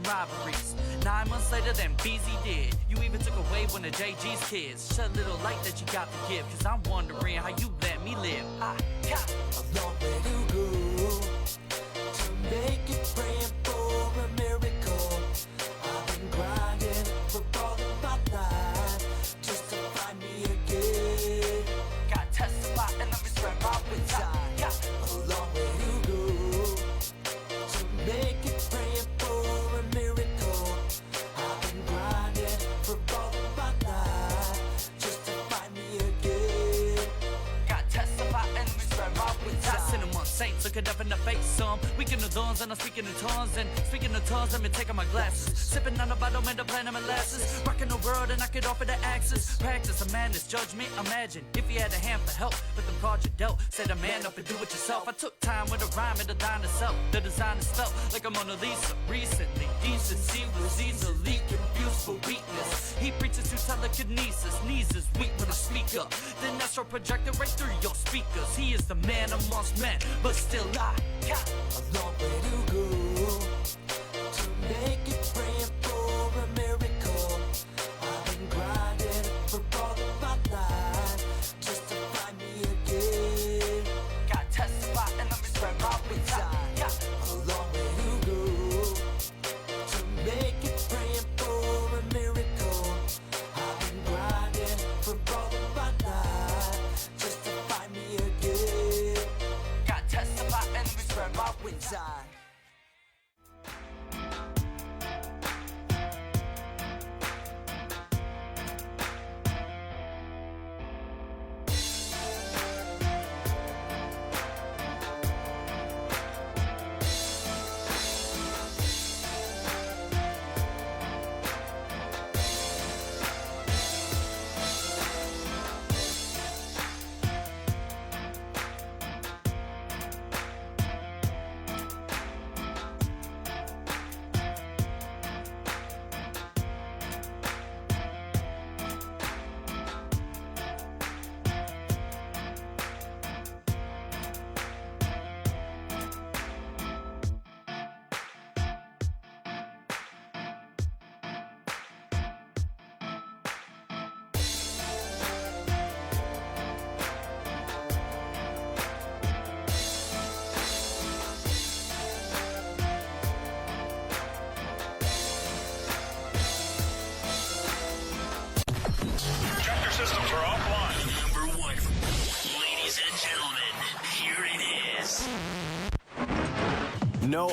Rivalries. 9 months later than BZ did. You even took away one of JG's kids. Shed a little light that you got to give, cause I'm wondering how you let me live. I got a long way to go to make it, praying for a miracle. I've been grinding for all of my life just to find me again. Got to testify and let me spread my wings. I got a long way to go to make it, praying for a miracle. I've been grinding for all of my life just to find me again. Got to testify and let me spread my wings. I send them on saints, look it up in the face some. Weaken the dawns and I'm speaking in tongues. And speaking in tongues, let me take off my glasses. Sipping on the bottle and the plan of molasses. Rocking the world and knock it off of the axis. Practice of madness, judgment, imagine if you had a hand for help, but them cards you dealt. Say the man up and do it yourself. I took time with a rhyme and the dine itself. The design is felt like a Mona Lisa. Recently, decency was easily confused for weakness. He preaches to telekinesis, knees is weak when I speak up. Then astral projector right through your speakers. He is the man amongst men, but still I got a long way to go to make it, praying for a miracle. I've been grinding for all of my life just to find me again. Got to testify and let me spread my wings. I got a long way to go to make it, praying for a miracle. I've been grinding for all of my life just to find me again. Got to testify and let me spread my wings.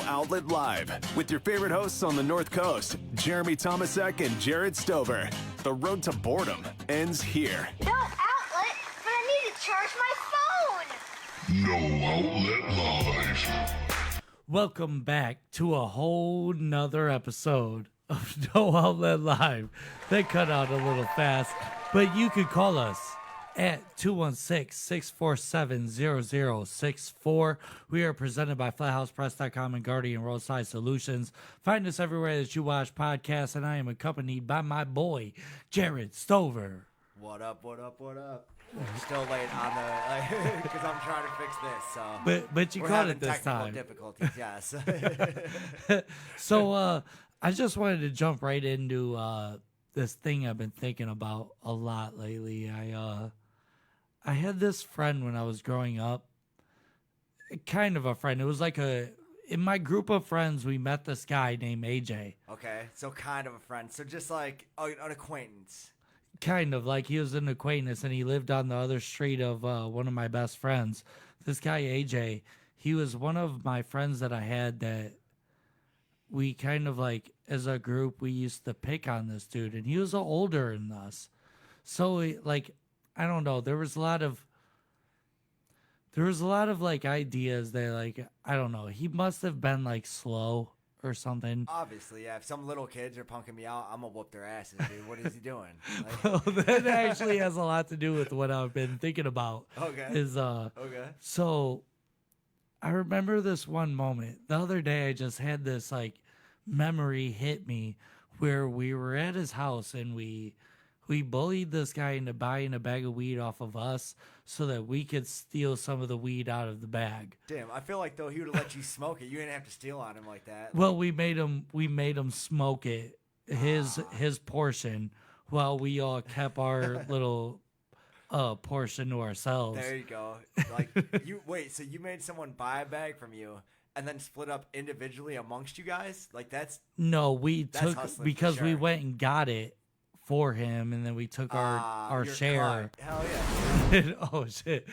Outlet Live with your favorite hosts on the North Coast, Jeremy Tomesek and Jarrod Stover. The road to boredom ends here. No outlet, but I need to charge my phone. No Outlet Live. Welcome back to a whole nother episode of No Outlet Live. They cut out a little fast, but you could call us at 216-647-0064. We are presented by FlatHousePress.com and Guardian Roadside Solutions. Find us everywhere that you watch podcasts, and I am accompanied by my boy, Jarrod Stover. What up? Still late on the, because I'm trying to fix this, so. But you caught it this time. Difficulties, yes. So I just wanted to jump right into this thing I've been thinking about a lot lately. I had this friend when I was growing up, kind of a friend. It was like in my group of friends, we met this guy named AJ. Okay, so kind of a friend. So just like an acquaintance. Kind of like he was an acquaintance, and he lived on the other street of one of my best friends. This guy AJ, he was one of my friends that I had that we kind of like as a group we used to pick on this dude, and he was older than us. So like I don't know, there was a lot of like ideas that like I don't know, he must have been like slow or something. Obviously, yeah. If some little kids are punking me out, I'm gonna whoop their asses, dude. What is he doing? Like... Well, that actually has a lot to do with what I've been thinking about. Okay. Okay. So I remember this one moment. The other day I just had this like memory hit me where we were at his house and we bullied this guy into buying a bag of weed off of us so that we could steal some of the weed out of the bag. Damn, I feel like though he would have let you smoke it. You didn't have to steal on him like that. Well, we made him smoke it, his portion, while we all kept our little portion to ourselves. There you go. Like so you made someone buy a bag from you and then split up individually amongst you guys? Like that's took because we went and got it for him, and then we took our share. Caught. Hell yeah. Oh shit.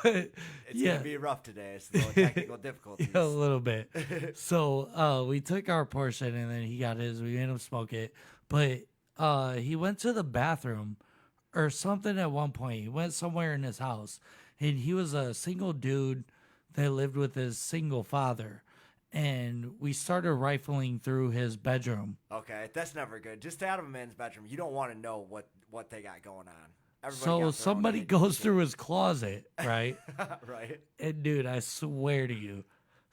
But it's gonna be rough today. It's a little technical difficulties. Yeah, a little bit. So we took our portion, and then he got his. We made him smoke it, but he went to the bathroom or something at one point. He went somewhere in his house, and he was a single dude that lived with his single father. And we started rifling through his bedroom. Okay, that's never good. Just out of a man's bedroom, you don't want to know what they got going on. So somebody goes through his closet, right? Right. And dude, I swear to you,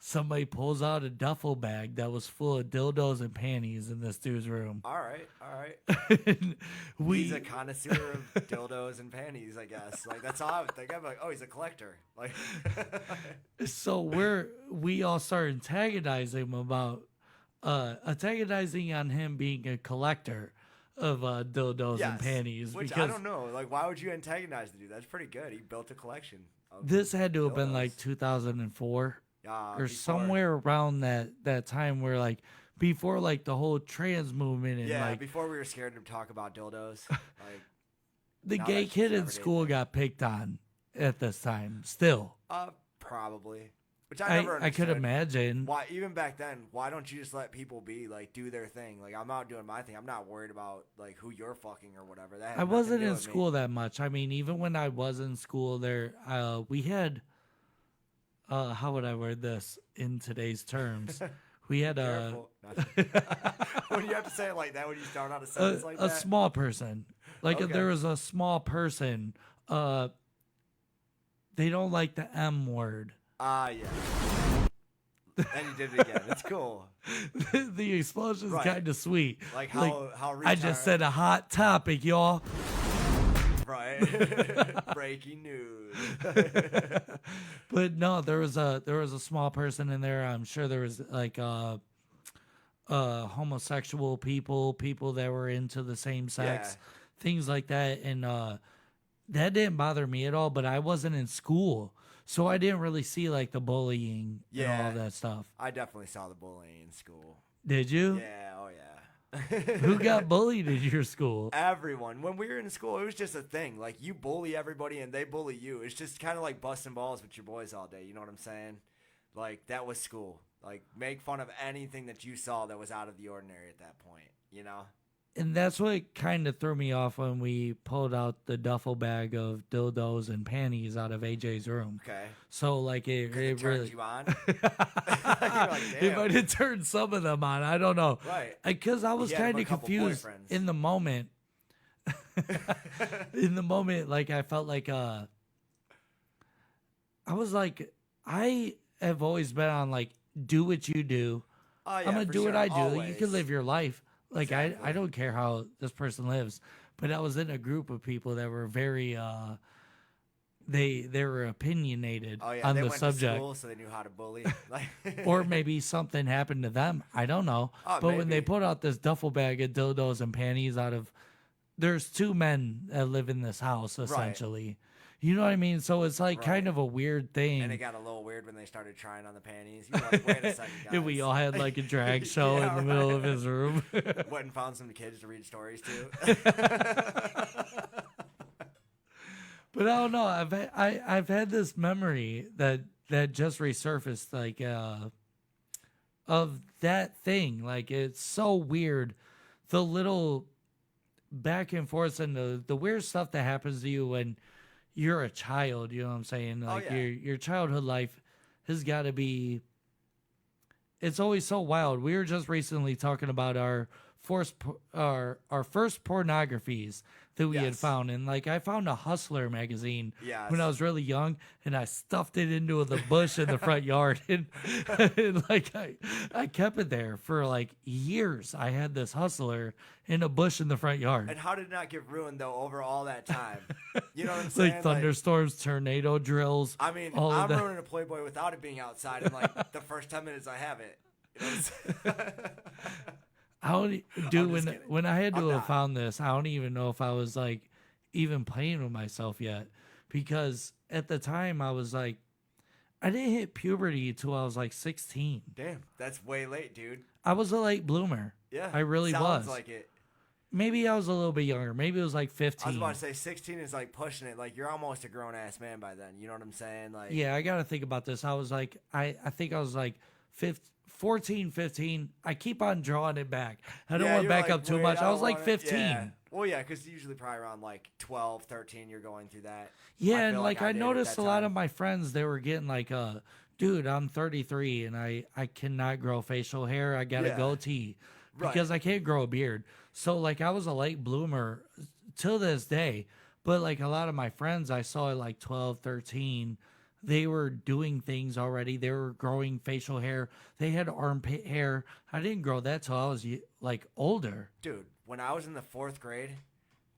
somebody pulls out a duffel bag that was full of dildos and panties in this dude's room. All right. And he's a connoisseur of dildos and panties, I guess. Like that's all I would think. I'm like, oh, he's a collector. Like, so we all started antagonizing on him being a collector of dildos and panties. Which I don't know. Like, why would you antagonize the dude? That's pretty good. He built a collection. This had to have been like 2004. Or somewhere around that time where like before like the whole trans movement and like before we were scared to talk about dildos. Like the gay kid in school got picked on at this time still. Probably. Which I never understood. I could imagine. Why even back then, why don't you just let people be like do their thing? Like I'm out doing my thing. I'm not worried about like who you're fucking or whatever. That I wasn't in school that much. I mean, even when I was in school there we had how would I word this in today's terms? We had when you have to say it like that, when you start on a sentence like that? A small person. Like if there was a small person, they don't like the M word. Yeah. And you did it again. It's cool. The explosion's kind of sweet. Like how I just said a hot topic, y'all. Right. Breaking news. But no, there was a small person in there. I'm sure there was like homosexual people that were into the same sex, things like that, and that didn't bother me at all. But I wasn't in school, so I didn't really see like the bullying and all that stuff. I definitely saw the bullying in school. Did you? Yeah. Oh yeah. Who got bullied at your school? Everyone. When we were in school, it was just a thing. Like, you bully everybody and they bully you. It's just kind of like busting balls with your boys all day. You know what I'm saying? Like, that was school. Like, make fun of anything that you saw that was out of the ordinary at that point, you know? And that's what kind of threw me off when we pulled out the duffel bag of dildos and panties out of AJ's room. Okay. So, like, it Turned really... you on? You're like, It might have turned some of them on. I don't know. Right. Because I was He had kind a of couple confused boyfriends. in the moment. In the moment, like, I felt like... I was like... I have always been on, like, do what you do. Oh, yeah, I'm going to for do what sure, I do. You always. can live your life. Like, Exactly. I don't care how this person lives. But I was in a group of people that were very... They were opinionated Oh, yeah, on they the went subject. to school, so they knew how to bully. Like, Or maybe something happened to them. I don't know. Oh, but when they maybe. put out this duffel bag of dildos and panties out of... There's two men that live in this house, essentially. You know what I mean? So it's like kind of a weird thing. and it got a little weird when they started trying on the panties. You were like, wait a second, guys. And we all had like a drag show Yeah, in the middle of right. his room. Went and found some kids to read stories to. But I don't know. I've had this memory that just resurfaced, like of that thing. Like, it's so weird, the little back and forth and the weird stuff that happens to you when you're a child. You know what I'm saying? Like, yeah. your childhood life has got to be. It's always so wild. We were just recently talking about our first pornographies that we had Yes. found, and like I found a Hustler magazine Yes. when I was really young, and I stuffed it into the bush in the front yard, and like I kept it there for like years. I had this Hustler in a bush in the front yard. And how did it not get ruined, though, over all that time? You know what I'm saying? Like thunderstorms, tornado drills. I mean, all of I'm that. ruining a Playboy without it being outside in like the first 10 minutes I have it. You know what I'm saying? I don't, dude. just kidding. When I had to I'm have not. found this, I don't even know if I was like even playing with myself yet, because at the time I was like, I didn't hit puberty until I was like 16. Damn, that's way late, dude. I was a late bloomer. Yeah, I really sounds was. like it. Maybe I was a little bit younger. Maybe it was like 15. I was about to say 16 is like pushing it. Like, you're almost a grown ass man by then. You know what I'm saying? Like, Yeah, I got to think about this. I was like, I think I was like 14, 15. I keep on drawing it back. I don't yeah, want to you're back like, up too wait, much. I don't was like wanna- 15. Yeah. Well, yeah, because usually probably around like 12, 13, you're going through that. Yeah, I and feel like I I did at noticed that a lot time. of my friends, they were getting like, dude, I'm 33 and I cannot grow facial hair. I got a Yeah. goatee Right. because I can't grow a beard. So like I was a late bloomer till this day. But like a lot of my friends I saw at like 12, 13, they were doing things already. They were growing facial hair. They had armpit hair. I didn't grow that till I was like older. Dude, when I was in the 4th grade,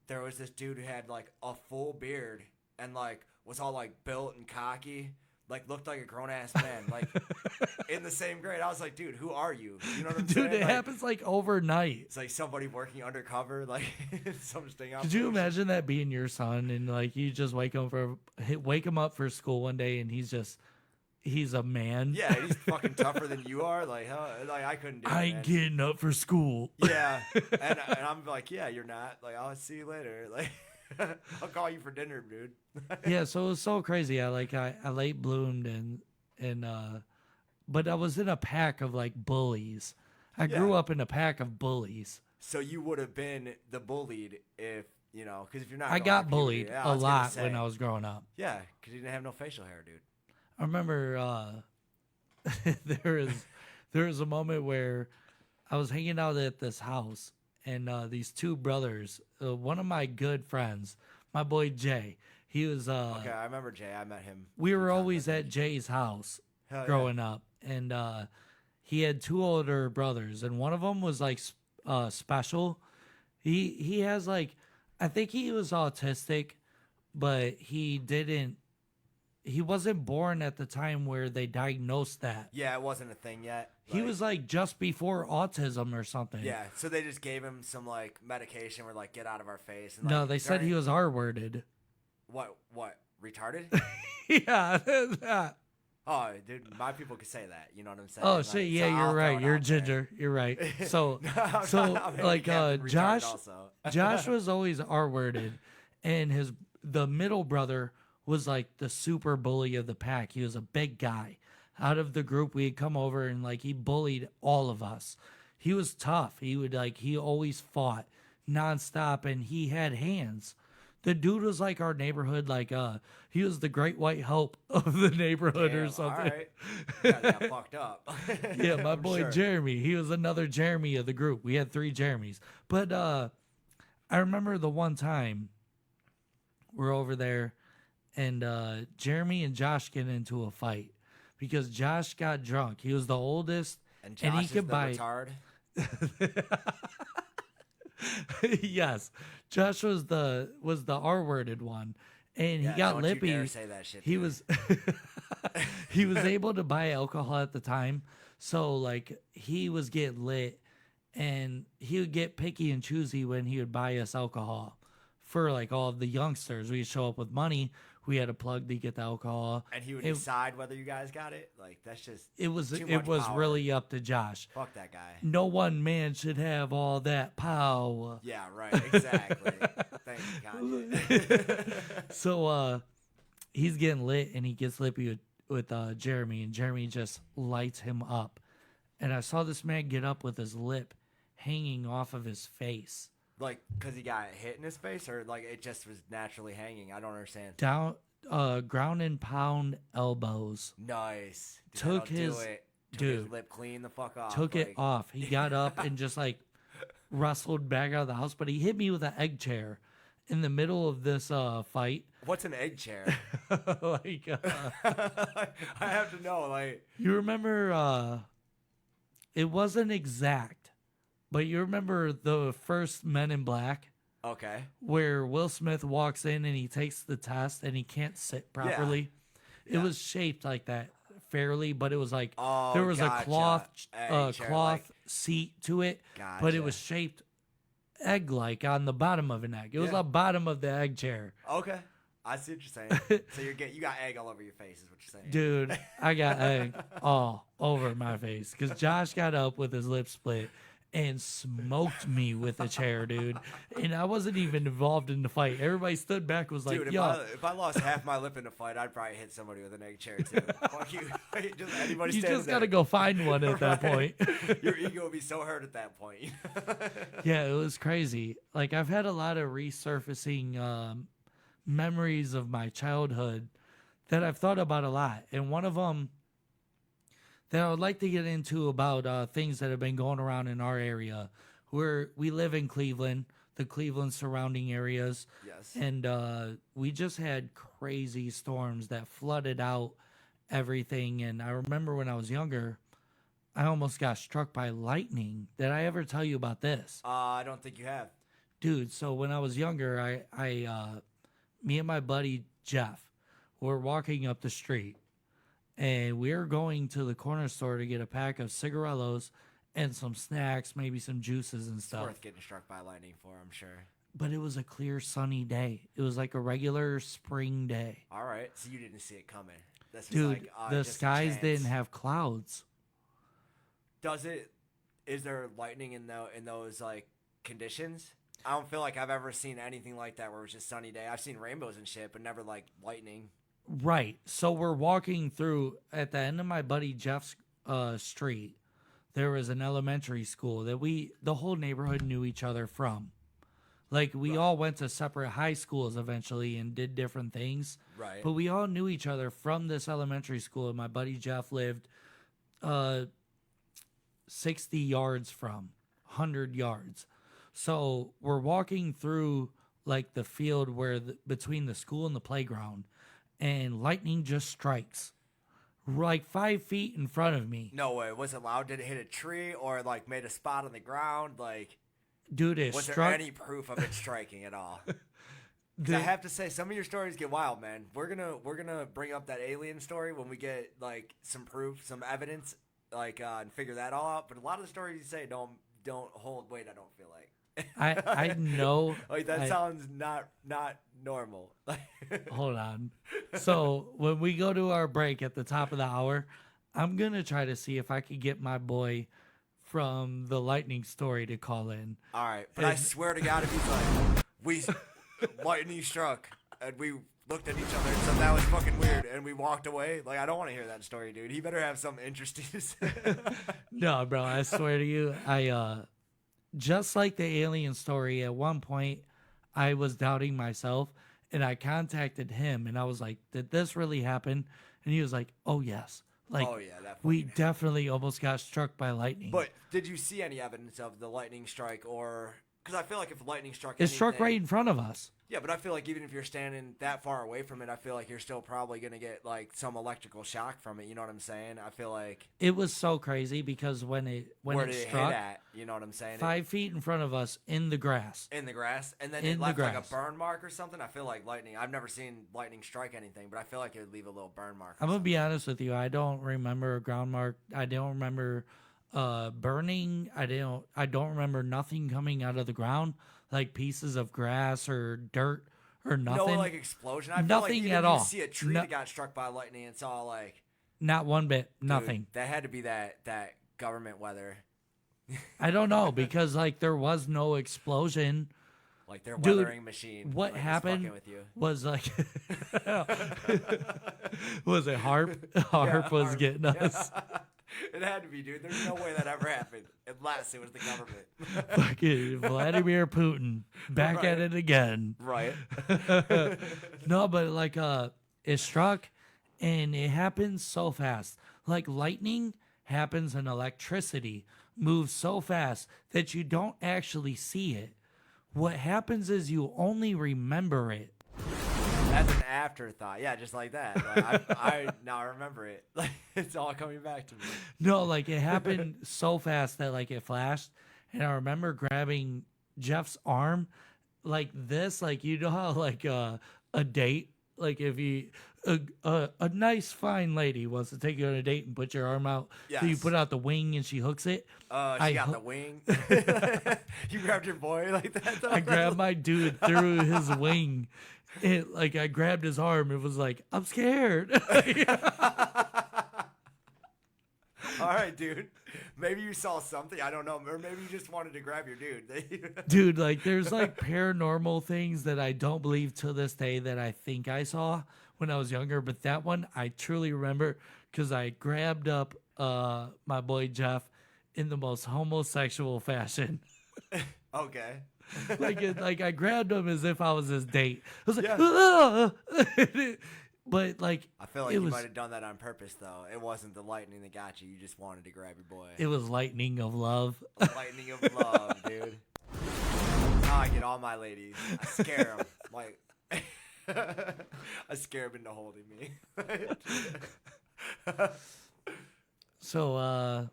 there was this dude who had like a full beard and like was all like built and cocky, like looked like a grown ass man. Like in the same grade, I was like, dude, who are you? You know what I'm saying? Dude, it Like, happens like overnight. It's like somebody working undercover, like some sting Could you imagine that being your son and like you just wake him up for school one day and he's a man? Yeah, he's fucking tougher than you are. Like, huh? Like I couldn't do it. I ain't man. getting up for school. Yeah, and I'm like, yeah, you're not. Like, I'll see you later. Like, I'll call you for dinner, dude. Yeah, so it was so crazy. I late bloomed and but I was in a pack of like bullies. I grew Yeah. up in a pack of bullies. So you would have been the bullied if, you know, because if you're not. I going got through bullied puberty- yeah, I a was gonna lot when say. I was growing up. Yeah, because you didn't have no facial hair, dude. I remember there was a moment where I was hanging out at this house and these two brothers, one of my good friends, my boy Jay, he was Okay, I remember Jay. I met him. we a few were times, always I at think. Jay's house Hell yeah. growing up, and he had two older brothers, and one of them was like special. He has like, I think he was autistic, but he wasn't born at the time where they diagnosed that. Yeah, it wasn't a thing yet. He Like, was like just before autism or something. Yeah, so they just gave him some like medication where like get out of our face. And, No, like, they said he was R-worded. What retarded? Yeah. Oh, dude, my people could say that. You know what I'm saying? Oh Like, shit! Yeah, so you're I'll throw right. it You're out there. ginger. You're right. So, I'm so handicapped like and retarded Josh, also. Josh was always R-worded, and the middle brother was like the super bully of the pack. He was a big guy. out of the group. We had come over and like he bullied all of us. He was tough. He always fought nonstop, and he had hands. The dude was like our neighborhood, he was the great white hope of the neighborhood or something. All right. You guys got fucked up. Yeah, my I'm boy sure. Jeremy. He was another Jeremy of the group. We had 3 Jeremys. But I remember the one time we're over there and Jeremy and Josh get into a fight because Josh got drunk. He was the oldest And Josh he is could the buy retard. yes. Josh was the R-worded one. And he got don't lippy. You dare say that shit, He dude. was he was able to buy alcohol at the time. So like he was getting lit and he would get picky and choosy when he would buy us alcohol. For like all of the youngsters, we'd show up with money. We had a plug to get the alcohol. And he would decide whether you guys got it. Like that's just It was too much power. really up to Josh. Fuck that guy. No one man should have all that power. Yeah, right. Exactly. Thank you, Kanye. So he's getting lit and he gets lippy with Jeremy, and Jeremy just lights him up. And I saw this man get up with his lip hanging off of his face. Like, because he got hit in his face, or like it just was naturally hanging? I don't understand. Down, ground and pound elbows. Nice. Dude, Took that'll his- do it. Took dude, his lip clean the fuck off. Took it like- off. He got up and just like wrestled back out of the house, but he hit me with an egg chair in the middle of this fight. What's an egg chair? Like, I have to know. Like, you remember, it wasn't exact, but you remember the first Men in Black okay. where Will Smith walks in and he takes the test and he can't sit properly? It was shaped like that fairly, but it was like Oh, there was gotcha. a cloth Egg chair, cloth like- seat to it, but Gotcha. it was shaped egg-like on the bottom of an egg. It was Yeah. the bottom of the egg chair. Okay. I see what you're saying. So you got egg all over your face, is what you're saying. Dude, I got egg all over my face because Josh got up with his lip split and smoked me with a chair, dude. And I wasn't even involved in the fight. Everybody stood back, was like, Dude, yo. if I lost half my lip in a fight, I'd probably hit somebody with an egg chair too. Fuck you. Just anybody You standing just got to there. go find one at that Right. point. Your ego would be so hurt at that point. Yeah, it was crazy. Like, I've had a lot of resurfacing memories of my childhood that I've thought about a lot. And one of them that I would like to get into about things that have been going around in our area. We live in Cleveland, the Cleveland surrounding areas. Yes. And we just had crazy storms that flooded out everything. And I remember when I was younger, I almost got struck by lightning. Did I ever tell you about this? I don't think you have. Dude, so when I was younger, me and my buddy Jeff were walking up the street, and we were going to the corner store to get a pack of cigarillos and some snacks, maybe some juices and It's stuff. worth getting struck by lightning for, I'm sure. But it was a clear, sunny day. It was like a regular spring day. All right. So you didn't see it coming. This was Dude, like, the just a skies chance. didn't have clouds. Is there lightning in those like conditions? I don't feel like I've ever seen anything like that where it was just sunny day. I've seen rainbows and shit, but never like lightning. Right. So we're walking through at the end of my buddy Jeff's street. There was an elementary school that the whole neighborhood knew each other from. Like we all went to separate high schools eventually and did different things. Right. But we all knew each other from this elementary school. And my buddy Jeff lived 60 yards from, 100 yards. So we're walking through like the field where between the school and the playground, and lightning just strikes like 5 feet in front of me. No way. Was it loud? Did it hit a tree or like made a spot on the ground? Like, Dude, it was struck. there any proof of it striking at all? 'Cause I have to say, some of your stories get wild, man. We're gonna bring up that alien story when we get like some proof, some evidence, like and figure that all out. But a lot of the stories you say don't hold weight. I don't feel like. I know. Like that sounds not normal. Hold on. So when we go to our break at the top of the hour, I'm gonna try to see if I could get my boy from the lightning story to call in. All right, but I swear to God, if he's like, lightning struck, and we looked at each other and said that was fucking weird, and we walked away. Like, I don't want to hear that story, dude. He better have something interesting to say. No, bro, I swear to you, just like the alien story, at one point I was doubting myself and I contacted him and I was like, did this really happen? And he was like, oh yes. Like, Oh, yeah, that we fucking definitely almost got struck by lightning. But did you see any evidence of the lightning strike, or because I feel like if lightning struck, it struck anything- right in front of us. Yeah, but I feel like even if you're standing that far away from it, I feel like you're still probably gonna get like some electrical shock from it. You know what I'm saying? I feel like It was so crazy because when where it did it struck hit at? You know what I'm saying? 5 feet in front of us in the grass. In the grass, and then In it the left like grass. a burn mark or something. I feel like lightning. I've never seen lightning strike anything, but I feel like it would leave a little burn mark. I'm gonna be honest with you. I don't remember a ground mark. I don't remember burning. I don't remember nothing coming out of the ground, like pieces of grass or dirt or nothing. No, like explosion. I feel Nothing like even at if all. You see a tree No- that got struck by lightning. It's all like Not one bit. dude, Nothing. that had to be that government weather. I don't know because like there was no explosion. Like their Dude, weathering machine. What like, is happened fucking with you. was like, was it Harp? Harp was Harp. getting us. It had to be, dude. There's no way that ever happened unless it was the government. Fucking Vladimir Putin back at Right. it again. Right. No, but like it struck and it happened so fast. Like lightning happens and electricity moves so fast that you don't actually see it. What happens is you only remember it. That's an afterthought. Yeah, just like that. Like, I now remember it. Like it's all coming back to me. No, like it happened so fast that like it flashed, and I remember grabbing Jeff's arm like this, like you know how like a date, like if you a nice fine lady wants to take you on a date and put your arm out, so you Yes. put out the wing and she hooks it. She got the wing. You grabbed your boy like that. Though? I grabbed my dude through his wing. It like I grabbed his arm. It was like I'm scared. All right, dude. Maybe you saw something. I don't know. Or maybe you just wanted to grab your dude. Dude, like there's like paranormal things that I don't believe to this day that I think I saw when I was younger, but that one I truly remember because I grabbed up my boy Jeff in the most homosexual fashion. Okay. like I grabbed him as if I was his date. I was like, Yeah. "Ah!" But like I feel like it you was might have done that on purpose, though. It wasn't the lightning that got you. You just wanted to grab your boy. it was lightning of love. Lightning of love, dude. That's how I get all my ladies. I scare them. Like, I scare them into holding me. So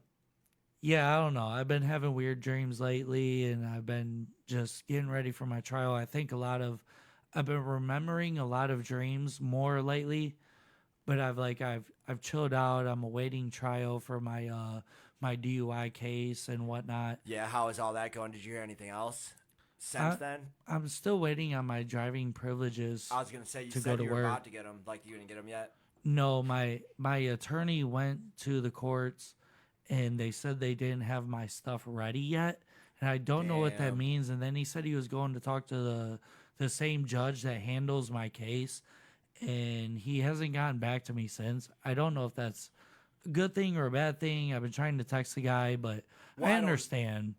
yeah, I don't know. I've been having weird dreams lately and I've been just getting ready for my trial. I think I've been remembering a lot of dreams more lately, but I've chilled out. I'm awaiting trial for my my DUI case and whatnot. Yeah, how is all that going? Did you hear anything else since then? I'm still waiting on my driving privileges. I was going to say, you to said go to you were work. about to get them. Like, you didn't get them yet? No, my attorney went to the courts and they said they didn't have my stuff ready yet. And I don't know what that Damn. means. And then he said he was going to talk to the same judge that handles my case. And he hasn't gotten back to me since. I don't know if that's a good thing or a bad thing. I've been trying to text the guy, but Well, I I don't- understand.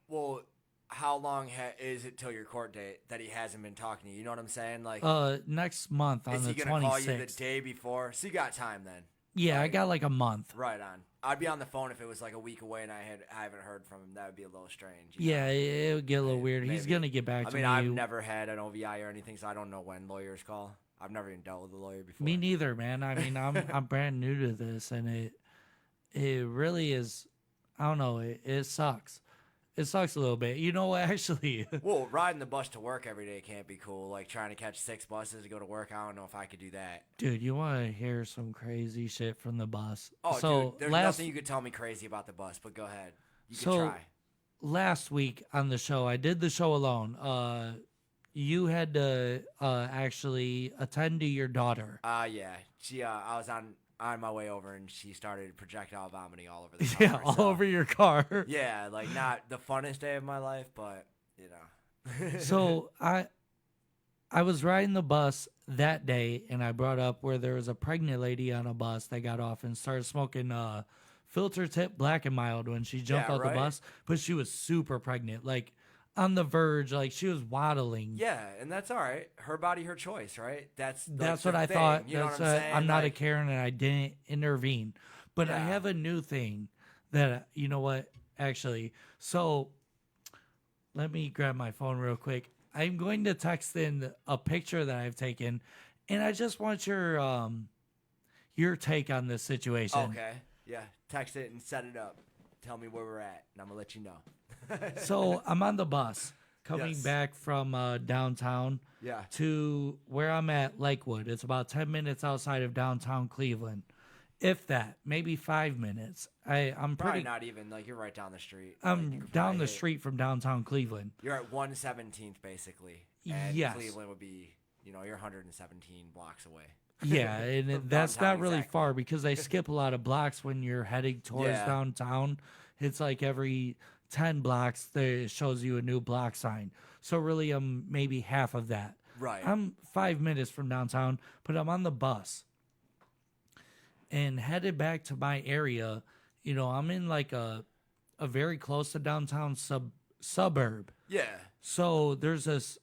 Well, how long is it till your court date that he hasn't been talking to you? You know what I'm saying? Like, Next month on is the he going to call you the 26th. day before? So you got time then. Yeah, I like- got like a month. Right on. I'd be on the phone if it was like a week away and I haven't heard from him. That would be a little strange. you know? Yeah, it would get a little weird. He's Maybe. going to get back I to mean, me. I've never had an OVI or anything, so I don't know when lawyers call. I've never even dealt with a lawyer before. Me neither, man. I mean, I'm brand new to this, and it really is. I don't know. It sucks. It sucks a little bit. You know, actually, Well, riding the bus to work every day can't be cool. Like trying to catch 6 buses to go to work. I don't know if I could do that. dude, you want to hear some crazy shit from the bus? Oh, so dude, there's nothing you could tell me crazy about the bus, but go ahead. You can try. last week on the show, I did the show alone. You had to actually attend to your daughter. Yeah. She, I was on my way over and she started projectile vomiting all over the car. Yeah, all so- over your car. Yeah, like not the funnest day of my life, but you know. So I was riding the bus that day, and I brought up where there was a pregnant lady on a bus that got off and started smoking filter tip Black and Mild when she jumped Yeah, out right. the bus, but she was super pregnant, like on the verge, like she was waddling. Yeah, and that's all right. Her body, her choice, right? That's That's the what I thing, thought. You know That's what I'm saying? I'm not a Like, Karen, and I didn't intervene. But I Yeah. have a new thing that you know what? Actually, so let me grab my phone real quick. I'm going to text in a picture that I've taken, and I just want your take on this situation. Okay. Yeah. Text it and set it up. Tell me where we're at, and I'm gonna let you know. So I'm on the bus coming Yes. back from downtown Yeah. to where I'm at, Lakewood. It's about 10 minutes outside of downtown Cleveland. If that, maybe 5 minutes. I'm Probably pretty. not even. Like, you're right down the street. Like, you I'm could down probably the hit- street from downtown Cleveland. You're at 117th, basically. And Yes. Cleveland would be, you're 117 blocks away. Yeah, and From that's downtown, not really exactly. far because they skip a lot of blocks when you're heading towards Yeah. downtown. It's like every 10 blocks, it shows you a new block sign. So really, I'm maybe half of that. Right. I'm 5 minutes from downtown, but I'm on the bus and headed back to my area. I'm in like a very close to downtown suburb. Yeah. So there's this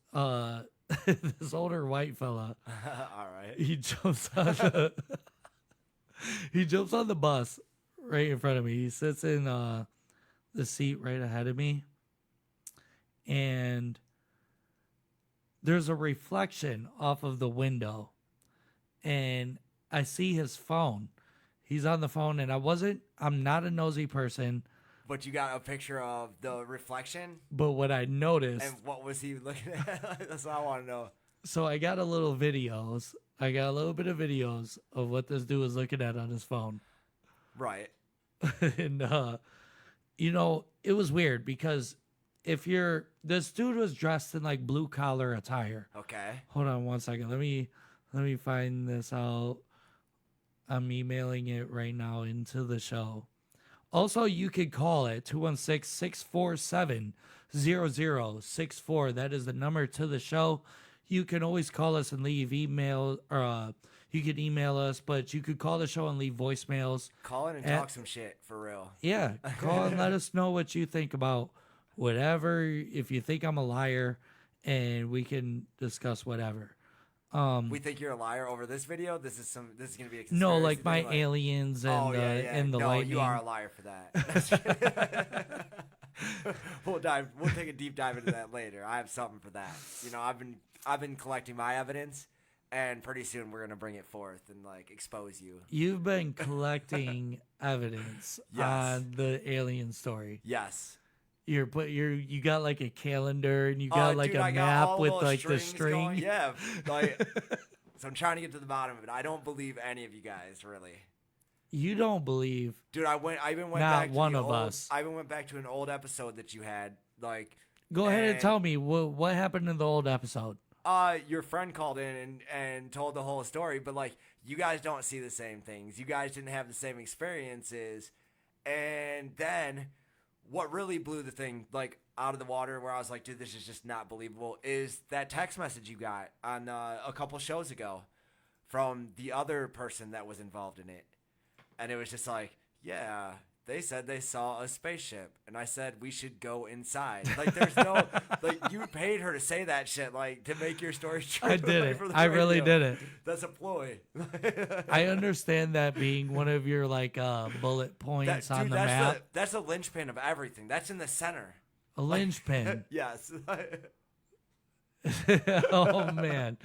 this older white fella. All right. He jumps on the bus right in front of me. He sits in the seat right ahead of me, and there's a reflection off of the window, and I see his phone. He's on the phone, and I'm not a nosy person, But you got a picture of the reflection, but what I noticed, and what was he looking at? That's what I want to know. so I got a little bit of videos of what this dude was looking at on his phone. Right. And it was weird because this dude was dressed in like blue collar attire. Okay. Hold on one second. Let me find this out. I'm emailing it right now into the show. Also, you could call it 216-647-0064. That is the number to the show. You can always call us and leave email, or you could email us, but you could call the show and leave voicemails. Call in and talk some shit, for real. Yeah, call and let us know what you think about whatever. If you think I'm a liar, and we can discuss whatever. We think you're a liar over this video? This is gonna be a conspiracy No, like my thing, aliens and and the no, lightning. you are a liar for that. We'll take a deep dive into that later. I have something for that. I've been collecting my evidence, and pretty soon we're gonna bring it forth and like expose you. You've been collecting evidence Yes. on the alien story. Yes. You got like a calendar and you got like Dude, a I got map all with those like the strings string. going. Yeah, like so I'm trying to get to the bottom of it. I don't believe any of you guys, really. You don't believe. Dude, I even went Not back to one the of old, us. I even went back to an old episode that you had. Like, Go ahead and tell me what happened in the old episode. your friend called in and told the whole story, but like you guys don't see the same things. You guys didn't have the same experiences. And then what really blew the thing like out of the water, where I was like, dude, this is just not believable, is that text message you got on a couple shows ago from the other person that was involved in it. And it was just like, yeah, they said they saw a spaceship, and I said we should go inside. Like, there's no, like, you paid her to say that shit, like, to make your story true. I did like, it. for the I really radio. did it. That's a ploy. I understand that being one of your like bullet points on the map. That's the linchpin of everything. That's in the center. A linchpin. Yes. Oh man.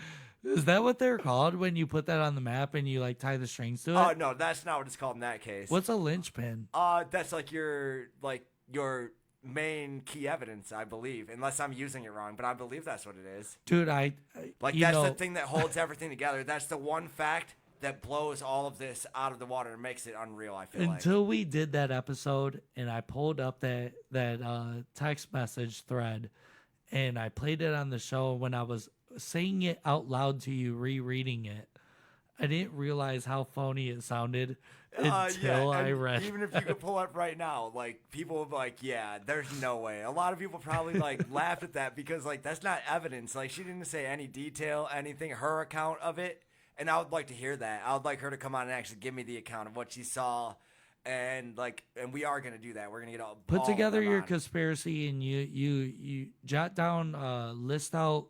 Is that what they're called when you put that on the map and you like tie the strings to it? Oh no, that's not what it's called in that case. What's a linchpin? That's like your main key evidence, I believe, unless I'm using it wrong, but I believe that's what it is. Dude, That's the thing that holds everything together. That's the one fact that blows all of this out of the water and makes it unreal, I feel until we did that episode and I pulled up that text message thread and I played it on the show. When I was saying it out loud to you, rereading it, I didn't realize how phony it sounded Yeah, until I and read. even if you could pull up right now, like people would be like, yeah, there's no way. A lot of people probably like laughed at that because like that's not evidence. Like she didn't say any detail, anything, her account of it. And I would like to hear that. I would like her to come on and actually give me the account of what she saw. And we are gonna do that. We're gonna get all Put all of together them your on. conspiracy and you jot down, list out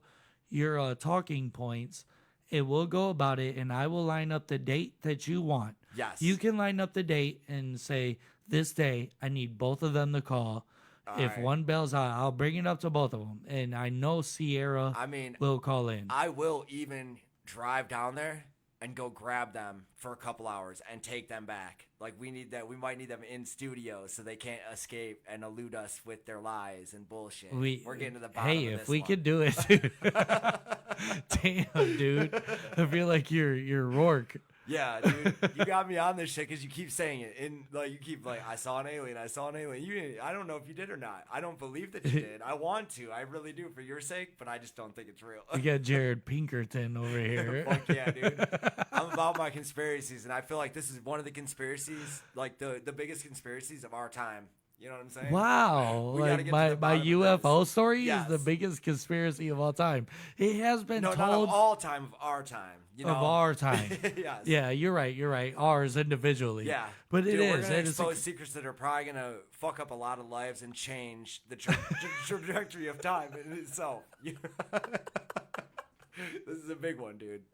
your talking points. It will go about it, and I will line up the date that you want. Yes. You can line up the date and say, this day, I need both of them to call. If right. one bails out, I'll bring it up to both of them. And I know Sierra will call in. I will even drive down there and go grab them for a couple hours and take them back. Like we need that. We might need them in studio so they can't escape and elude us with their lies and bullshit. We're getting to the bottom of this if we one. could do it, dude. Damn, dude. I feel like you're Rourke. Yeah, dude, you got me on this shit because you keep saying it, and like you keep like, I saw an alien, I saw an alien. You didn't, I don't know if you did or not. I don't believe that you did. I want to, I really do for your sake, but I just don't think it's real. You got Jarrod Pinkerton over here. Fuck yeah, dude. I'm about my conspiracies, and I feel like this is one of the conspiracies, like the biggest conspiracies of our time. You know what I'm saying? Wow, We gotta like get to my the bottom of UFO story Yes. is the biggest conspiracy of all time. It has been No, told not of all time, of our time. You know? of our time. Yes. Yeah, you're right. Ours individually. Yeah, but Dude, it we're is. gonna It is expose secrets that are probably gonna fuck up a lot of lives and change the trajectory of time in itself. This is a big one, dude.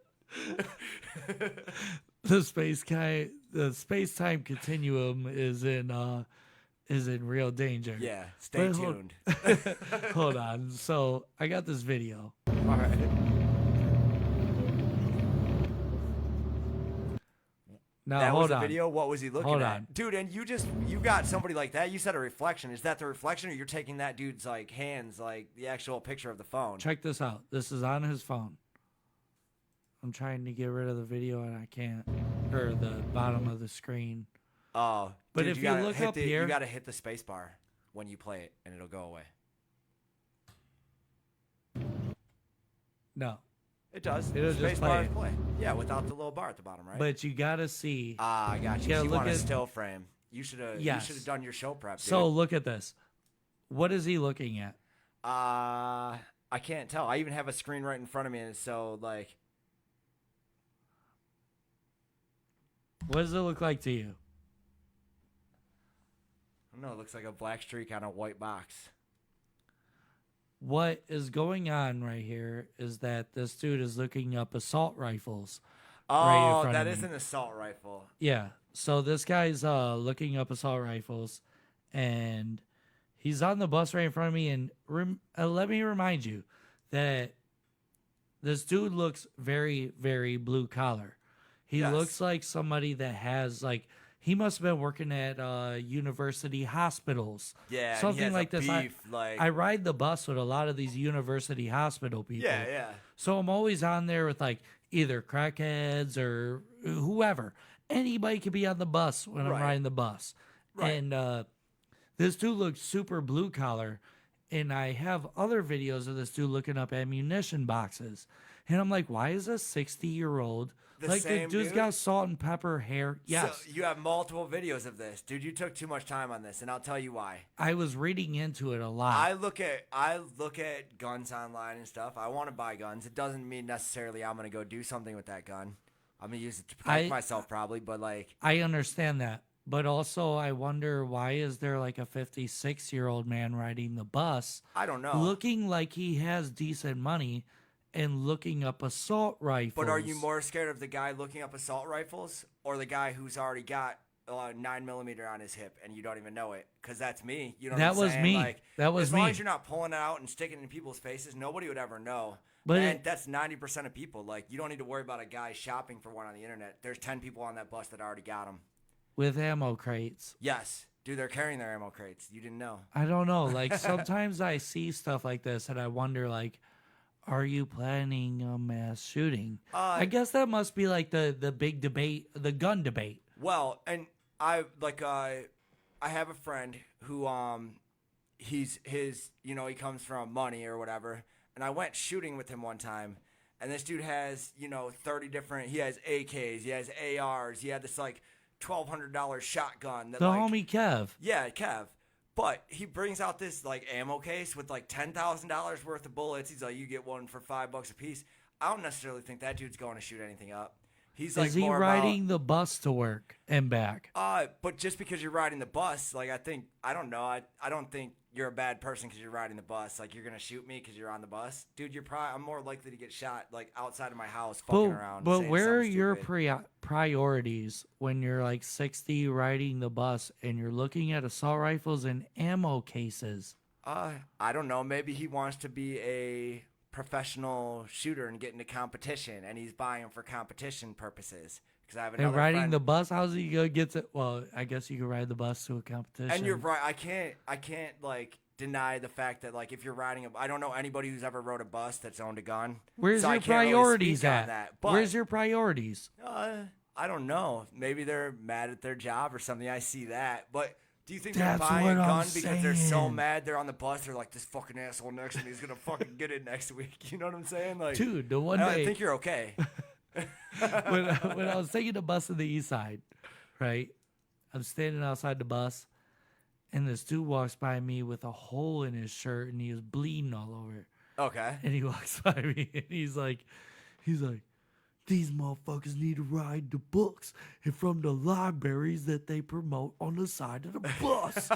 the space time continuum is in real danger. Yeah, stay But tuned. Hold on. So I got this video. All right. Now That hold was a on. video. What was he looking Hold at? on. Dude, and you got somebody like that. You said a reflection. Is that the reflection, or you're taking that dude's like hands, like the actual picture of the phone? Check this out. This is on his phone. I'm trying to get rid of the video and I can't. Or the bottom of the screen. Oh, But dude, if you gotta look hit up the, here- you gotta hit the space bar when you play it, and it'll go away. No. It does. It'll Space just bar play is it. play. Yeah, without the little bar at the bottom, right? But you gotta see. I got you. Yeah, You look want a at- still frame. You should have. Yes. You should have done your show prep. Dude. So look at this. What is he looking at? I can't tell. I even have a screen right in front of me, and so like, What does it look like to you? I don't know. It looks like a black streak on a white box. What is going on right here is that this dude is looking up assault rifles. right in Oh, front that of is me. an assault rifle. Yeah. So this guy's looking up assault rifles, and he's on the bus right in front of me. And let me remind you that this dude looks very, very blue collar. He Yes. looks like somebody that has like he must have been working at university hospitals. Yeah, and he something has a like this. beef, like- I ride the bus with a lot of these university hospital people. Yeah, yeah. So I'm always on there with like either crackheads or whoever. Anybody could be on the bus when I'm Right. riding the bus. Right. And this dude looks super blue collar. And I have other videos of this dude looking up ammunition boxes. And I'm like, why is a 60-year-old The like the same dude's dude? got salt and pepper hair? Yes. So you have multiple videos of this, dude. You took too much time on this, and I'll tell you why. I was reading into it a lot. I look at guns online and stuff. I want to buy guns. It doesn't mean necessarily I'm gonna go do something with that gun. I'm gonna use it to protect myself, probably. But like, I understand that. But also, I wonder why is there like a 56-year-old man riding the bus I don't know. looking like he has decent money and looking up assault rifles. But are you more scared of the guy looking up assault rifles, or the guy who's already got 9mm on his hip and you don't even know it? Because that's me. You know That what I'm was saying? me. Like, That was as long me. as you're not pulling it out and sticking it in people's faces, nobody would ever know. But And that's 90% of people. Like, you don't need to worry about a guy shopping for one on the internet. There's 10 people on that bus that already got them. With ammo crates. Yes. Dude, they're carrying their ammo crates. You didn't know. I don't know. Like, sometimes I see stuff like this and I wonder, like, are you planning a mass shooting? I guess that must be like the big debate, the gun debate. Well, and I have a friend who he comes from money or whatever, and I went shooting with him one time, And this dude has, 30 different. He has AKs, he has ARs, he had this like $1,200 shotgun. That, the like, homie Kev. Yeah, Kev. But he brings out this like ammo case with like $10,000 worth of bullets. He's like, you get one for $5 a piece. I don't necessarily think that dude's going to shoot anything up. He's like, is he more riding the bus to work and back? But just because you're riding the bus, like I don't know. I don't think you're a bad person because you're riding the bus. Like you're gonna shoot me because you're on the bus, dude. I'm more likely to get shot like outside of my house, fucking around. But saying where are something your stupid. priorities when you're like 60 riding the bus and you're looking at assault rifles and ammo cases? I don't know. Maybe he wants to be a professional shooter and get into competition, and he's buying for competition purposes. Because I have another And riding friend, the bus, how's he gonna get to? Well, I guess you could ride the bus to a competition. and you're right. I can't like deny the fact that like if you're riding I don't know anybody who's ever rode a bus that's owned a gun. Where's so I your can't really priorities speak on at? that, but, Where's your priorities? I don't know. Maybe they're mad at their job or something. I see that, but. Do you think That's they're buying what a I'm gun because they're so saying. mad they're on the bus? They're like, this fucking asshole next to me is gonna fucking get it next week. You know what I'm saying? Like, Dude, the one I day think you're okay. when I was taking the bus to the east side, right? I'm standing outside the bus, and this dude walks by me with a hole in his shirt, and he was bleeding all over. Okay. And he walks by me, and he's like, these motherfuckers need to ride the books and from the libraries that they promote on the side of the bus.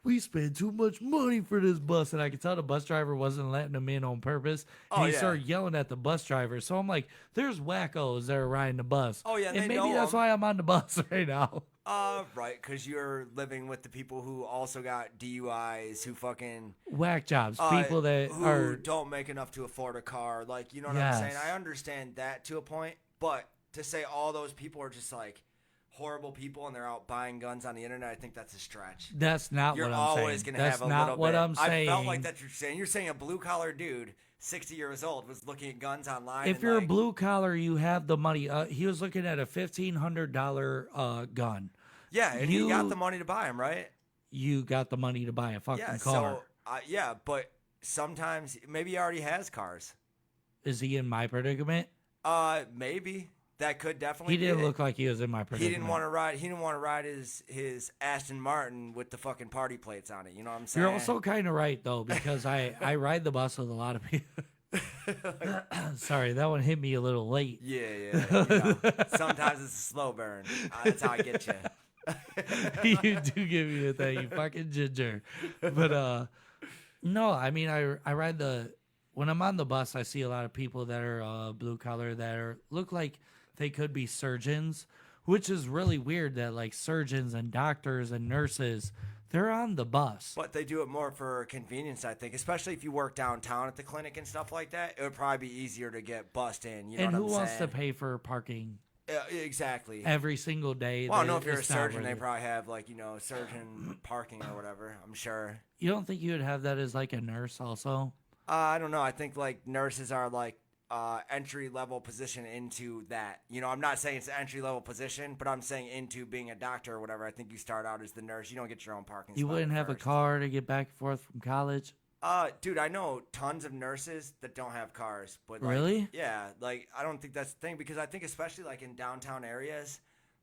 We spend too much money for this bus. And I could tell the bus driver wasn't letting them in on purpose. And Oh, he yeah. started yelling at the bus driver. So I'm like, there's wackos that are riding the bus. Oh, yeah, and they maybe know that's 'em. why I'm on the bus right now. Right, because you're living with the people who also got DUIs, who fucking Whack jobs. People that who are don't make enough to afford a car. Like, you know what Yes. I'm saying? I understand that to a point, but to say all those people are just like horrible people and they're out buying guns on the internet, I think that's a stretch. that's not You're what I'm always saying. gonna That's have a not little what bit. I'm saying. I felt like that's what you're saying. You're saying a blue collar dude, 60 years old, was looking at guns online. If and you're like, a blue collar, you have the money. He was looking at a $1,500 gun. yeah, and you- you got the money to buy him, right? You got the money to buy a fucking Yeah, car. so yeah, but sometimes maybe he already has cars. Is he in my predicament? Maybe that could definitely. He be didn't it. look like he was in my He predicament. didn't want to ride. He didn't want to ride his Aston Martin with the fucking party plates on it. You know what I'm saying? You're also kind of right though, because I ride the bus with a lot of people. Sorry, that one hit me a little late. Yeah. Sometimes it's a slow burn. That's how I get you. You do give me a thing, you fucking ginger. But no, I mean I ride when I'm on the bus, I see a lot of people that are blue collar that look like they could be surgeons, which is really weird that like surgeons and doctors and nurses, they're on the bus. But they do it more for convenience, I think. Especially if you work downtown at the clinic and stuff like that, it would probably be easier to get bussed in. You know And what who I'm wants to saying? pay for parking Exactly. every single day? Well, I don't know if you're a It's not surgeon, worth they it. probably have like surgeon parking or whatever. I'm sure. You don't think you would have that as like a nurse also? I don't know. I think like nurses are like entry level position into that. I'm not saying it's an entry level position, but I'm saying into being a doctor or whatever. I think you start out as the nurse. You don't get your own parking You spot wouldn't at have a first. car to get back and forth from college? Dude, I know tons of nurses that don't have cars, but like, Really? yeah, like I don't think that's the thing because I think especially like in downtown areas,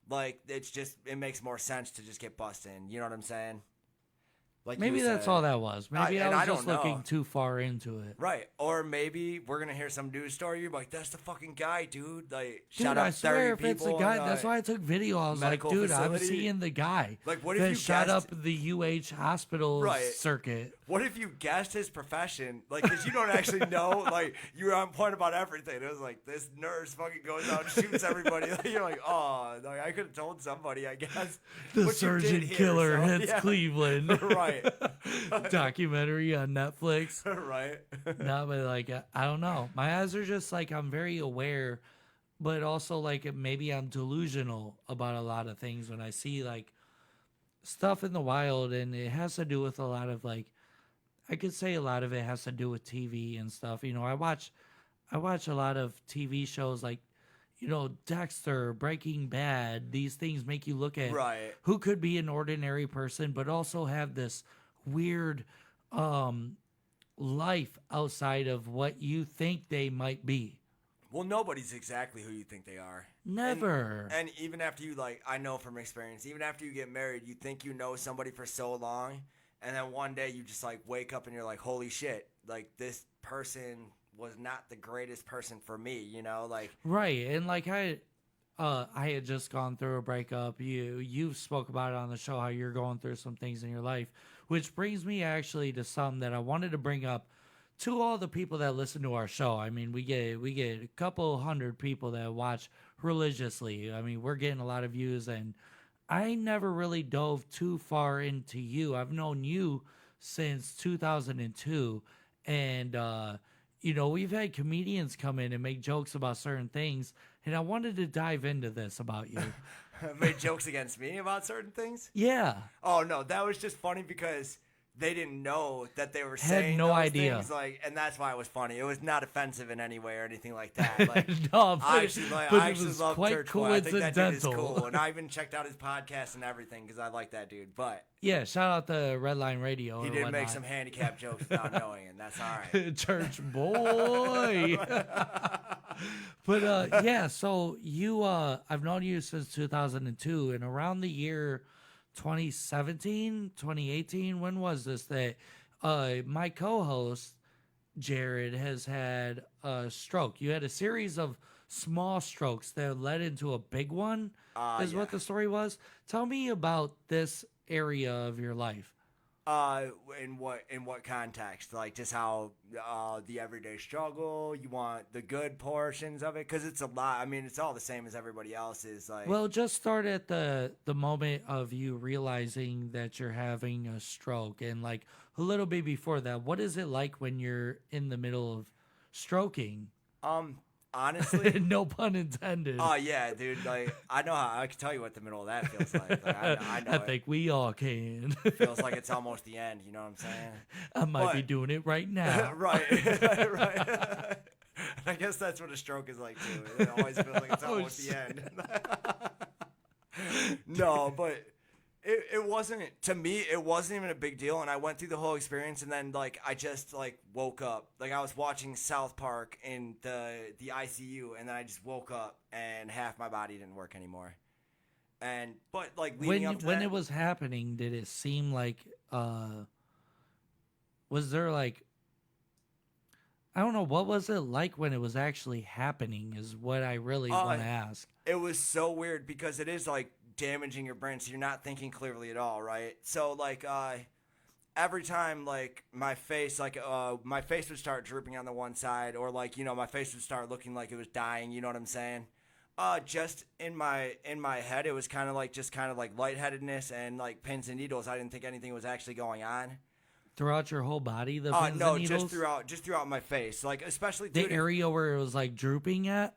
like it makes more sense to just get bussed in. You know what I'm saying? Like Maybe you that's said. all that was. Maybe and I I was just don't know. looking too far into it. Right. Or maybe we're going to hear some news story. You're like, that's the fucking guy, dude. Like, Dude, shut up I swear 30 if it's the people guy, in, that's why I took video. I was like, medical dude, I'm facility. seeing the guy Like, what if that you shot guessed- up the UH hospital Right. circuit. What if you guessed his profession? Like, because you don't actually know. Like, you were on point about everything. It was like, this nurse fucking goes out and shoots everybody. Like, you're like, oh, like, I could have told somebody, I guess. The But you surgeon did hear, killer so, hits yeah. Cleveland. Right. Documentary on Netflix. Right. No, but like I don't know. My eyes are just like I'm very aware, but also like maybe I'm delusional about a lot of things when I see like stuff in the wild, and it has to do with a lot of like I could say a lot of it has to do with TV and stuff. I watch a lot of TV shows like Dexter, Breaking Bad. These things make you look at Right. who could be an ordinary person, but also have this weird life outside of what you think they might be. Well, nobody's exactly who you think they are. Never. And even after you, like, I know from experience, even after you get married, you think you know somebody for so long, and then one day you just, like, wake up and you're like, holy shit, like, this person was not the greatest person for me, you know? Like, Right. And like I had just gone through a breakup. You spoke about it on the show how you're going through some things in your life, which brings me actually to something that I wanted to bring up to all the people that listen to our show. I mean, we get a couple hundred people that watch religiously. I mean, we're getting a lot of views, and I never really dove too far into you. I've known you since 2002, and we've had comedians come in and make jokes about certain things, and I wanted to dive into this about you. made jokes against me about certain things? Yeah. Oh, no, that was just funny because they didn't know that they were saying no those idea. things, like, and that's why it was funny. It was not offensive in any way or anything like that. Like, No, I but it actually was love quite Church Boy. I think that dude is coincidental. cool, and I even checked out his podcast and everything because I like that dude. But Yeah, shout out to Red Line Radio. he or did make whatnot. some handicap jokes without knowing, and that's all right. Church boy. But yeah, so you I've known you since 2002, and around the year 2017, 2018, when was this that my co-host Jarrod has had a stroke. You had a series of small strokes that led into a big one, is what the story was. Tell me about this area of your life. In what context? Like just how the everyday struggle. You want the good portions of it because it's a lot. I mean, it's all the same as everybody else's. Like, Well, just start at the moment of you realizing that you're having a stroke, and like a little bit before that. What is it like when you're in the middle of stroking? honestly, No pun intended. oh yeah, dude. Like I know how I can tell you what the middle of that feels like. I know I it. think we all can. Feels like it's almost the end. You know what I'm saying? I might be But- doing it right now. right, right. I guess that's what a stroke is like too. It always feels like it's Oh, almost the end. No, but it wasn't, to me, it wasn't even a big deal. And I went through the whole experience, and then like I just like woke up. Like I was watching South Park in the ICU, and then I just woke up and half my body didn't work anymore. But like leading up to When that, it was happening, did it seem like was there like, I don't know, what was it like when it was actually happening is what I really want to ask. it was so weird because it is like damaging your brain, so you're not thinking clearly at all, right? So like every time like my face would start drooping on the one side, or like, you know, my face would start looking like it was dying, you know what I'm saying? Just in my head, it was kind of like lightheadedness and like pins and needles. I didn't think anything was actually going on. Throughout your whole body, the pins No, and needles? just throughout my face, like especially The dude, area where it was like drooping at?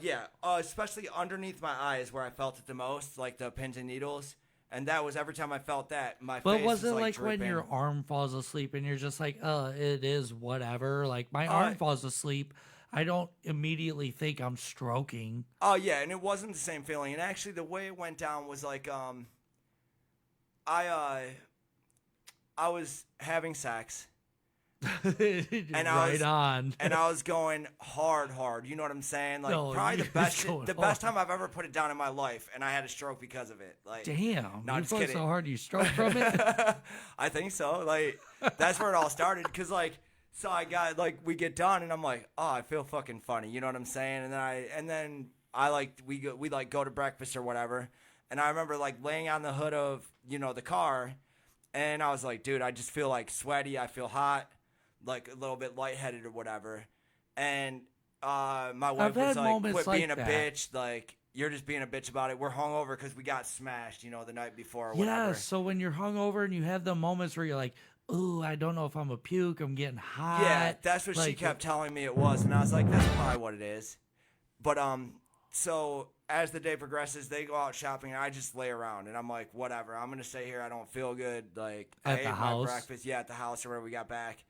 yeah, especially underneath my eyes where I felt it the most, like the pins and needles. And that was every time I felt that, my But face was it like like when drooping. your arm falls asleep and you're just like, it is whatever. Like my arm falls asleep, I don't immediately think I'm stroking. Oh yeah, and it wasn't the same feeling. And actually, the way it went down was like, I was having sex, And I right was- on. and I was going hard. You know what I'm saying? Like No, probably you the best was going the best hard. time I've ever put it down in my life, and I had a stroke because of it. Like, Damn, No, you I'm just put kidding. so hard you stroke from it. I think so. Like that's where it all started. Cause like, so I got like we get done, and I'm like, oh, I feel fucking funny. You know what I'm saying? And then I like we go to breakfast or whatever. And I remember like laying on the hood of, you know, the car, and I was like, dude, I just feel like sweaty. I feel hot, like a little bit lightheaded or whatever. And my wife had was like, moments quit like being a that. bitch. Like you're just being a bitch about it. We're hungover because we got smashed, you know, the night before or Yeah, whatever. so when you're hungover and you have the moments where you're like, ooh, I don't know if I'm a puke, I'm getting hot. Yeah, that's what she Like, kept telling me it was, and I was like, that's probably what it is. But so as the day progresses, they go out shopping, and I just lay around, and I'm like, whatever, I'm gonna stay here. I don't feel good. Like I At ate the my house? breakfast, at the house or where we got back,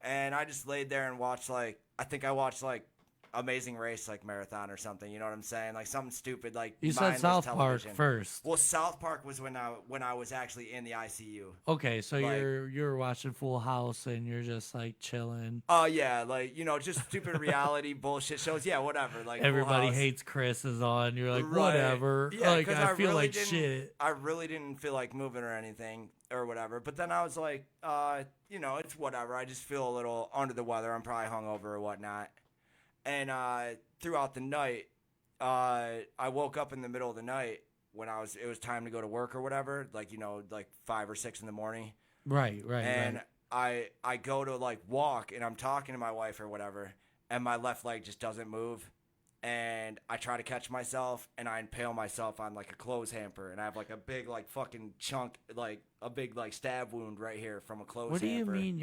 and I just laid there and watched like I think I watched like Amazing Race like marathon or something. You know what I'm saying? Like something stupid like You said mindless South television. Park first. Well, South Park was when I was actually in the ICU. Okay, so like- you're watching Full House and you're just like chilling. Oh yeah, like just stupid reality bullshit shows. Yeah, whatever. Like Full Everybody House. Hates Chris is on. You're like, Right. whatever. Yeah, like 'cause I feel really like didn't- shit. I really didn't feel like moving or anything or whatever. But then I was like, it's whatever. I just feel a little under the weather. I'm probably hungover or whatnot. And throughout the night, I woke up in the middle of the night when it was time to go to work or whatever. Like 5 or 6 in the morning. Right. And I go to like walk and I'm talking to my wife or whatever, and my left leg just doesn't move. And I try to catch myself, and I impale myself on like a clothes hamper, and I have like a big like fucking chunk, like a big like stab wound right here from a clothes What do you hamper. mean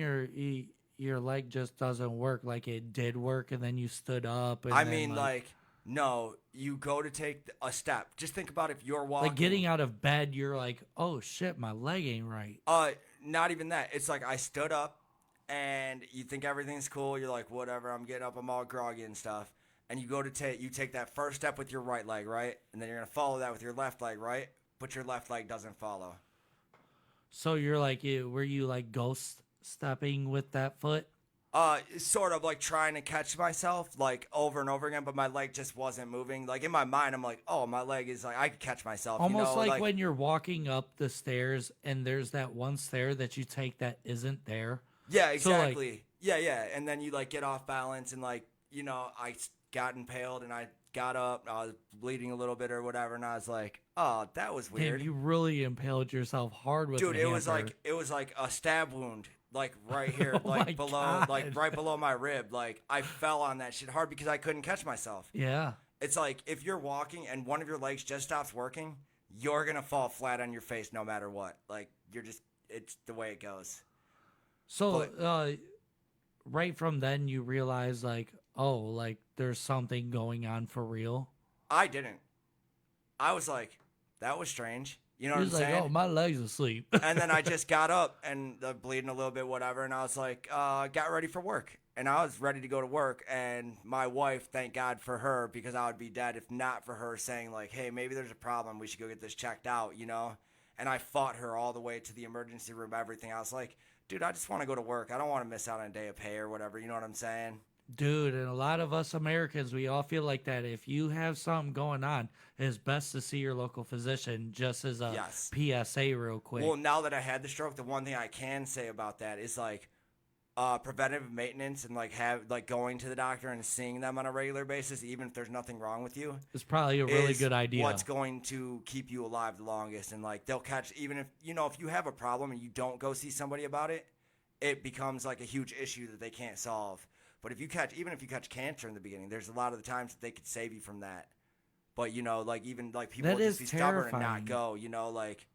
your leg just doesn't work? Like it did work, and then you stood up. And I then, mean, no, you go to take a step. Just think about if you're walking. like getting out of bed, you're like, oh shit, my leg ain't right. Not even that. It's like I stood up, and you think everything's cool. You're like, whatever. I'm getting up. I'm all groggy and stuff. And you go to take that first step with your right leg, right? And then you're gonna follow that with your left leg, right? But your left leg doesn't follow. So you're like, were you like ghost stepping with that foot? Sort of like trying to catch myself like over and over again, but my leg just wasn't moving. Like in my mind, I'm like, oh, my leg is like I could catch myself. Almost like when you're walking up the stairs and there's that one stair that you take that isn't there. Yeah, So, like- exactly. Yeah. And then you like get off balance and I got impaled and I got up. I was bleeding a little bit or whatever, and I was like, "Oh, that was weird." Damn, you really impaled yourself hard with Dude, the it was hammer. like a stab wound, like right here, Oh my like below, God. like right below my rib. Like I fell on that shit hard because I couldn't catch myself. Yeah. It's like if you're walking and one of your legs just stops working, you're gonna fall flat on your face no matter what. Like it's the way it goes. So, right from then, you realize like, oh, like there's something going on for real. I didn't. I was like, that was strange. You know He what was I'm like, saying? oh, my leg's asleep. And then I just got up and bleeding a little bit, whatever. And I was like, got ready for work. And I was ready to go to work. And my wife, thank God for her, because I would be dead if not for her saying like, hey, maybe there's a problem. We should go get this checked out, you know? And I fought her all the way to the emergency room, everything. I was like, dude, I just want to go to work. I don't want to miss out on a day of pay or whatever. You know what I'm saying? Dude, and a lot of us Americans, we all feel like that. If you have something going on, it's best to see your local physician, just as a Yes. PSA real quick. Well, now that I had the stroke, the one thing I can say about that is like preventative maintenance and like going to the doctor and seeing them on a regular basis, even if there's nothing wrong with you. It's probably a really is good idea. What's going to keep you alive the longest, and like they'll catch, even if if you have a problem and you don't go see somebody about it, it becomes like a huge issue that they can't solve. But if you catch cancer in the beginning, there's a lot of the times that they could save you from that. But like even like people That will just is be stubborn and terrifying. not go. Like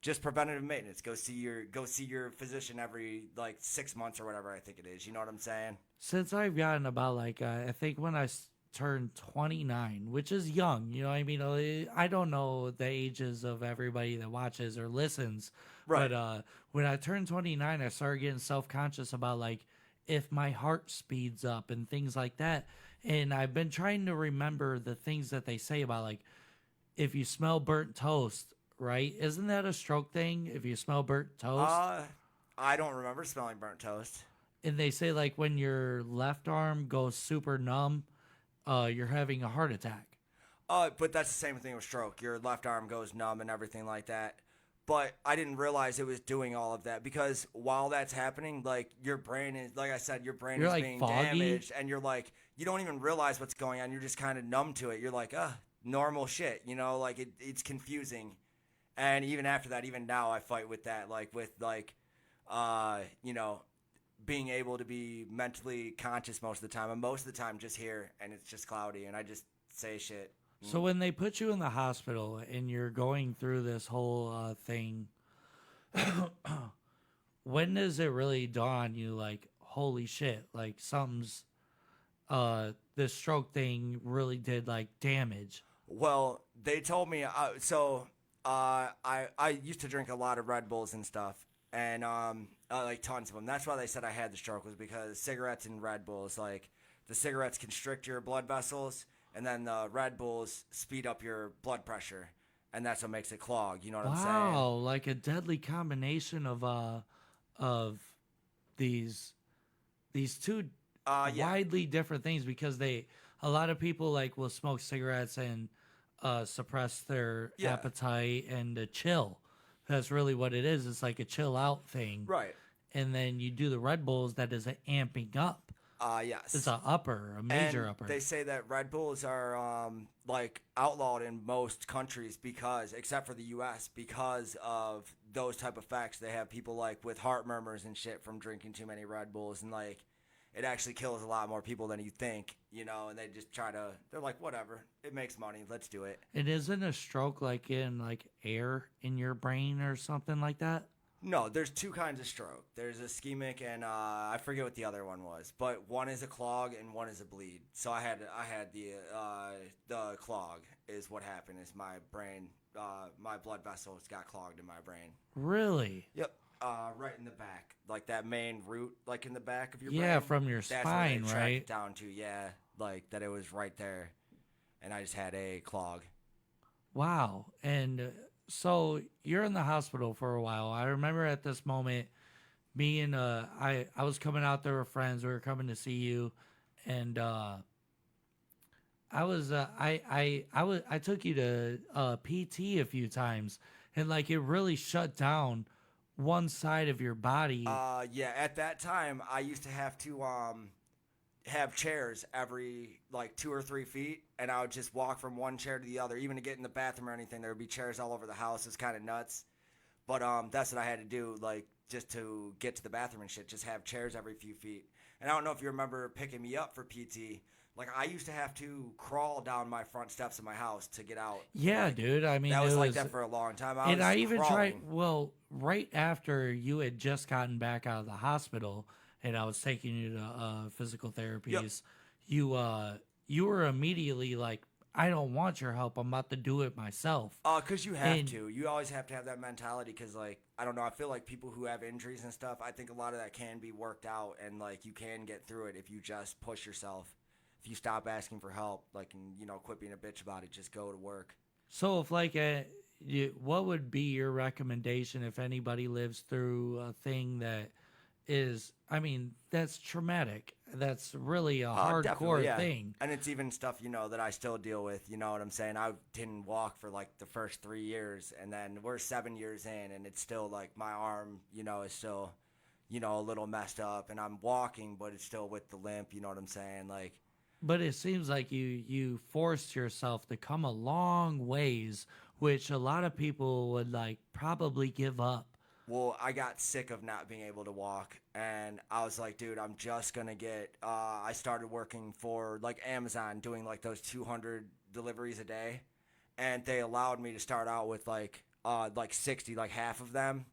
just preventative maintenance. Go see your physician every like 6 months or whatever I think it is. You know what I'm saying? Since I've gotten about like, I think when I turned 29, which is young, you know what I mean? I don't know the ages of everybody that watches or listens. Right. But when I turned 29, I started getting self-conscious about like, if my heart speeds up and things like that. And I've been trying to remember the things that they say about like, if you smell burnt toast, right? Isn't that a stroke thing? If you smell burnt toast? I don't remember smelling burnt toast. And they say like when your left arm goes super numb, you're having a heart attack. But that's the same thing with stroke. Your left arm goes numb and everything like that. But I didn't realize it was doing all of that, because while that's happening, like your brain is, like I said, your brain You're, is like, being foggy? damaged, and you're like, you don't even realize what's going on. You're just kind of numb to it. You're like, normal shit, like it's confusing. And even after that, even now, I fight with that, like with like, being able to be mentally conscious most of the time, and most of the time just here, and it's just cloudy, and I just say shit. So when they put you in the hospital and you're going through this whole thing, when does it really dawn on you like, holy shit, like something's, this stroke thing really did like damage? Well, they told me, I used to drink a lot of Red Bulls and stuff, and like tons of them. That's why they said I had the stroke, was because cigarettes and Red Bulls, like the cigarettes constrict your blood vessels, and then the Red Bulls speed up your blood pressure, and that's what makes it clog. You know what I'm saying? Wow, like a deadly combination of these two widely different things, because a lot of people like will smoke cigarettes and suppress their appetite and chill. That's really what it is. It's like a chill out thing. Right. And then you do the Red Bulls, that is an amping up. Yes. It's a major upper. They say that Red Bulls are like outlawed in most countries because, except for the U.S., because of those type of effects. They have people like with heart murmurs and shit from drinking too many Red Bulls, and like it actually kills a lot more people than you think, you know. And they just they're like, whatever, it makes money, let's do it. It isn't a stroke like in like air in your brain or something like that. No, there's two kinds of stroke. There's ischemic and I forget what the other one was, but one is a clog and one is a bleed. So I had the clog is what happened. Is my brain, my blood vessels got clogged in my brain. Really? Yep. Right in the back, like that main root, like in the back of your brain. Yeah, from your That's spine, where they right? tracked down to, yeah, like that it was right there, and I just had a clog. Wow. And so you're in the hospital for a while. I remember at this moment, me and I was coming out there with friends. We were coming to see you, and I took you to PT a few times, and like it really shut down one side of your body. Yeah. At that time, I used to have to have chairs every like 2 or 3 feet, and I would just walk from one chair to the other. Even to get in the bathroom or anything, there would be chairs all over the house. It's kind of nuts, but that's what I had to do, like just to get to the bathroom and shit. Just have chairs every few feet. And I don't know if you remember picking me up for PT. Like I used to have to crawl down my front steps of my house to get out. Yeah, like, dude. I mean, that was like that for a long time. I even crawling. tried. Well, right after you had just gotten back out of the hospital, and I was taking you to physical therapies, you were immediately like, I don't want your help. I'm about to do it myself. Because you have to. You always have to have that mentality because, like, I don't know, I feel like people who have injuries and stuff, I think a lot of that can be worked out, and, like, you can get through it if you just push yourself. If you stop asking for help, like, and, you know, quit being a bitch about it, just go to work. So if, like, what would be your recommendation if anybody lives through a thing that is, I mean, that's traumatic. That's really a hardcore thing. And it's even stuff, you know, that I still deal with. You know what I'm saying? I didn't walk for like the first 3 years, and then we're 7 years in, and it's still like my arm, you know, is still, you know, a little messed up, and I'm walking, but it's still with the limp. You know what I'm saying? Like, but it seems like you forced yourself to come a long ways, which a lot of people would like probably give up. Well, I got sick of not being able to walk, and I was like, dude, I'm just going to get, I started working for, like, Amazon, doing, like, those 200 deliveries a day, and they allowed me to start out with, like 60, like, half of them,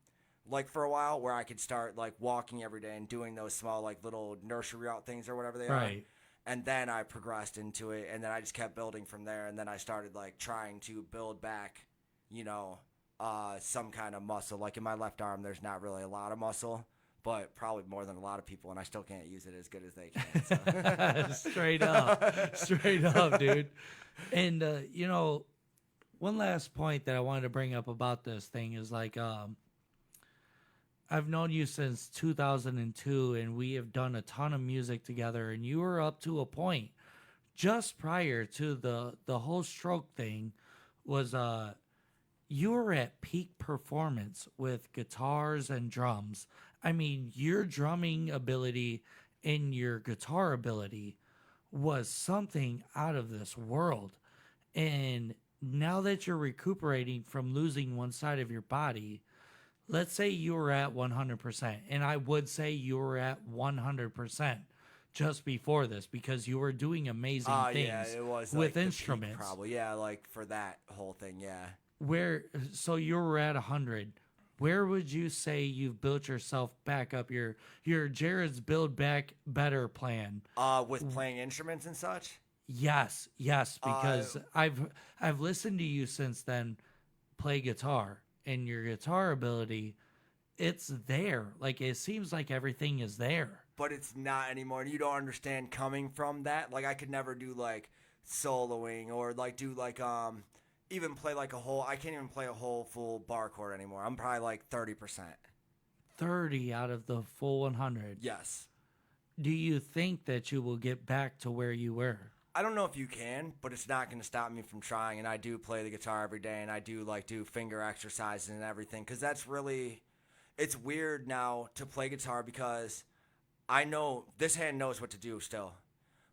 like, for a while, where I could start, like, walking every day and doing those small, like, little nursery route things or whatever they are. And then I progressed into it, and then I just kept building from there, and then I started, like, trying to build back, you know, some kind of muscle. Like in my left arm, there's not really a lot of muscle, but probably more than a lot of people, and I still can't use it as good as they can. So. Straight up, dude. And you know, one last point that I wanted to bring up about this thing is like, I've known you since 2002, and we have done a ton of music together, and you were up to a point just prior to the whole stroke thing was you were at peak performance with guitars and drums. I mean, your drumming ability and your guitar ability was something out of this world. And now that you're recuperating from losing one side of your body, let's say you were at 100%. And I would say you were at 100% just before this because you were doing amazing things yeah, it was with like instruments. Probably, yeah, like for that whole thing, yeah. So you were at 100. Where would you say you've built yourself back up? Your Jarrod's Build Back Better plan. With playing instruments and such. Yes, because I've listened to you since then play guitar, and your guitar ability, it's there. Like it seems like everything is there. but it's not anymore. And you don't understand coming from that. Like I could never do like soloing or like do like even play like a whole. I can't even play a whole full bar chord anymore. I'm probably like 30%. 30 out of the full 100. Yes. Do you think that you will get back to where you were? I don't know if you can, but it's not going to stop me from trying. And I do play the guitar every day, and I do like do finger exercises and everything because that's really. It's weird now to play guitar because I know this hand knows what to do still.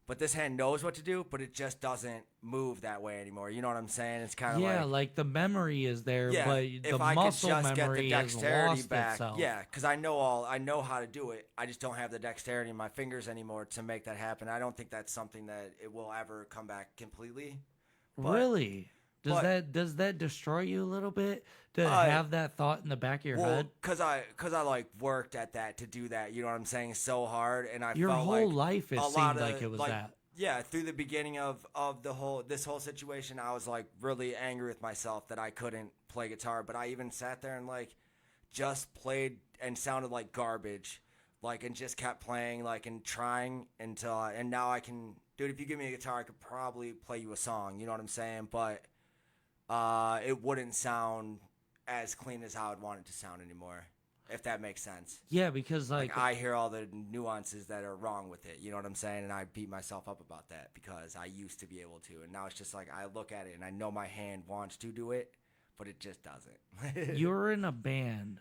But this hand knows what to do, but it just doesn't move that way anymore. You know what I'm saying? It's kind of like the memory is there, yeah, but if the I muscle could just memory get the has dexterity lost back, itself. yeah, because I know how to do it. I just don't have the dexterity in my fingers anymore to make that happen. I don't think that's something that it will ever come back completely. But, Really? Does that destroy you a little bit to have that thought in the back of your head? Because I like worked at that to do that. You know what I'm saying? So hard, and I Your felt whole like life it a seemed lot like it was that. Yeah, through the beginning of this whole situation, I was like really angry with myself that I couldn't play guitar. But I even sat there and like just played and sounded like garbage, like and just kept playing like and trying until and now I can, dude. If you give me a guitar, I could probably play you a song. You know what I'm saying? But it wouldn't sound as clean as I would want it to sound anymore. If that makes sense. Yeah, because like I hear all the nuances that are wrong with it. You know what I'm saying? And I beat myself up about that because I used to be able to. And now it's just like I look at it and I know my hand wants to do it, but it just doesn't. you're in a band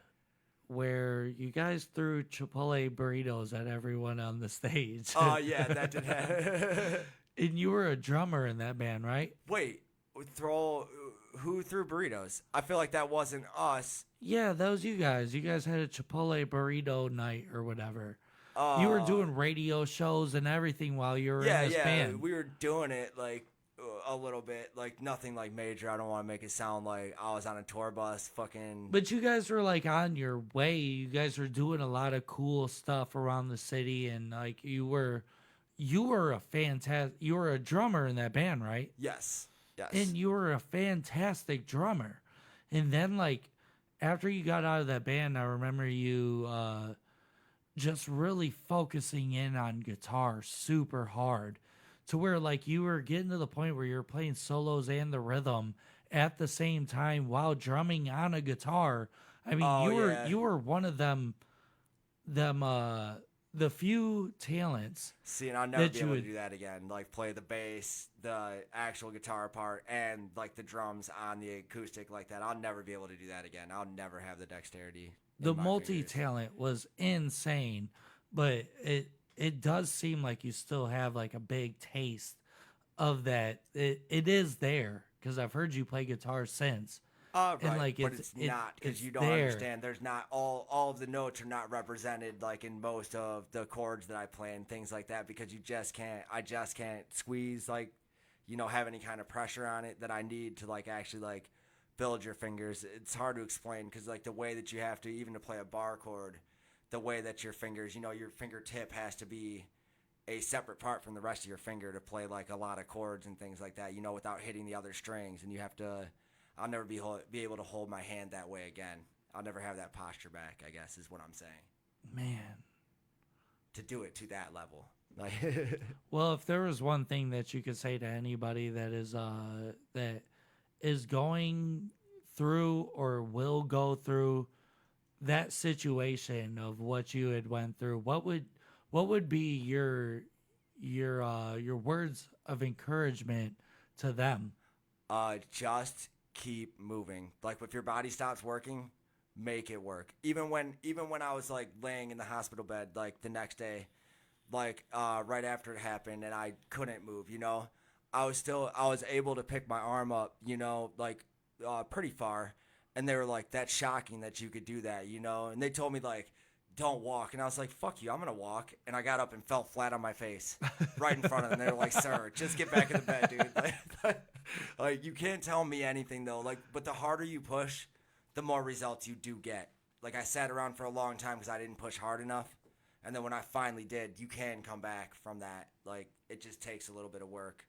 where you guys threw Chipotle burritos at everyone on the stage. Oh, yeah, that did happen. And you were a drummer in that band, right? Wait, who threw burritos? I feel like that wasn't us. Yeah, that was you guys. You guys had a Chipotle burrito night or whatever. You were doing radio shows and everything while you were in this band. We were doing it like a little bit, like nothing like major. I don't want to make it sound like I was on a tour bus, fucking. But you guys were like on your way. You guys were doing a lot of cool stuff around the city, and like you were a drummer in that band, right? Yes. And you were a fantastic drummer. And then like after you got out of that band, I remember you just really focusing in on guitar super hard to where like you were getting to the point where you were playing solos and the rhythm at the same time while drumming on a guitar. I mean, you were one of them the few talents. See, and I'll never be able to do that again. Like play the bass, the actual guitar part, and like the drums on the acoustic like that. I'll never be able to do that again. I'll never have the dexterity. The multi-talent was insane, but it does seem like you still have like a big taste of that. It is there because I've heard you play guitar since. Right, and like but it's not because you don't understand. There's not all of the notes are not represented like in most of the chords that I play and things like that because you just can't. I just can't squeeze like, have any kind of pressure on it that I need to like actually like build your fingers. It's hard to explain because like the way that you have to even to play a bar chord, the way that your fingers, your fingertip has to be a separate part from the rest of your finger to play like a lot of chords and things like that. Without hitting the other strings, and you have to. I'll never be able to hold my hand that way again. I'll never have that posture back, I guess, is what I'm saying. Man. To do it to that level. Well, if there was one thing that you could say to anybody that is going through or will go through that situation of what you had went through, what would be your words of encouragement to them? Just keep moving. Like if your body stops working, make it work. Even when I was like laying in the hospital bed like the next day, like right after it happened and I couldn't move, I was able to pick my arm up, like pretty far, and they were like, that's shocking that you could do that, and they told me like, don't walk, and I was like, fuck you, I'm gonna walk, and I got up and fell flat on my face right in front of them. They were like, sir, just get back in the bed, dude. Like you can't tell me anything though, like, but the harder you push, the more results you do get. Like I sat around for a long time because I didn't push hard enough, and then when I finally did, you can come back from that. Like it just takes a little bit of work.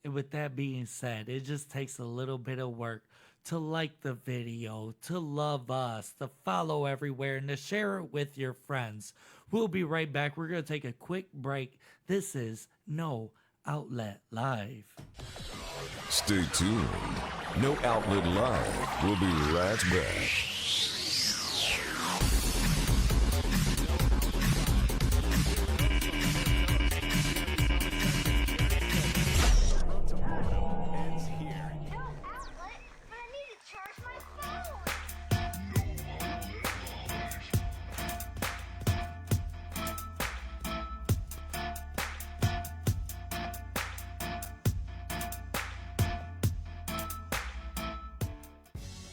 And with that being said, it just takes a little bit of work to like the video, to love us, to follow everywhere, and to share it with your friends. We'll be right back. We're going to take a quick break. This is No Outlet Live. Stay tuned. No Outlet Live. We'll be right back. Road to Boredom ends here. No outlet, but I need to charge my phone.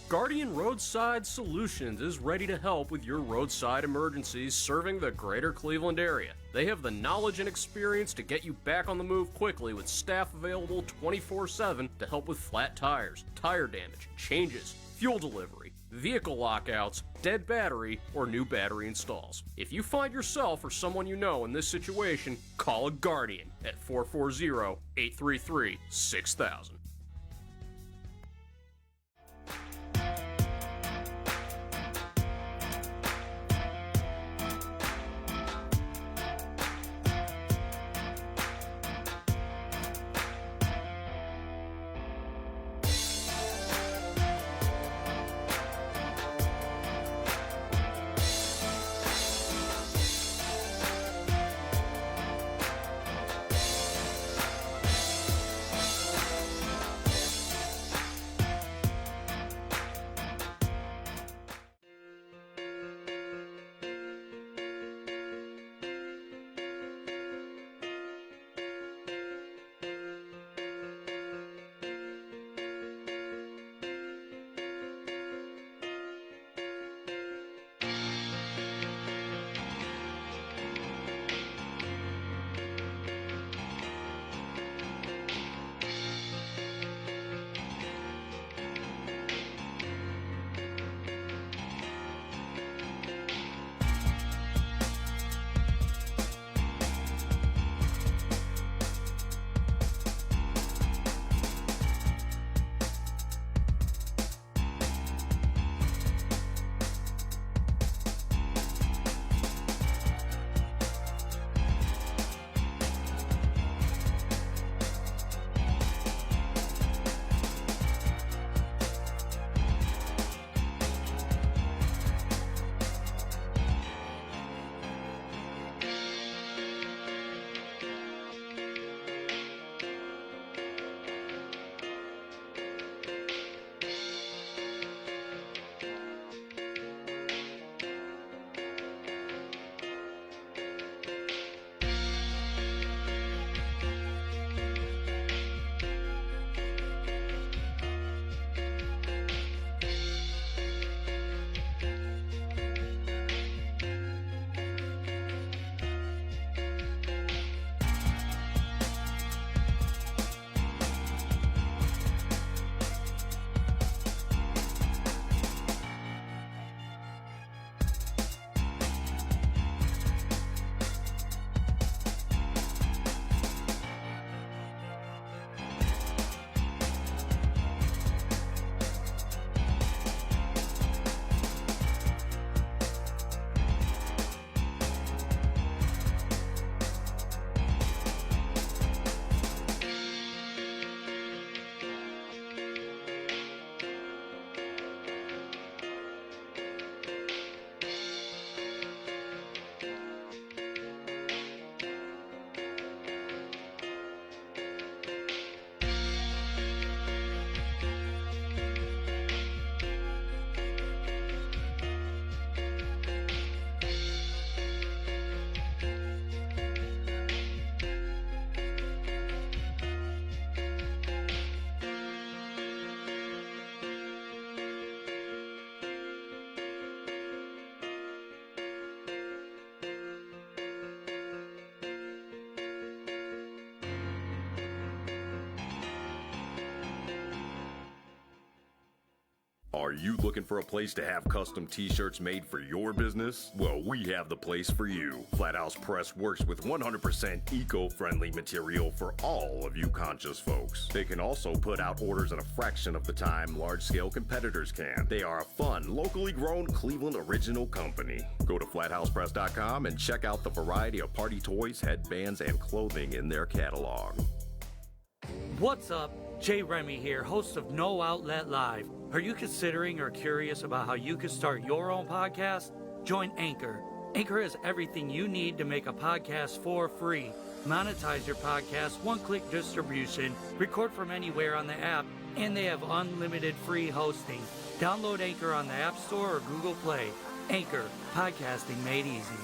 Guardian Roadside Solutions is ready to help with your roadside emergencies serving the greater Cleveland area. They have the knowledge and experience to get you back on the move quickly with staff available 24/7 to help with flat tires, tire damage, changes, fuel delivery, vehicle lockouts, dead battery, or new battery installs. If you find yourself or someone you know in this situation, call a Guardian at 440-833-6000. Are you looking for a place to have custom t-shirts made for your business? Well, we have the place for you. Flathouse Press works with 100% eco-friendly material for all of you conscious folks. They can also put out orders in a fraction of the time large-scale competitors can. They are a fun, locally grown Cleveland original company. Go to flathousepress.com and check out the variety of party toys, headbands, and clothing in their catalog. What's up? Jay Remy here, host of No Outlet Live. Are you considering or curious about how you could start your own podcast? Join Anchor. Anchor has everything you need to make a podcast for free. Monetize your podcast, one-click distribution, record from anywhere on the app, and they have unlimited free hosting. Download Anchor on the App Store or Google Play. Anchor, podcasting made easy.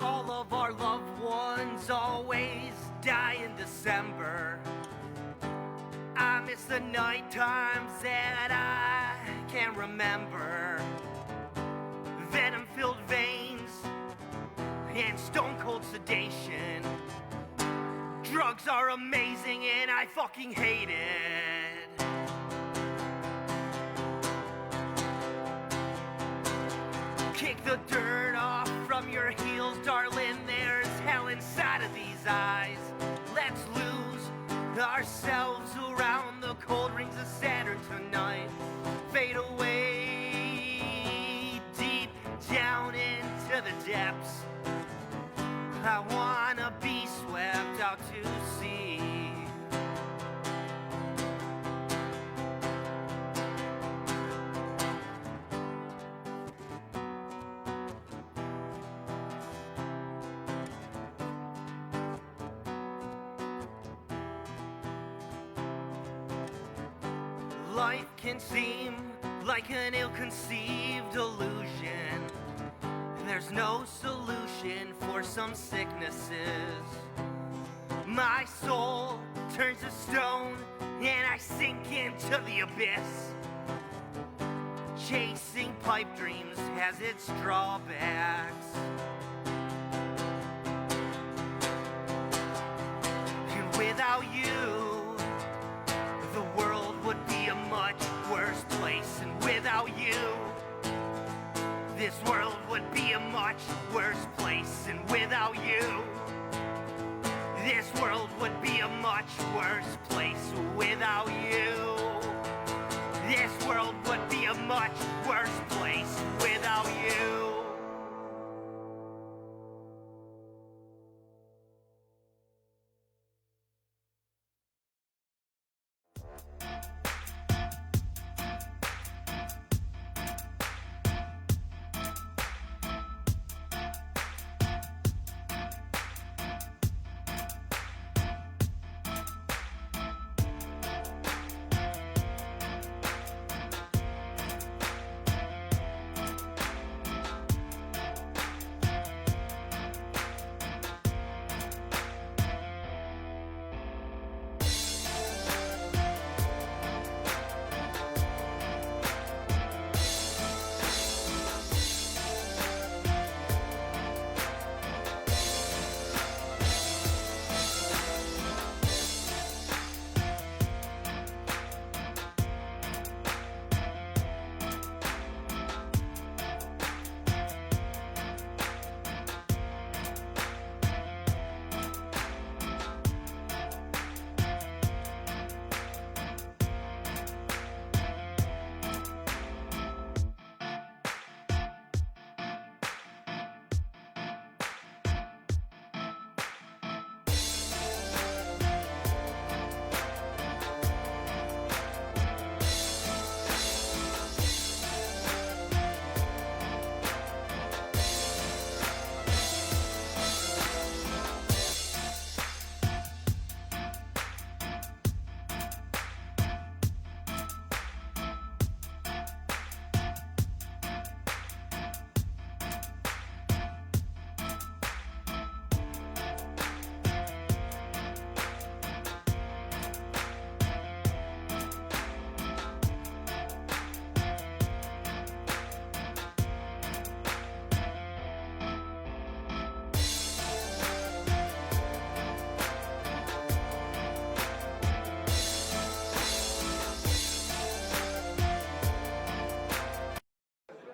All of our loved ones always die in December. I miss the night times that I can't remember. Venom-filled veins and stone-cold sedation. Drugs are amazing and I fucking hate it. Kick the dirt off from your heels, darling. There's hell inside of these eyes. Let's lose ourselves around the cold rings of Saturn tonight. Fade away deep down into the depths. I wanna be swept out to sea. Life can seem like an ill-conceived illusion. There's no solution for some sicknesses. My soul turns to stone and I sink into the abyss. Chasing pipe dreams has its drawbacks. And without you, the world would be a much worse place. And without you, this world would be a much worse place. And without you, this world would be a much worse place. Without you, this world would be a much worse place. Without you.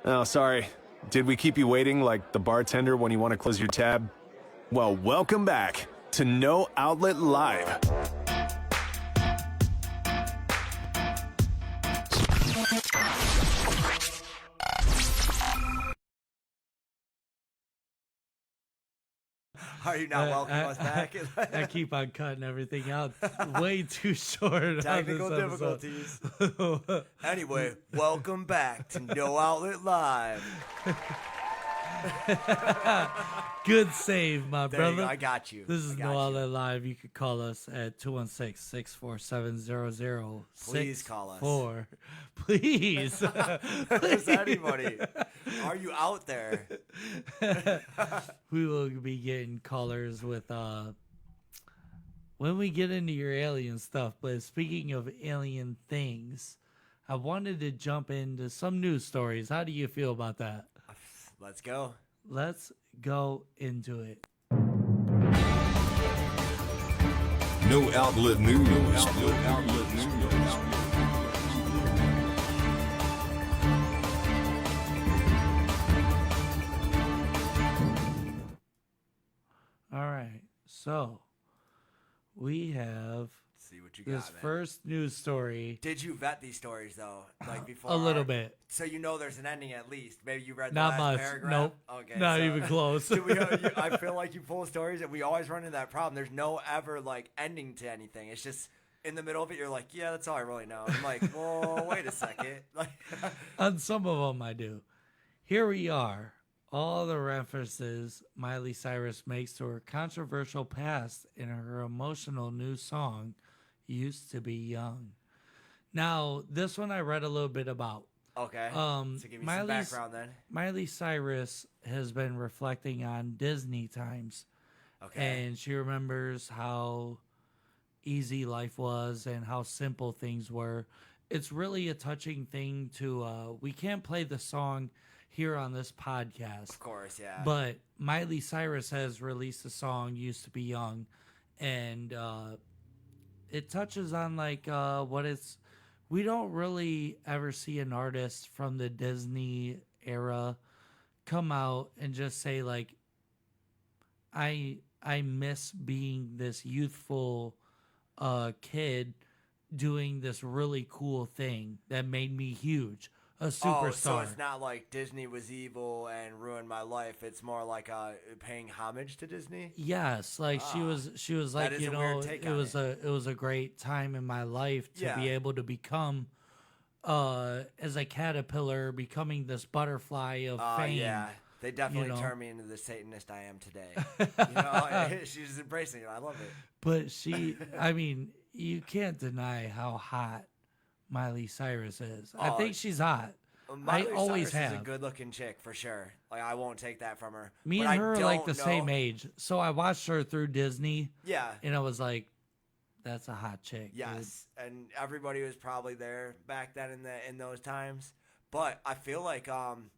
Oh, sorry. Did we keep you waiting like the bartender when you want to close your tab? Well, welcome back to No Outlet Live. Are you not welcoming us back? I keep on cutting everything out way too short. Technical on this episode. difficulties. Anyway, welcome back to No Outlet Live. Good save, my There you brother. go. I got you. This is I got No you. Outlet Live. You could call us at 216-647-0064. Please call us. Please. Just anybody. Are you out there? We will be getting callers with when we get into your alien stuff. But speaking of alien things, I wanted to jump into some news stories. How do you feel about that? Let's go. Let's go into it. No Outlet News. No Outlet News. All right. So we have See what you this got, man. first news story. Did you vet these stories though, like before? A little bit. So you know there's an ending at least. Maybe you read the Not last much. paragraph. Nope. Okay. Not even close. I feel like you pull stories and we always run into that problem. There's no ever like ending to anything. It's just in the middle of it. You're like, yeah, that's all I really know. I'm like, well, wait a second. Like, On some of them, I do. Here we are. All the references Miley Cyrus makes to her controversial past in her emotional new song, Used to Be Young. Now, this one I read a little bit about. okay. So give me some background then. Miley Cyrus has been reflecting on Disney times. Okay. And she remembers how easy life was and how simple things were. It's really a touching thing to, we can't play the song here on this podcast. Of course, yeah. But Miley Cyrus has released a song, Used to Be Young, and it touches on like what it's. We don't really ever see an artist from the Disney era come out and just say like, I miss being this youthful kid doing this really cool thing that made me huge. A superstar. Oh, so it's not like Disney was evil and ruined my life. It's more like paying homage to Disney. Yes, like she was like, is you a know, weird take on it was a great time in my life to be Yeah. able to become as a caterpillar becoming this butterfly of fame. Yeah, they definitely know. turned me into the Satanist I am today. You know, she's embracing it. I love it. But she, I mean, you can't deny how hot Miley Cyrus is. I Oh, think she's hot. Miley I always Cyrus have. is a good-looking chick for sure. Like I won't take that from her. Me But and I her are like don't the same know- age. So I watched her through Disney Yeah. and I was like, that's a hot chick. dude. Yes, and everybody was probably there back then in those times. But I feel like on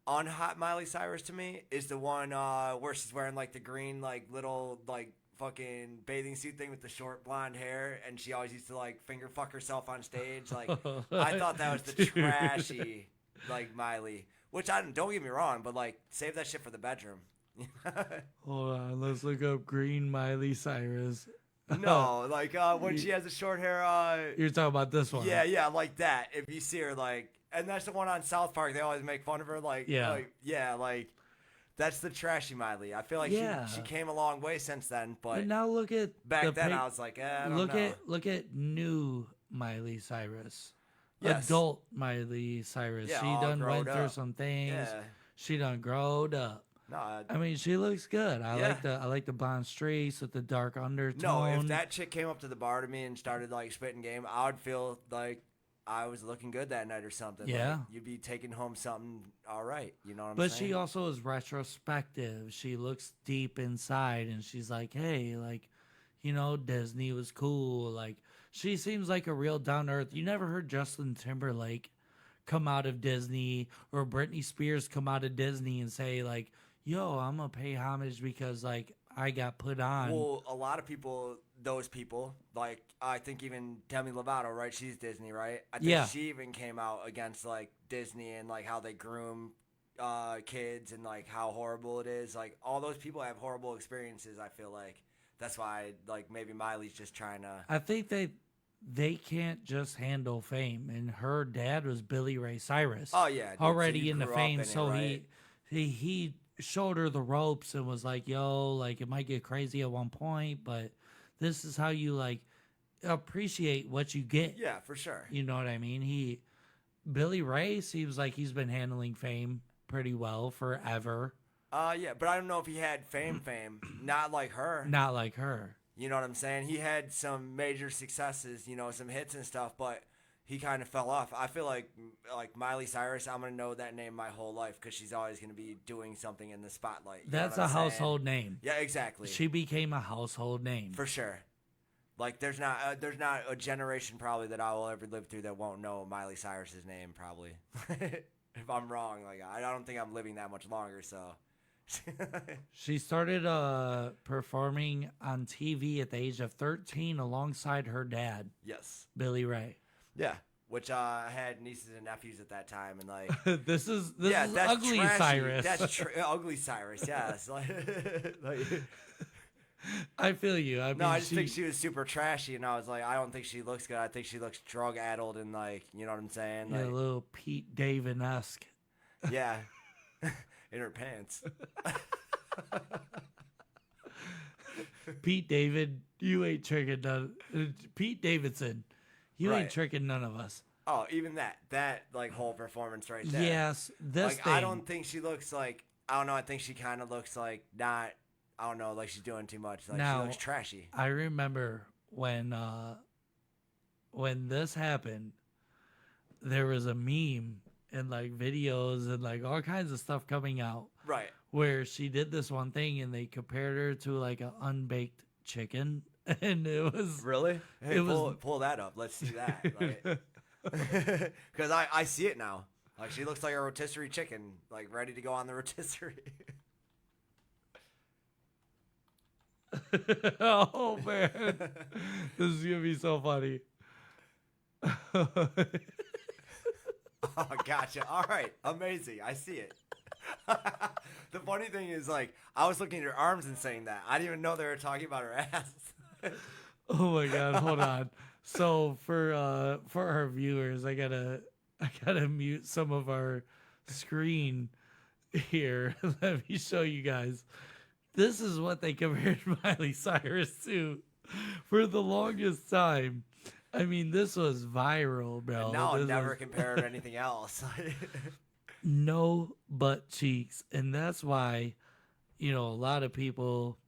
Hot Miley Cyrus to me is the one where she's wearing like the green like little like fucking bathing suit thing with the short blonde hair, and she always used to like finger fuck herself on stage. Like I thought that was the Dude. trashy like Miley, which I don't get me wrong, but like save that shit for the bedroom. Hold on, let's look up green Miley Cyrus. No, like when she has the short hair. You're talking about this one. Yeah, like that. If you see her, like, and that's the one on South Park. They always make fun of her, like, like that's the trashy Miley. I feel like Yeah. she came a long way since then, But but now look at back the then pic- I was like, I don't know. look at new Miley Cyrus. Yes. Adult Miley Cyrus. Yeah, she all done went growed through up. some things. Yeah. She done growed up. No, I mean, she looks good. I Yeah. like the blonde streaks with the dark undertone. no. If that chick came up to the bar to me and started like spitting game, I would feel like I was looking good that night or something. Yeah. Like, you'd be taking home something all right. You know what I'm But saying? she also is retrospective. She looks deep inside and she's like, hey, like, you know, Disney was cool. Like, she seems like a real down to earth. You never heard Justin Timberlake come out of Disney or Britney Spears come out of Disney and say, like, yo, I'm going to pay homage because, like, I got put on. Well, a lot of people those people. Like, I think even Demi Lovato, right? She's Disney, right? I think Yeah. she even came out against, like, Disney and, like, how they groom kids and, like, how horrible it is. Like, all those people have horrible experiences, I feel like. That's why, like, maybe Miley's just trying to... I think they can't just handle fame, and her dad was Billy Ray Cyrus. Oh, yeah. Dude, already so you into grew up fame, in it, so right? he showed her the ropes and was like, yo, like, it might get crazy at one point, but this is how you, like, appreciate what you get. Yeah, for sure. You know what I mean? Billy Ray seems like he's been handling fame pretty well forever. Yeah, but I don't know if he had fame. Not like her. Not like her. You know what I'm saying? He had some major successes, you know, some hits and stuff, but he kind of fell off. I feel like Miley Cyrus, I'm going to know that name my whole life because she's always going to be doing something in the spotlight. You know That's what a I'm saying? household name. Yeah, exactly. She became a household name. For sure. Like, there's not a generation probably that I will ever live through that won't know Miley Cyrus's name, probably. If I'm wrong, like, I don't think I'm living that much longer, so... She started performing on TV at the age of 13 alongside her dad. Yes. Billy Ray. Yeah. Which I had nieces and nephews at that time, and like this is that's Ugly trashy. Cyrus. That's Ugly Cyrus. Yes. like, I feel you. I mean, no, I just think she was super trashy, and I was like, I don't think she looks good. I think she looks drug addled, and like, you know what I'm saying? Yeah, Like, a little Pete David-esque. yeah. In her pants. Pete David, you ain't tricking none. Pete Davidson, you ain't Right. tricking none of us. Oh, even that like whole performance right there. Yes, this like thing. I don't think she looks like, I don't know. I think she kind of looks like not. I don't know, like she's doing too much. Like Now, she looks trashy. I remember when this happened, there was a meme and like videos and like all kinds of stuff coming out. Right. Where she did this one thing and they compared her to like an unbaked chicken, and it was Really? Hey, it pull that up. Let's see that. Because I see it now. Like she looks like a rotisserie chicken, like ready to go on the rotisserie. Oh man, this is gonna be so funny. Oh, gotcha. All right, amazing. I see it. The funny thing is, like, I was looking at her arms and saying that. I didn't even know they were talking about her ass. Oh my god, hold on. So for our viewers, I gotta mute some of our screen here. Let me show you guys. This is what they compared Miley Cyrus to for the longest time. I mean, this was viral, bro. And now I'll This never was- compare her to anything else. no butt cheeks, and that's why, you know, a lot of people.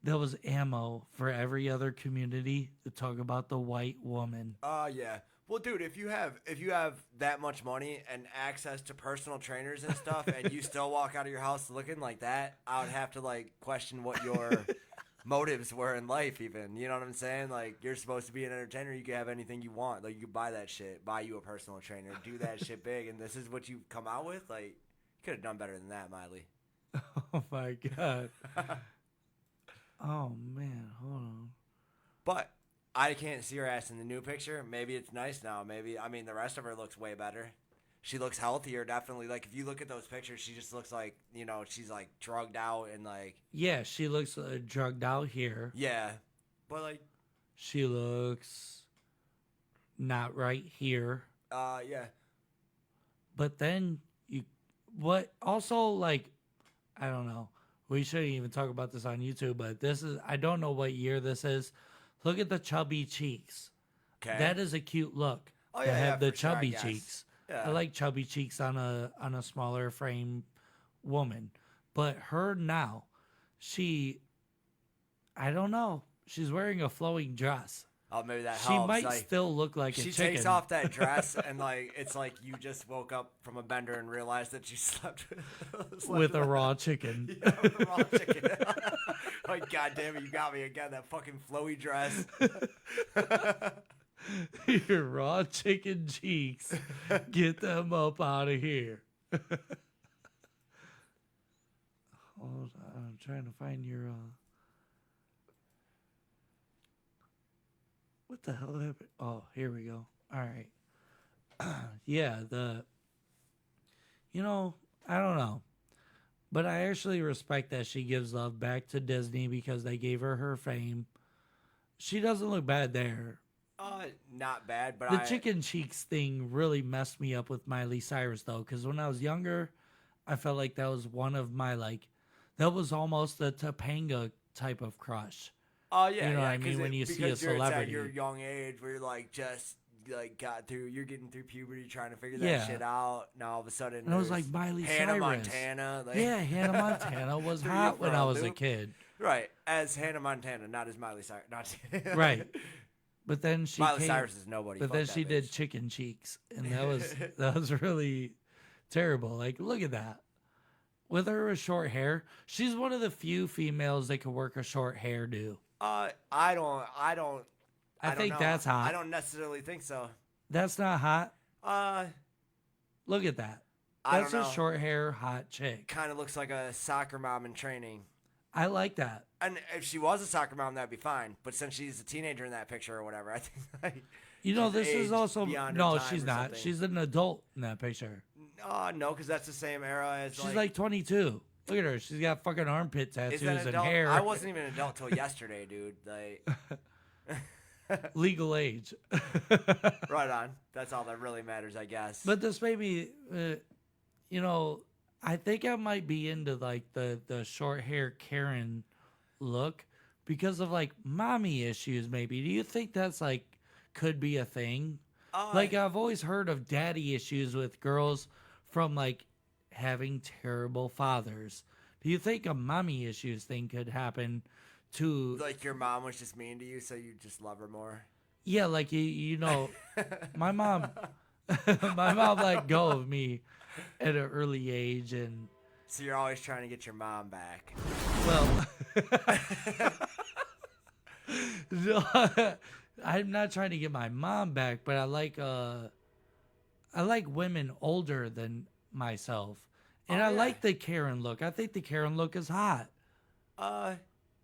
There was ammo for every other community to talk about the white woman. Yeah. Well, dude, if you have that much money and access to personal trainers and stuff, and you still walk out of your house looking like that, I would have to like question what your motives were in life. Even, you know what I'm saying? Like, you're supposed to be an entertainer. You can have anything you want. Like, you can buy that shit, buy you a personal trainer, do that shit big, and this is what you come out with. Like, you could have done better than that, Miley. Oh my god. Oh man, hold on. But I can't see her ass in the new picture. Maybe it's nice now. Maybe, I mean, the rest of her looks way better. She looks healthier, definitely. Like, if you look at those pictures, she just looks like, you know, she's like drugged out and like. Yeah, she looks drugged out here. Yeah. But like. She looks not right here. Yeah. But then what also, like, I don't know. We shouldn't even talk about this on YouTube, but this is, I don't know what year this is. Look at the chubby cheeks. Okay. That is a cute look. Oh, to yeah, have yeah, the for sure, I chubby guess. cheeks. Yeah. I like chubby cheeks on a smaller frame woman. But her now, I don't know. She's wearing a flowing dress. Oh, maybe that She helps. might like, still look like a she chicken. takes off that dress and like it's like you just woke up from a bender and realized that you slept with a raw chicken. Yeah, with a raw chicken. Like, God damn it, you got me again. That fucking flowy dress. Your raw chicken cheeks. Get them up out of here. Hold on, I'm trying to find your What the hell happened? Oh, here we go. All right. Yeah, I don't know. But I actually respect that she gives love back to Disney because they gave her fame. She doesn't look bad there. Not bad, but The chicken cheeks thing really messed me up with Miley Cyrus, though, because when I was younger, I felt like that was one of my, that was almost a Topanga type of crush. Oh, yeah, you know yeah, what I mean? When you see a because it's celebrity. at your young age where you're just you're getting through puberty trying to figure Yeah. that shit out. Now all of a sudden, And I was like, Miley Hannah Cyrus. Montana. Yeah, Hannah Montana was Threw you hot for when a I was a loop. kid. Right, as Hannah Montana, not as Miley Cyrus. Not Right. But then she Miley Cyrus is nobody. But Fuck then that she bitch. did chicken cheeks, and that was really terrible. Like, look at that. With her with short hair, she's one of the few females that can work a short hairdo. I don't think know. that's hot. I don't necessarily think so. That's not hot. Look at that. I That's don't a know. short hair hot chick. Kind of looks like a soccer mom in training. I like that. And if she was a soccer mom, that'd be fine. But since she's a teenager in that picture or whatever, I think You know, she's this is aged also beyond her no, time she's or not. something. She's an adult in that picture. No, because that's the same era as She's like 22. Look at her. She's got fucking armpit is tattoos that and adult? hair. I wasn't even an adult till yesterday, dude. Legal age. Right on. That's all that really matters, I guess. But this made me, I think I might be into the short hair Karen look because of mommy issues. Maybe. Do you think that's could be a thing? I've always heard of daddy issues with girls from having terrible fathers. Do you think a mommy issues thing could happen to your mom was just mean to you, so you just love her more? Yeah, my mom let go of me at an early age, and So you're always trying to get your mom back. well, no, I'm not trying to get my mom back, but I like women older than myself, and I like the Karen look. I think the Karen look is hot.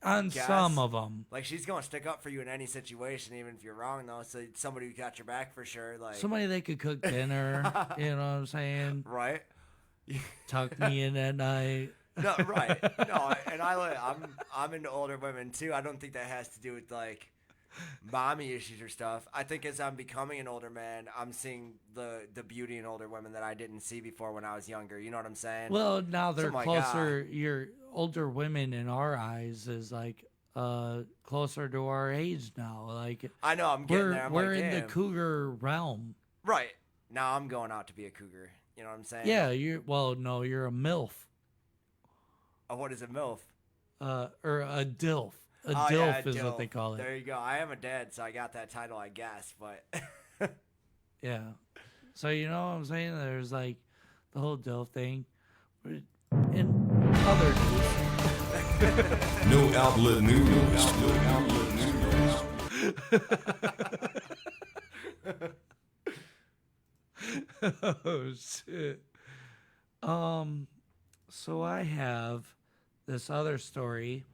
On guess. some of them. She's gonna stick up for you in any situation, even if you're wrong, though. So somebody who got your back for sure. Somebody that could cook dinner, you know what I'm saying? Right? Tuck me in at night. No, right. No, and I'm into older women too. I don't think that has to do with mommy issues or stuff. I think as I'm becoming an older man, I'm seeing the beauty in older women that I didn't see before when I was younger. You know what I'm saying? Well, now they're So, closer. Your older women in our eyes is closer to our age now. I know I'm getting we're there. I'm we're in the damn. cougar realm. Right. Now I'm going out to be a cougar. You know what I'm saying? Yeah, you're a MILF. Oh, what is a MILF? Or a DILF. A Oh, DILF yeah, a is what DILF. they call it. There you go. I am a dad, so I got that title, I guess. But Yeah. So you know what I'm saying? There's the whole DILF thing. In other news. No Outlet News. No Outlet News. Oh shit. So I have this other story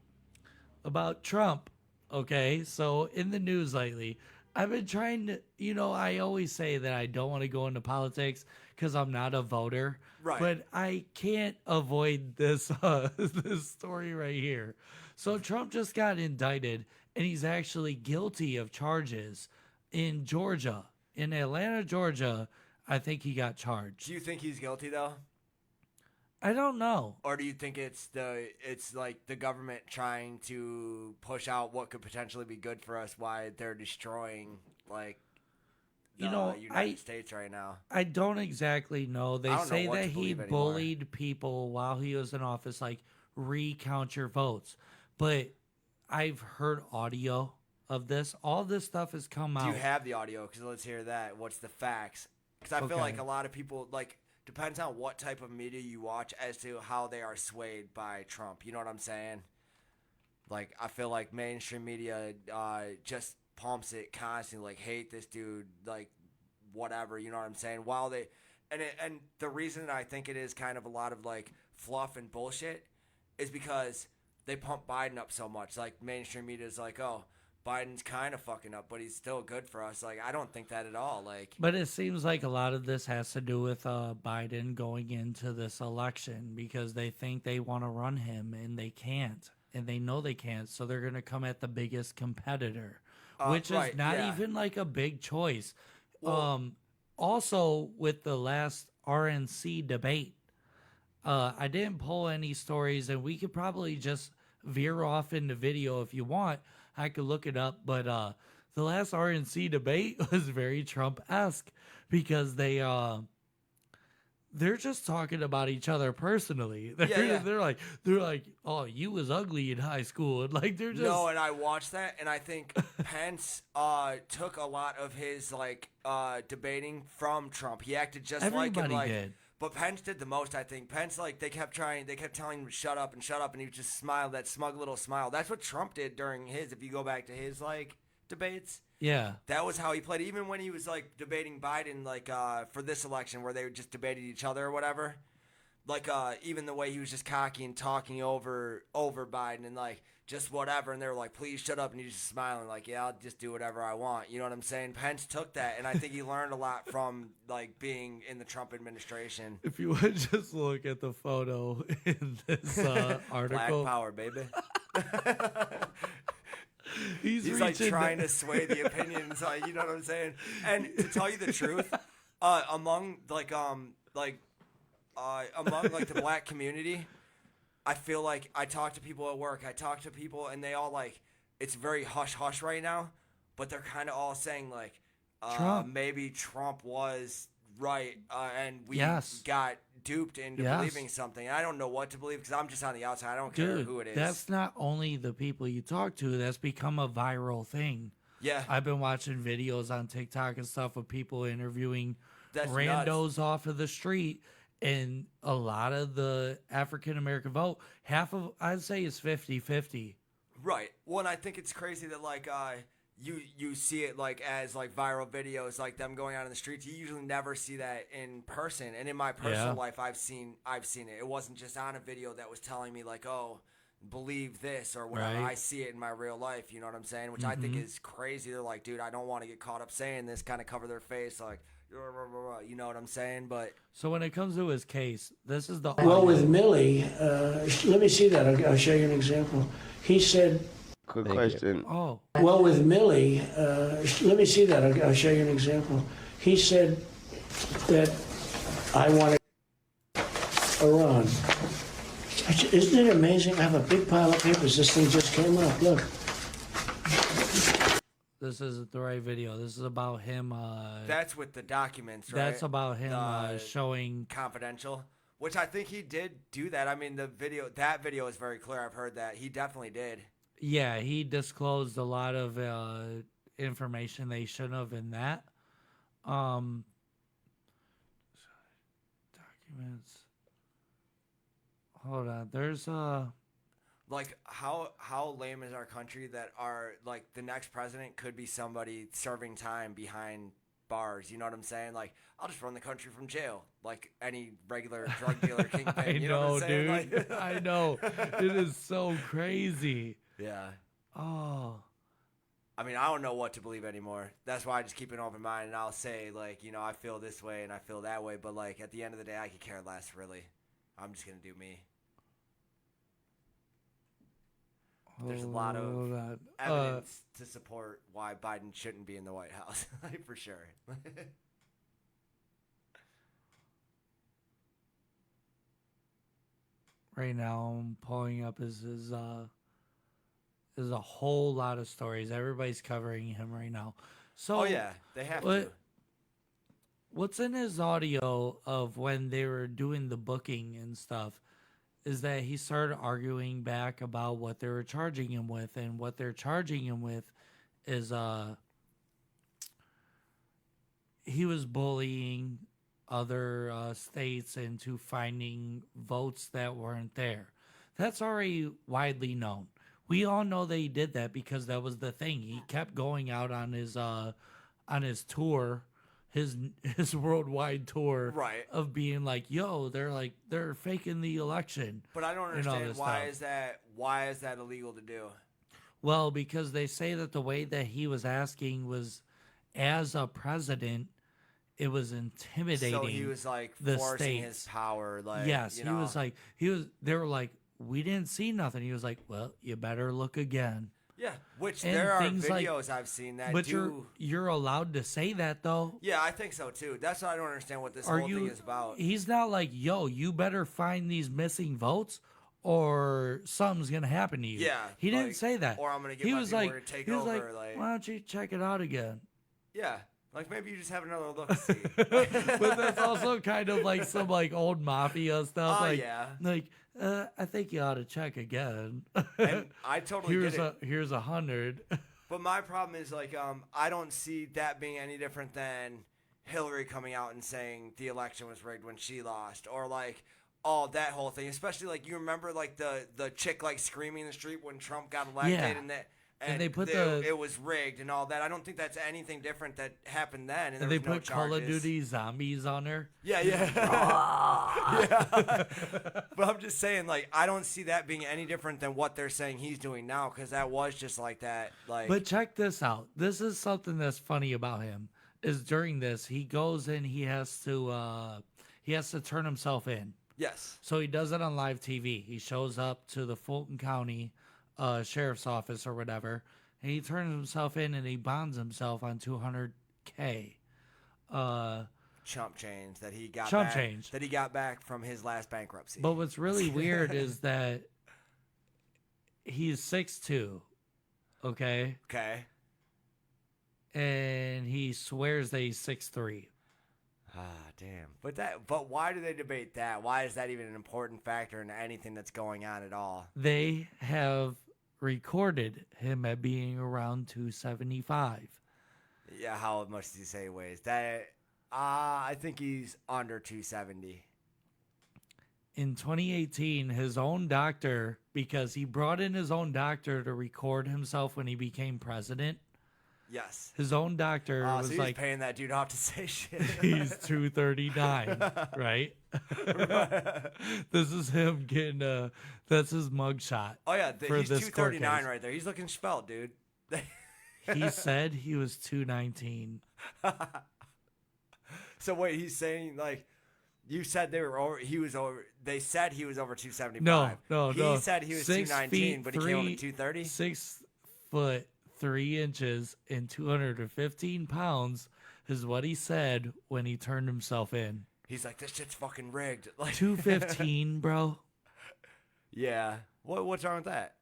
about Trump. Okay, so in the news lately, I've been trying to, I always say that I don't want to go into politics because I'm not a voter. Right. But I can't avoid this this story right here. So Trump just got indicted, and he's actually guilty of charges in Georgia. In Atlanta, Georgia, I think he got charged. do you think he's guilty though? I don't know. Or do you think it's the government trying to push out what could potentially be good for us while they're destroying the United States right now? I don't exactly know. They I don't know say what that to he believe anymore. bullied people while he was in office, recount your votes. But I've heard audio of this. All this stuff has come Do out. you have the audio? Because let's hear that. What's the facts? Because I feel Okay. like a lot of people depends on what type of media you watch as to how they are swayed by Trump. You know what I'm saying? I feel like mainstream media just pumps it constantly, hate this dude, whatever. You know what I'm saying? While they, and the reason I think it is kind of a lot of fluff and bullshit is because they pump Biden up so much. Mainstream media is oh, Biden's kind of fucking up, but he's still good for us. Like, I don't think that at all. Like, But it seems like a lot of this has to do with Biden going into this election because they think they want to run him and they can't. And they know they can't. So they're going to come at the biggest competitor, which right, is not yeah. even like a big choice. Well- Also, with the last RNC debate, I didn't pull any stories, and we could probably just veer off into video if you want. I could look it up, but the last RNC debate was very Trump-esque because they're just talking about each other personally. They're like, oh, you was ugly in high school, and like they're just No, and I watched that, and I think Pence took a lot of his debating from Trump. He acted just like him. Everybody did. But Pence did the most, I think. Pence, they kept telling him to shut up, and he would just smile, that smug little smile. That's what Trump did during his, if you go back to his, debates. Yeah. That was how he played. Even when he was, debating Biden, for this election, where they just debated each other or whatever. Even the way he was just cocky and talking over Biden and, just whatever. And they were like, please shut up. And he was just smiling, yeah, I'll just do whatever I want. You know what I'm saying? Pence took that, and I think he learned a lot from, being in the Trump administration. If you would just look at the photo in this article. Black power, baby. He's trying to sway the opinions, you know what I'm saying? And to tell you the truth, among the black community, I feel like I talk to people at work, and they all it's very hush hush right now, but they're kind of all saying Trump. maybe Trump was right, and we Yes. got duped into Yes. believing something. I don't know what to believe because I'm just on the outside. I don't care Dude, who it is. that's not only the people you talk to, that's become a viral thing. Yeah. I've been watching videos on TikTok and stuff of people interviewing That's randos nuts. off of the street, and a lot of the African American vote, I'd say is 50-50. Right. Well, and I think it's crazy that you see it as viral videos, them going out in the streets. You usually never see that in person. And in my personal life, I've seen it. It wasn't just on a video that was telling me oh, believe this or whatever. Right. I see it in my real life. You know what I'm saying? Which I think is crazy. They're like, dude, I don't want to get caught up saying this. Kind of cover their face you know what I'm saying? But So when it comes to his case, this is the Well, with Millie, let me see that. I'll show you an example. He said, Quick question. Oh, well, with Millie, let me see that. I'll show you an example. He said that I wanted Iran. Isn't it amazing? I have a big pile of papers. This thing just came up. Look. this isn't the right video. This is about him. that's with the documents, right? That's about him showing. Confidential. Which I think he did do that. I mean, that video is very clear. I've heard that. He definitely did. Yeah, he disclosed a lot of information they shouldn't have in that. Documents. Hold on. There's how lame is our country that the next president could be somebody serving time behind bars. You know what I'm saying? I'll just run the country from jail, like any regular drug dealer kingpin. I You know know, what I'm saying? dude. I know. It is so crazy. Yeah. Oh. I mean, I don't know what to believe anymore. That's why I just keep an open mind, and I'll say, I feel this way and I feel that way. But, at the end of the day, I could care less, really. I'm just going to do me. There's a lot of evidence to support why Biden shouldn't be in the White House, for sure. Right now, I'm pulling up there's a whole lot of stories. Everybody's covering him right now. So, oh, yeah, they have to. What's in his audio of when they were doing the booking and stuff is that he started arguing back about what they were charging him with, and what they're charging him with is he was bullying other states into finding votes that weren't there. That's already widely known. We all know that he did that because that was the thing. He kept going out on his tour, his worldwide tour, right, of being like, yo, they're faking the election. But I don't understand why is that illegal to do? Well, because they say that the way that he was asking was, as a president, it was intimidating. So he was like the forcing states. his power. Like, Yes, you he know. was like, they were like, we didn't see nothing. He was like, well, you better look again. Yeah, which And there are things like- videos I've seen that But do. you're allowed to say that though. Yeah, I think so too. That's what I don't understand what this Are whole you? thing is about. He's not like, yo, you better find these missing votes, or something's gonna happen to you. Yeah, he didn't like, say that. or I'm gonna get he my was people like, to take he was over, like, like- why don't you check it out again? Yeah, like maybe you just have another look. See. But that's also kind of like some like old mafia stuff. Oh, like, yeah. like I think you ought to check again. And I totally here's get it. here's 100. But my problem is like I don't see that being any different than Hillary coming out and saying the election was rigged when she lost, or like that whole thing. Especially like you remember like the chick like screaming in the street when Trump got elected, Yeah. and they put it was rigged and all that. I don't think that's anything different that happened then. And, And there they was no put Call of charges. Duty Zombies on her. Yeah, yeah. Yeah. But I'm just saying, like, I don't see that being any different than what they're saying he's doing now, because that was just like that. Like, But check this out. This is something that's funny about him. Is during this he goes in, he has to turn himself in. yes. So he does it on live TV. He shows up to the Fulton County Sheriff's Office or whatever, and he turns himself in and he bonds himself on $200K. Chump change that he got Chump back, change. that he got back from his last bankruptcy. But what's really weird is that he's 6'2", okay? Okay. And he swears that he's 6'3". Ah, damn. But why do they debate that? Why is that even an important factor in anything that's going on at all? They have recorded him at being around 275. Yeah, how much does he say he weighs? That I think he's under 270. In 2018, his own doctor, because he brought in his own doctor to record himself when he became president, Yes. his own doctor So was he's like, paying that dude off to say shit. he's 239, right? This is him getting that's his mugshot. Oh yeah, for he's this court 239 case. right there. He's looking svelte, dude. He said he was 219. So wait, he's saying like you said they were over. He was over. They said he was over 275. No. He said he was 6 219, feet but he came over 3 230. 6 foot 3 inches and 215 pounds is what he said when he turned himself in. He's like, this shit's fucking rigged. Like 215, bro. Yeah. What's wrong with that?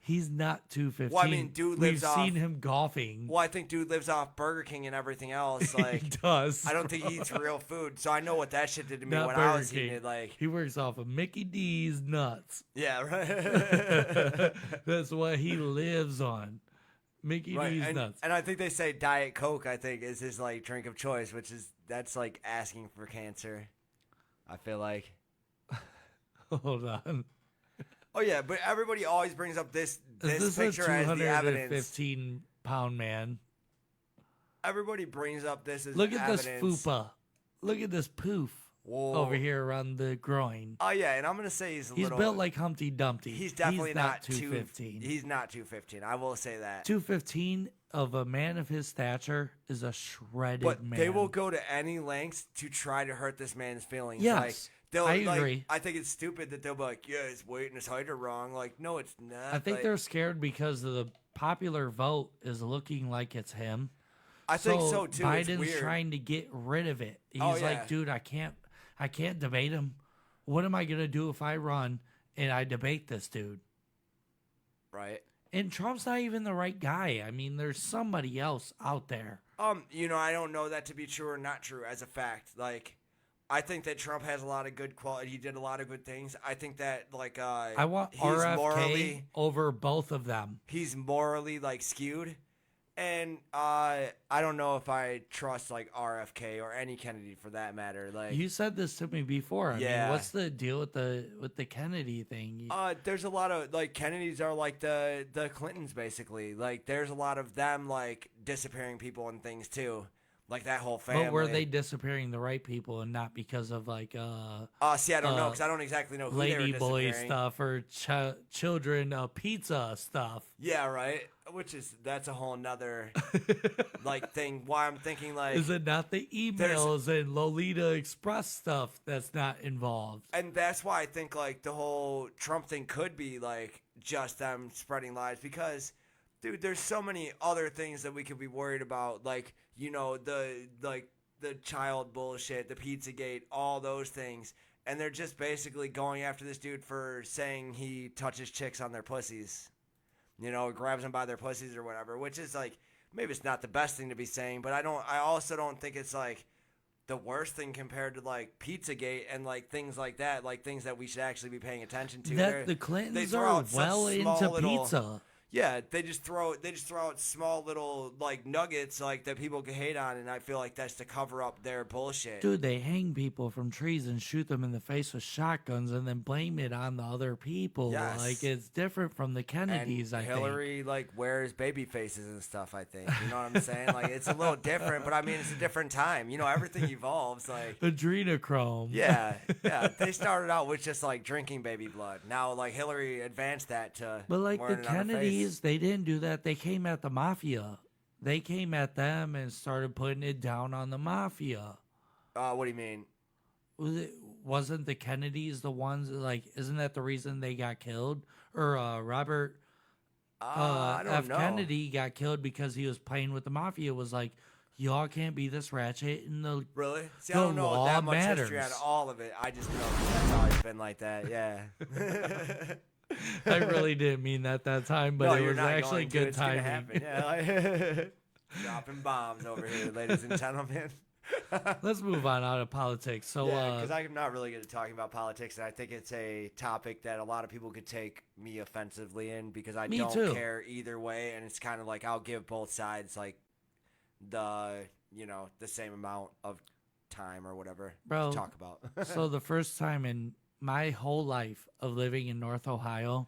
He's not 215. Well, I mean, dude lives We've off- seen him golfing. Well, I think dude lives off Burger King and everything else. Like He does. I don't think he eats real food. So I know what that shit did to me Not when Burger I was King. eating it. Like He works off of Mickey D's nuts. yeah, right. That's what he lives on. Mickey Right, D's nuts. and I think they say Diet Coke, I think, is his like drink of choice, that's like asking for cancer. I feel like. Hold on. Oh yeah, but everybody always brings up this Is this picture a as the evidence. 215-pound man? Everybody brings up this as Look at evidence. this fupa. Look at this poof Whoa. over here around the groin. Oh yeah, and I'm gonna say he's He's little, built like Humpty Dumpty. He's definitely not 215. He's not 215. I will say that. 215 of a man of his stature is a shredded But man. they will go to any lengths to try to hurt this man's feelings. Yes, like, they'll, I like, agree. I think it's stupid that they'll be like, yeah, his weight and his height are wrong. Like, no, it's not. I think Like, they're scared because of the popular vote is looking like it's him. I think so too. It's Biden's weird. trying to get rid of it. He's Oh, yeah. like, dude, I can't debate him. What am I gonna do if I run and I debate this dude? Right. And Trump's not even the right guy. I mean, there's somebody else out there. I don't know that to be true or not true as a fact. Like, I think that Trump has a lot of good quality. He did a lot of good things. I think that, like, I want he's RFK over both of them. he's morally, like, skewed. And I don't know if I trust, like, RFK or any Kennedy for that matter. Like, You said this to me before. I Yeah. mean, what's the deal with the Kennedy thing? there's a lot of, like, Kennedys are like the Clintons, basically. Like, there's a lot of them, like, disappearing people and things, too. Like that whole family. But were they disappearing the right people and not because of like see, I don't know because I don't exactly know who they were lady boy disappearing. stuff or children pizza stuff? Yeah, right. That's a whole nother like thing. Why I'm thinking like, is it not the emails and Lolita Express stuff that's not involved? And that's why I think like the whole Trump thing could be like just them spreading lies because, dude, there's so many other things that we could be worried about, like the child bullshit, the Pizzagate, all those things, and they're just basically going after this dude for saying he touches chicks on their pussies, grabs them by their pussies or whatever, which is like maybe it's not the best thing to be saying, but I also don't think it's like the worst thing compared to like Pizzagate and like things like that, like things that we should actually be paying attention to. That the Clintons are well into pizza. Yeah, they just throw out small little like nuggets like that people can hate on, and I feel like that's to cover up their bullshit. Dude, they hang people from trees and shoot them in the face with shotguns and then blame it on the other people. Yes. Like it's different from the Kennedys. And I Hillary think. like wears baby faces and stuff. I think you know what I'm saying. Like it's a little different, but I mean it's a different time. Everything evolves. Like adrenochrome. Yeah. They started out with just like drinking baby blood. Now like Hillary advanced that to. But like the wearing it on her face. Kennedys. They didn't do that. They came at the mafia. They came at them and started putting it down on the mafia. What do you mean? Wasn't the Kennedys the ones, like, isn't that the reason they got killed? Or Robert I don't F. know. Kennedy got killed because he was playing with the mafia. Was like, y'all can't be this ratchet and the Really? See, the I don't know law that much matters. history on all of it. I just know that's always been like that. Yeah. I really didn't mean that time, but No, it you're was not actually going to. good It's gonna timing. happen. Yeah, like, dropping bombs over here, ladies and gentlemen. Let's move on out of politics. So, because I'm not really good at talking about politics, and I think it's a topic that a lot of people could take me offensively in because I don't too. care either way, and it's kind of like I'll give both sides like the same amount of time or whatever Bro, to talk about. so the first time in my whole life of living in North Ohio,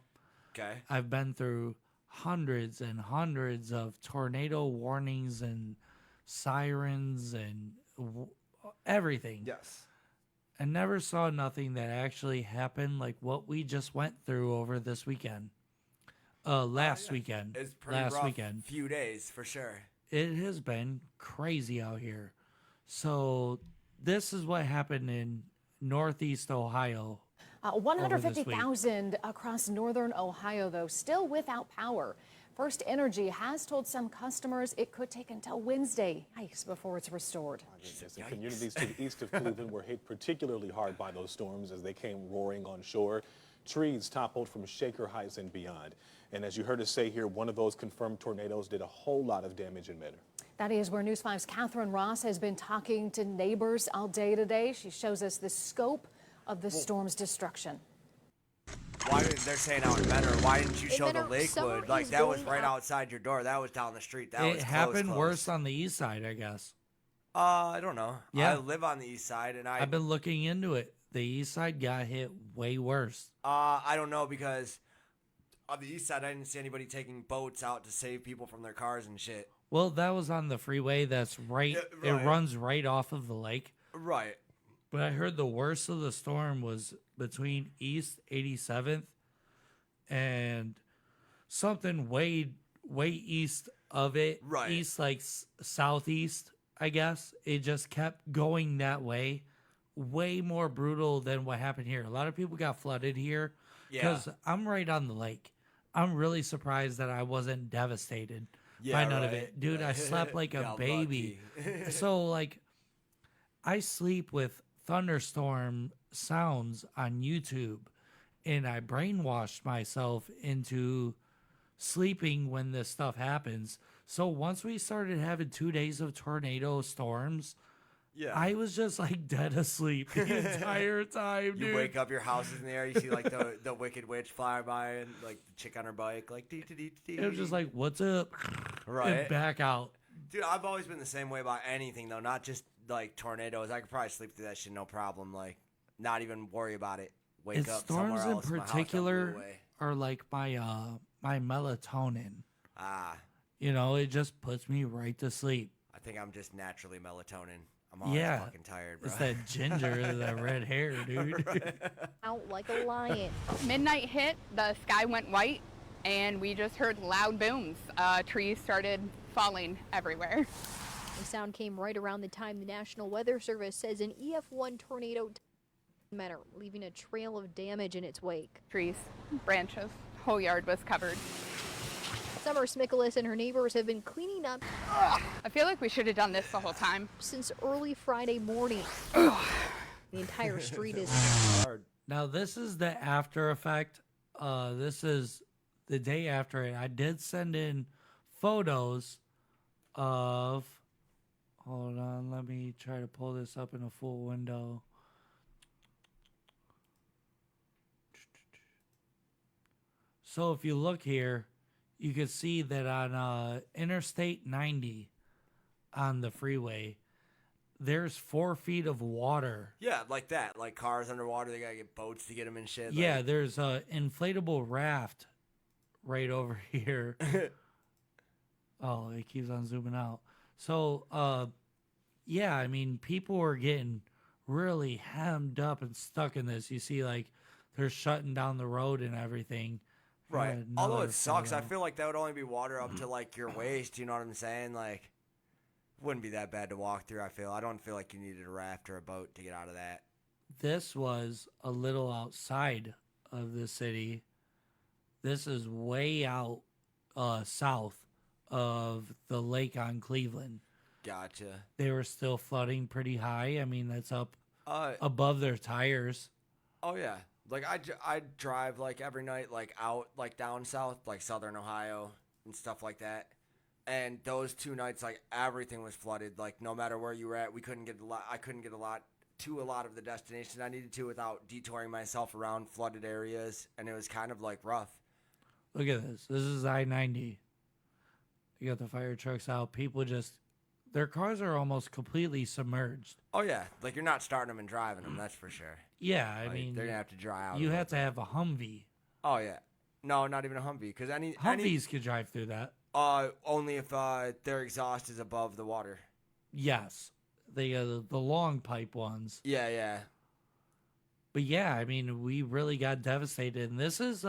Okay. I've been through hundreds and hundreds of tornado warnings and sirens and everything. Yes. I never saw nothing that actually happened like what we just went through over this weekend. Last weekend. It's pretty last rough weekend. few days for sure. It has been crazy out here. So this is what happened in Northeast Ohio. 150,000 across northern Ohio, though, still without power. First Energy has told some customers it could take until Wednesday before it's restored. Yes, and communities to the east of Cleveland were hit particularly hard by those storms as they came roaring on shore. Trees toppled from Shaker Heights and beyond. And as you heard us say here, one of those confirmed tornadoes did a whole lot of damage in Mentor. That is where News 5's Catherine Ross has been talking to neighbors all day today. She shows us the scope of the storm's destruction. Why they're saying out in Mentor? Why didn't you show the Mentor, Lakewood? summer Like is that was going right up. outside your door. That was down the street. That It was happened close. worse on the east side, I guess. I don't know. Yeah. I live on the east side, and I've been looking into it. The east side got hit way worse. I don't know because on the east side, I didn't see anybody taking boats out to save people from their cars and shit. Well, that was on the freeway that's right. Yeah, right. It runs right off of the lake. Right. But I heard the worst of the storm was between East 87th and something way east of it. Right. East, like southeast, I guess. It just kept going that way. Way more brutal than what happened here. A lot of people got flooded here because I'm right on the lake. I'm really surprised that I wasn't devastated by none of it. Dude, I slept like a Got baby. lucky. So, like, I sleep with thunderstorm sounds on YouTube, and I brainwashed myself into sleeping when this stuff happens. So once we started having 2 days of tornado storms, Yeah. I was just like dead asleep the entire time, dude. You wake up, your house is in the air. You see like the Wicked Witch fly by and like the chick on her bike, like dee dee dee dee. It was just like, what's up? Right. And back out. Dude, I've always been the same way about anything though, not just like tornadoes. I could probably sleep through that shit no problem. Like, not even worry about it. Wake And up storms somewhere in else. My house particular blew away. are like my melatonin. Ah. You know, it just puts me right to sleep. I think I'm just naturally melatonin. I'm always Yeah. fucking tired, bro. It's that ginger, that red hair, dude. Out like a lion. Midnight hit, the sky went white, and we just heard loud booms. Trees started falling everywhere. The sound came right around the time the National Weather Service says an EF1 tornado Manor, leaving a trail of damage in its wake. Trees, branches, whole yard was covered. Summer Smikolas and her neighbors have been cleaning up. I feel like we should have done this the whole time. Since early Friday morning. The entire street is... Now, this is the after effect. This is the day after it. I did send in photos of... Hold on, let me try to pull this up in a full window. So if you look here, you can see that on Interstate 90 on the freeway, there's 4 feet of water. Yeah, like that. Like cars underwater, they gotta get boats to get them and shit. Yeah, like... there's a inflatable raft right over here. Oh, it keeps on zooming out. So, yeah, I mean, people are getting really hemmed up and stuck in this. You see, like, they're shutting down the road and everything. Right. Although Another it sucks, photo. I feel like that would only be water up to like your waist. You know what I'm saying? Like, wouldn't be that bad to walk through. I don't feel like you needed a raft or a boat to get out of that. This was a little outside of the city. This is way out south of the lake on Cleveland. Gotcha. They were still flooding pretty high. I mean, that's up above their tires. Oh yeah. Like I drive like every night, like out, like down south, like southern Ohio and stuff like that. And those 2 nights, like everything was flooded. Like no matter where you were at, I couldn't get to a lot of the destinations I needed to without detouring myself around flooded areas, and it was kind of like rough. Look at this. This is I-90. You got the fire trucks out. People just, their cars are almost completely submerged. Oh yeah, like you're not starting them and driving them, that's for sure. Yeah, I Like, mean, they're gonna have to dry out. You have to have a Humvee. Oh yeah, no, not even a Humvee, because Humvees could drive through that. Only if their exhaust is above the water. Yes, the long pipe ones. Yeah, yeah. But yeah, I mean, we really got devastated, and this is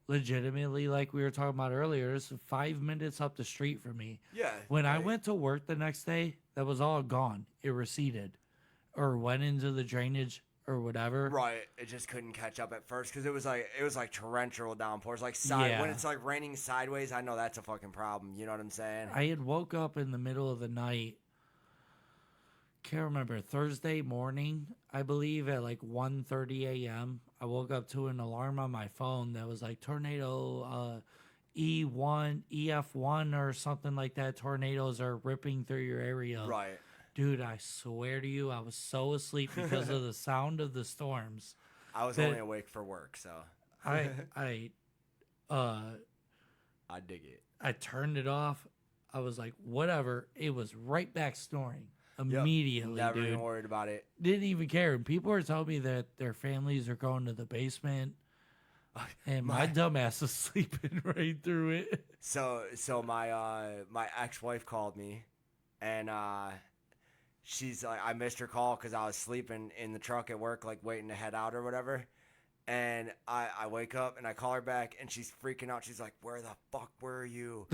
legitimately, like we were talking about earlier, it's 5 minutes up the street for me. Yeah. When I went to work the next day, that was all gone. It receded, or went into the drainage, or whatever. Right. It just couldn't catch up at first because it was like torrential downpours, like side when it's like raining sideways. I know that's a fucking problem. You know what I'm saying? I had woke up in the middle of the night. Can't remember, Thursday morning, I believe, at like 1:30 a.m. I woke up to an alarm on my phone that was like tornado E1, EF1 or something like that. Tornadoes are ripping through your area. Right. Dude, I swear to you, I was so asleep because of the sound of the storms. I was only awake for work, so I dig it. I turned it off. I was like, whatever. It was right back snoring immediately. Never dude. even worried about it. Didn't even care. And people are telling me that their families are going to the basement, and my dumbass is sleeping right through it. So my ex-wife called me, and she's like, I missed her call because I was sleeping in the truck at work, like waiting to head out or whatever. And I wake up and I call her back and she's freaking out. She's like, where the fuck were you?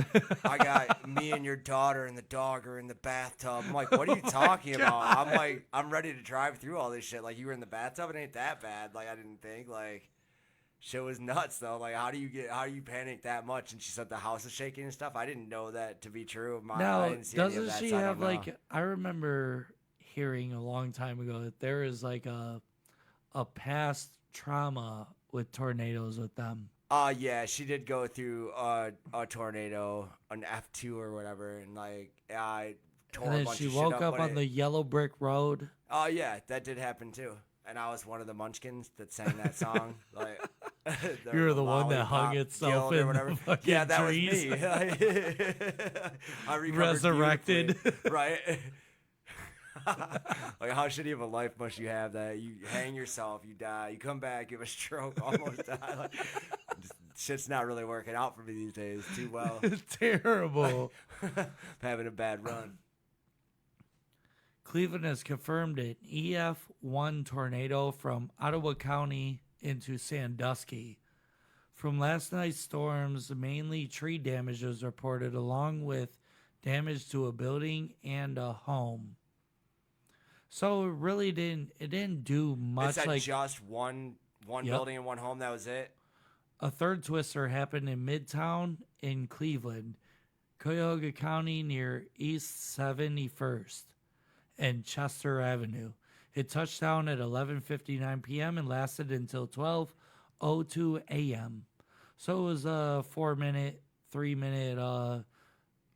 I got me and your daughter and the dog are in the bathtub. I'm like, what are you talking about? I'm like, I'm ready to drive through all this shit. Like, you were in the bathtub? It ain't that bad. Like, I didn't think. Like, shit was nuts though. Like, how do you panic that much? And she said the house is shaking and stuff. I didn't know that to be true. Now, I didn't see any of doesn't that, she so I have don't know. like, I remember hearing a long time ago that there is like a past trauma with tornadoes with them. Yeah, she did go through a tornado, an F2 or whatever, and like I tore And a then bunch she of shit woke up but on the yellow brick road. Oh yeah, that did happen too. And I was one of the munchkins that sang that song. Like You were the one that hung Lollipop itself Guild or in whatever. the fucking Yeah, that trees. was me. I recovered Resurrected. beautifully, right? Like, how shitty of a life must you have that you hang yourself, you die, you come back, you have a stroke, almost die. Like, just Shit's not really working out for me these days too well. Terrible. I'm having a bad run. Cleveland has confirmed an EF1 tornado from Ottawa County into Sandusky. From last night's storms, mainly tree damage was reported, along with damage to a building and a home. So it really didn't do much. Is that just one building and one home? That was it? A third twister happened in Midtown in Cleveland, Cuyahoga County near East 71st and Chester Avenue. It touched down at 11:59 p.m. and lasted until 12:02 a.m. So it was a 3-minute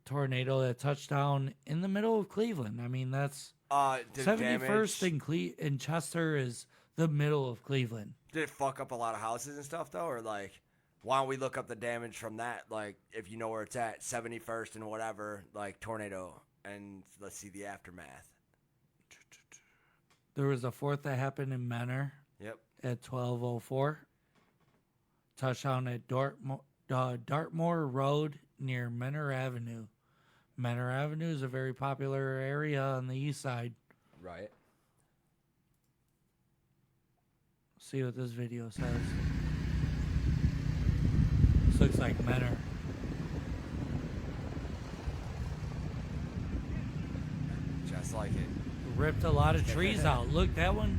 tornado that touched down in the middle of Cleveland. I mean, that's 71st in Chester is the middle of Cleveland. Did it fuck up a lot of houses and stuff, though? Or, like, why don't we look up the damage from that? Like, if you know where it's at, 71st and whatever, like, tornado. And let's see the aftermath. There was a fourth that happened in Menor. Yep. At 12:04. Touchdown at Dartmoor Road near Menor Avenue. Menor Avenue is a very popular area on the east side. Right. See what this video says. This looks like Menor. Just like it. Ripped a lot of trees out. Look, that one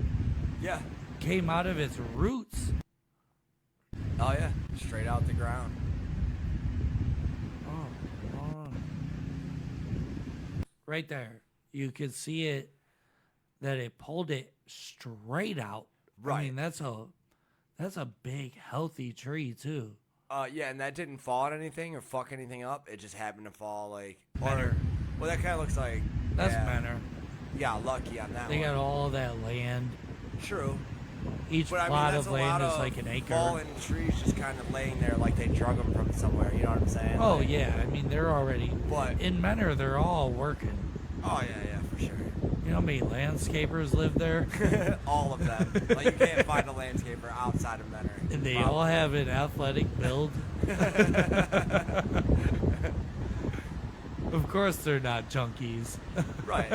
came out of its roots. Oh, yeah. Straight out the ground. Oh. Right there. You could see it, that it pulled it straight out. Right. I mean, that's a big, healthy tree, too. Yeah, and that didn't fall on anything or fuck anything up. It just happened to fall, like... Menor. Well, that kind of looks like... That's Menor. You got lucky on that They one. got all that land. True. Each plot of land is like an acre. Fallen trees just kind of laying there like they drug them from somewhere. You know what I'm saying? Oh, like, yeah. I mean, they're already... But in Menor, they're all working. Oh, yeah, for sure. You know how many landscapers live there? All of them. Like, you can't find a landscaper outside of Menor. And they all have an athletic build. Of course they're not junkies. Right.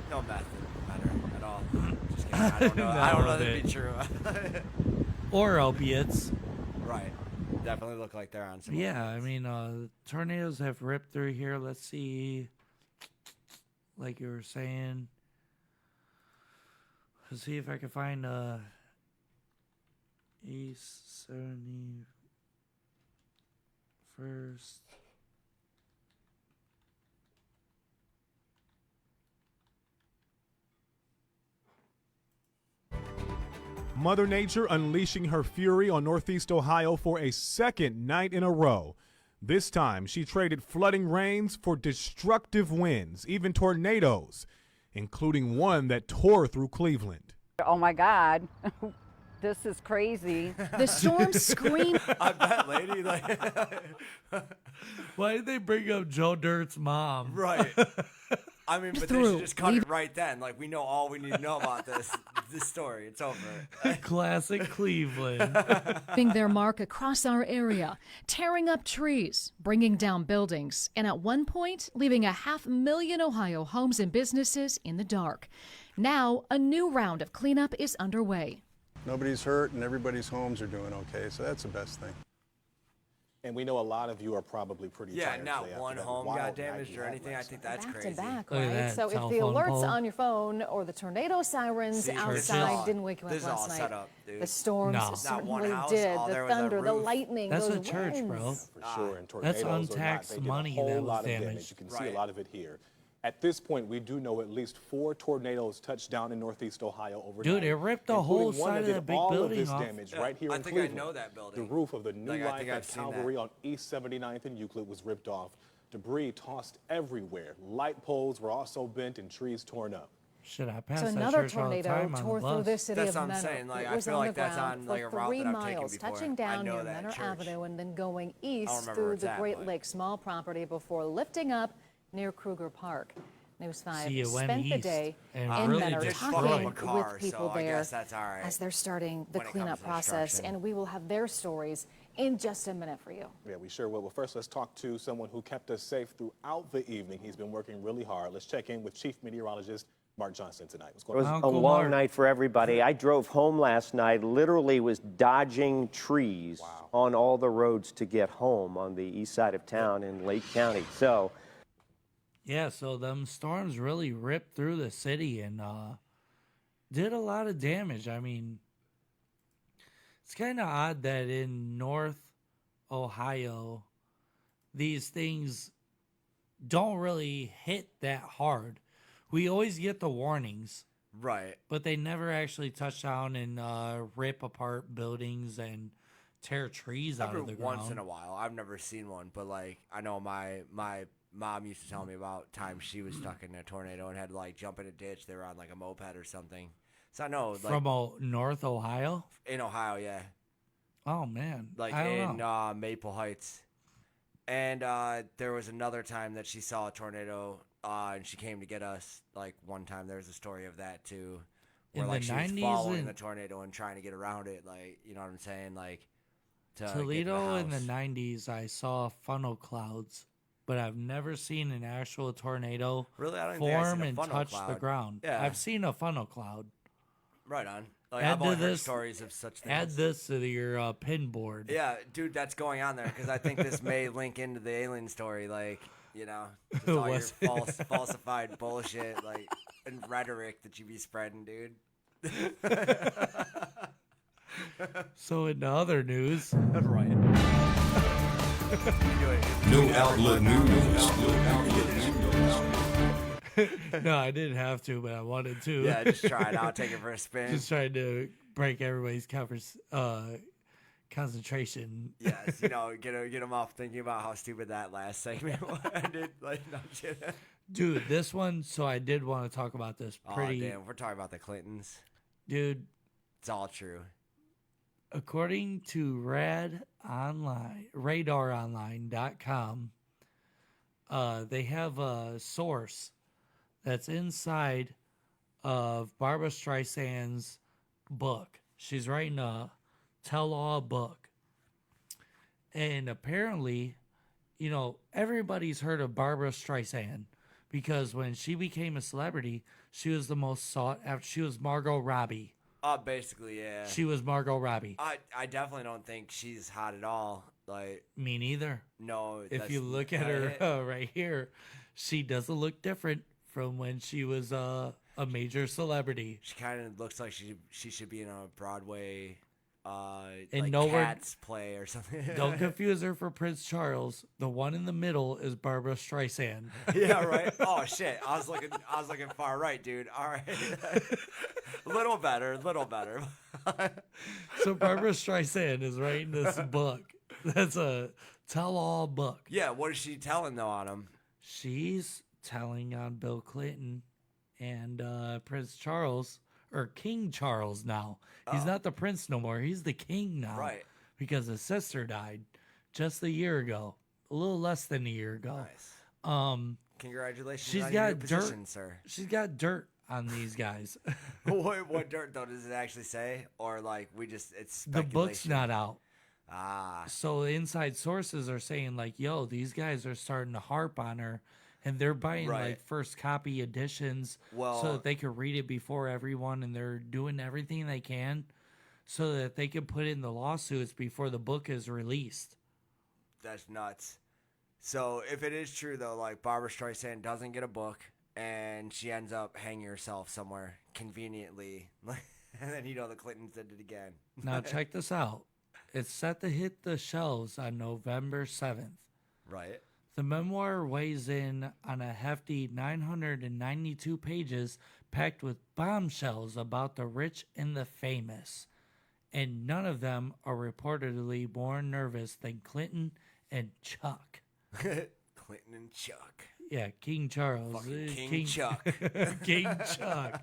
No meth in Menor at all. Just kidding. I don't know. I don't know that'd be true. Or opiates. Right. Definitely look like they're on some. Yeah, I mean, tornadoes have ripped through here. Let's see. Like you were saying. Let's see if I can find East 71st. Mother Nature unleashing her fury on Northeast Ohio for a second night in a row. This time, she traded flooding rains for destructive winds, even tornadoes, including one that tore through Cleveland. Oh, my God. This is crazy. The storm screamed. I bet, lady. Why did they bring up Joe Dirt's mom? Right. I mean, but they should just cut it right then. Like, we know all we need to know about this story. It's over. Classic Cleveland. Leaving their mark across our area, tearing up trees, bringing down buildings, and at one point, leaving 500,000 Ohio homes and businesses in the dark. Now, a new round of cleanup is underway. Nobody's hurt and everybody's homes are doing okay, so that's the best thing. And we know a lot of you are probably pretty tired. Yeah, not today one after that home wild got night damaged you or had anything. I last think night. that's Back crazy. to back, Look at right? that So if the telephone alerts pole. on your phone or the tornado sirens See, outside didn't wake you up this is last all night, set up, dude. the storms No. Not one certainly house, did. all The there was a thunder, the roof. lightning, That's those a church, winds. bro. For sure, and That's tornadoes are not, untaxed they did money a whole that was lot of damaged. damage. You can see Right. a lot of it here. At this point, we do know at least 4 tornadoes touched down in Northeast Ohio overnight. Dude, it ripped the whole including one side of that the did big all building of this off. damage Yeah, right here I in think I Cleveland. know that building. The roof of the New Like, I Life think at I've seen that. Calvary on East 79th and Euclid was ripped off. Debris tossed everywhere. Light poles were also bent and trees torn up. Shit, I pass So that another church all the tornado time on tore the through bus. the city That's of what I'm Menor. saying, like, It I was feel on like the that's ground on, like, a for route 3 that I've taken miles, before. touching I down know near that Menor church. Avenue and then going east remember through where it's the at, Great but- Lakes Mall property before lifting up near Kruger Park. News 5 See, it went spent the east day and in really Menor destroyed talking a car, with people so I there guess that's all right as they're starting the when it cleanup comes to process, destruction. and we will have their stories in just a minute for you. Yeah, we sure will. Well, first, let's talk to someone who kept us safe throughout the evening. He's been working really hard. Let's check in with Chief Meteorologist Mark Johnson tonight. What's It going was on? a long night for everybody. I drove home last night, literally was dodging trees on all the roads to get home on the east side of town in Lake County. So, yeah, so them storms really ripped through the city and did a lot of damage. I mean, it's kind of odd that in North Ohio, these things don't really hit that hard. We always get the warnings. Right. But they never actually touch down and rip apart buildings and tear trees out of the ground. Once in a while. I've never seen one, but like I know my mom used to tell me about times she was stuck in a tornado and had to like jump in a ditch. They were on like a moped or something. So I know like, from North Ohio? In Ohio, yeah. Oh man. Like I don't in know. Maple Heights. And there was another time that she saw a tornado and she came to get us. Like one time there was a story of that too. Where In like the she was 90s following the tornado and trying to get around it, like you know what I'm saying? Like to Toledo get in the house. 90s, I saw funnel clouds, but I've never seen an actual tornado Really? I don't think I've form seen a and funnel touch the cloud. ground. Yeah. I've seen a funnel cloud. Right on. Like, Add I've to only heard this- stories of such things. Add this to your pin board. Yeah, dude, that's going on there because I think this may link into the alien story. Like, you know, just all your Was it? falsified bullshit, like, and rhetoric that you be spreading, dude. So in the other news, right. No Outlet News. No, I didn't have to, but I wanted to. Yeah, just try it out, take it for a spin. Just trying to break everybody's concentration. Yes, you know, get them off thinking about how stupid that last segment ended. Like, no shit. Dude, this one, so I did want to talk about this pretty. Oh, damn, we're talking about the Clintons. Dude. It's all true. According to radaronline.com, they have a source that's inside of Barbara Streisand's book. She's writing a tell-all book. And apparently, you know, everybody's heard of Barbara Streisand because when she became a celebrity, she was the most sought after. She was Margot Robbie. Basically, yeah. She was Margot Robbie. I definitely don't think she's hot at all. Like, Me neither. no. If you look at her right here, she doesn't look different from when she was a major celebrity. She kind of looks like she should be in a Broadway And like nowhere- Cats play or something. Don't confuse her for Prince Charles. The one in the middle is Barbara Streisand. Yeah, right. Oh shit, I was looking far right, dude. All right, little better. So Barbara Streisand is writing this book. That's a tell-all book. Yeah, what is she telling though on him? She's telling on Bill Clinton and Prince Charles, or King Charles now. He's not the prince no more. He's the king now. Right. Because his sister died just a year ago. A little less than a year ago. Nice. Um, Congratulations she's on your got new dirt. position, sir. She's got dirt on these guys. what dirt though does it actually say, or like it's The book's speculation? not out. Ah. So inside sources are saying like, yo, these guys are starting to harp on her and they're buying Right. like first copy editions Well- so that they could read it before everyone, and they're doing everything they can so that they can put in the lawsuits before the book is released. That's nuts. So if it is true though, like Barbara Streisand doesn't get a book and she ends up hanging herself somewhere conveniently, and then the Clintons did it again. Now check this out. It's set to hit the shelves on November 7th. Right. The memoir weighs in on a hefty 992 pages packed with bombshells about the rich and the famous. And none of them are reportedly more nervous than Clinton and Chuck. Clinton and Chuck. Yeah, King Charles. Fucking King Chuck. King Chuck.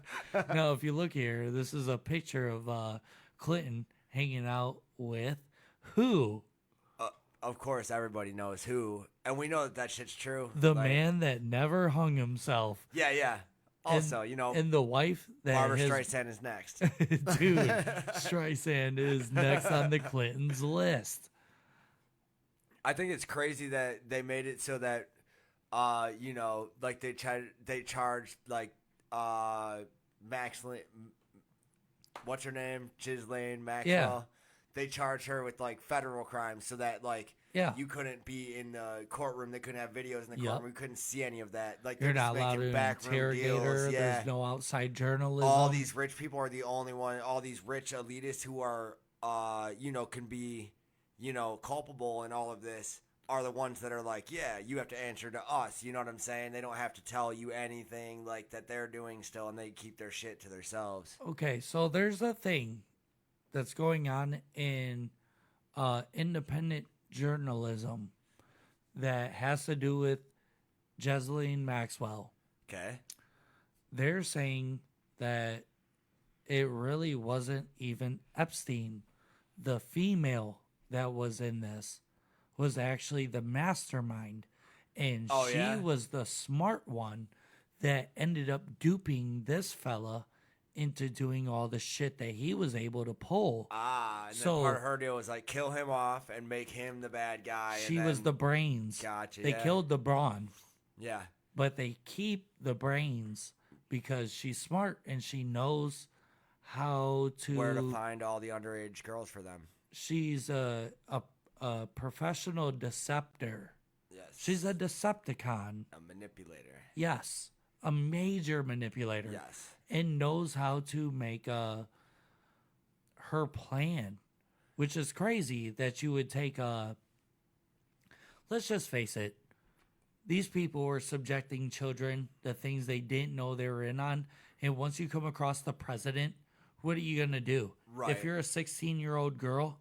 Now, if you look here, this is a picture of Clinton hanging out with who? Of course, everybody knows who, and we know that shit's true. The Like, man that never hung himself. Yeah. Also, and the wife that Barbara has- Streisand is next. Dude, Streisand is next on the Clintons list. I think it's crazy that they made it so that, you know, like they charged like Maxley, what's her name, Ghislaine Maxwell. They charged her with like federal crimes so that like you couldn't be in the courtroom. They couldn't have videos in the courtroom. We couldn't see any of that. Like You're they're not just allowed making to backroom interrogate deals. her. Yeah. There's no outside journalism. All these rich people are the only one. All these rich elitists who are, you know, can be, you know, culpable in all of this are the ones that are like, yeah, you have to answer to us. You know what I'm saying? They don't have to tell you anything like that they're doing still, and they keep their shit to themselves. Okay, so there's a thing that's going on in independent journalism that has to do with Ghislaine Maxwell. Okay. They're saying that it really wasn't even Epstein. The female that was in this was actually the mastermind, and she was the smart one that ended up duping this fella into doing all the shit that he was able to pull. And so then part of her deal was like kill him off and make him the bad guy. She was the brains. Gotcha. They killed the brawn. Yeah. But they keep the brains because she's smart and she knows how to where to find all the underage girls for them. She's a professional deceptor. Yes. She's a Decepticon. A manipulator. Yes. A major manipulator. Yes. And knows how to make her plan, which is crazy that you would take let's just face it, these people were subjecting children to things they didn't know they were in on. And once you come across the president, what are you going to do? Right. If you're a 16-year-old girl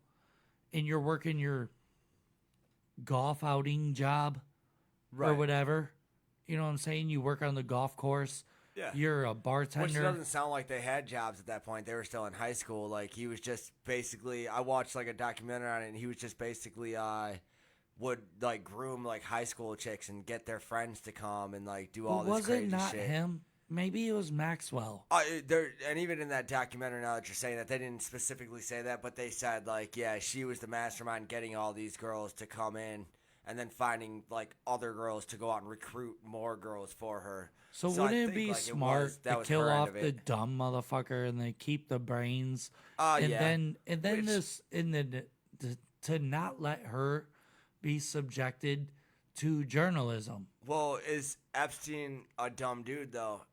and you're working your golf outing job or whatever, you know what I'm saying? You work on the golf course. Yeah. You're a bartender. Which doesn't sound like they had jobs at that point. They were still in high school. Like, he was just basically, I watched like a documentary on it, and he was just basically, would like groom like high school chicks and get their friends to come and like do all this crazy shit. Was it not him? Maybe it was Maxwell. And even in that documentary, now that you're saying that, they didn't specifically say that, but they said like, yeah, she was the mastermind getting all these girls to come in and then finding like other girls to go out and recruit more girls for her. So wouldn't it be smart to kill off the dumb motherfucker and then keep the brains? Then to not let her be subjected to journalism. Well, is Epstein a dumb dude though?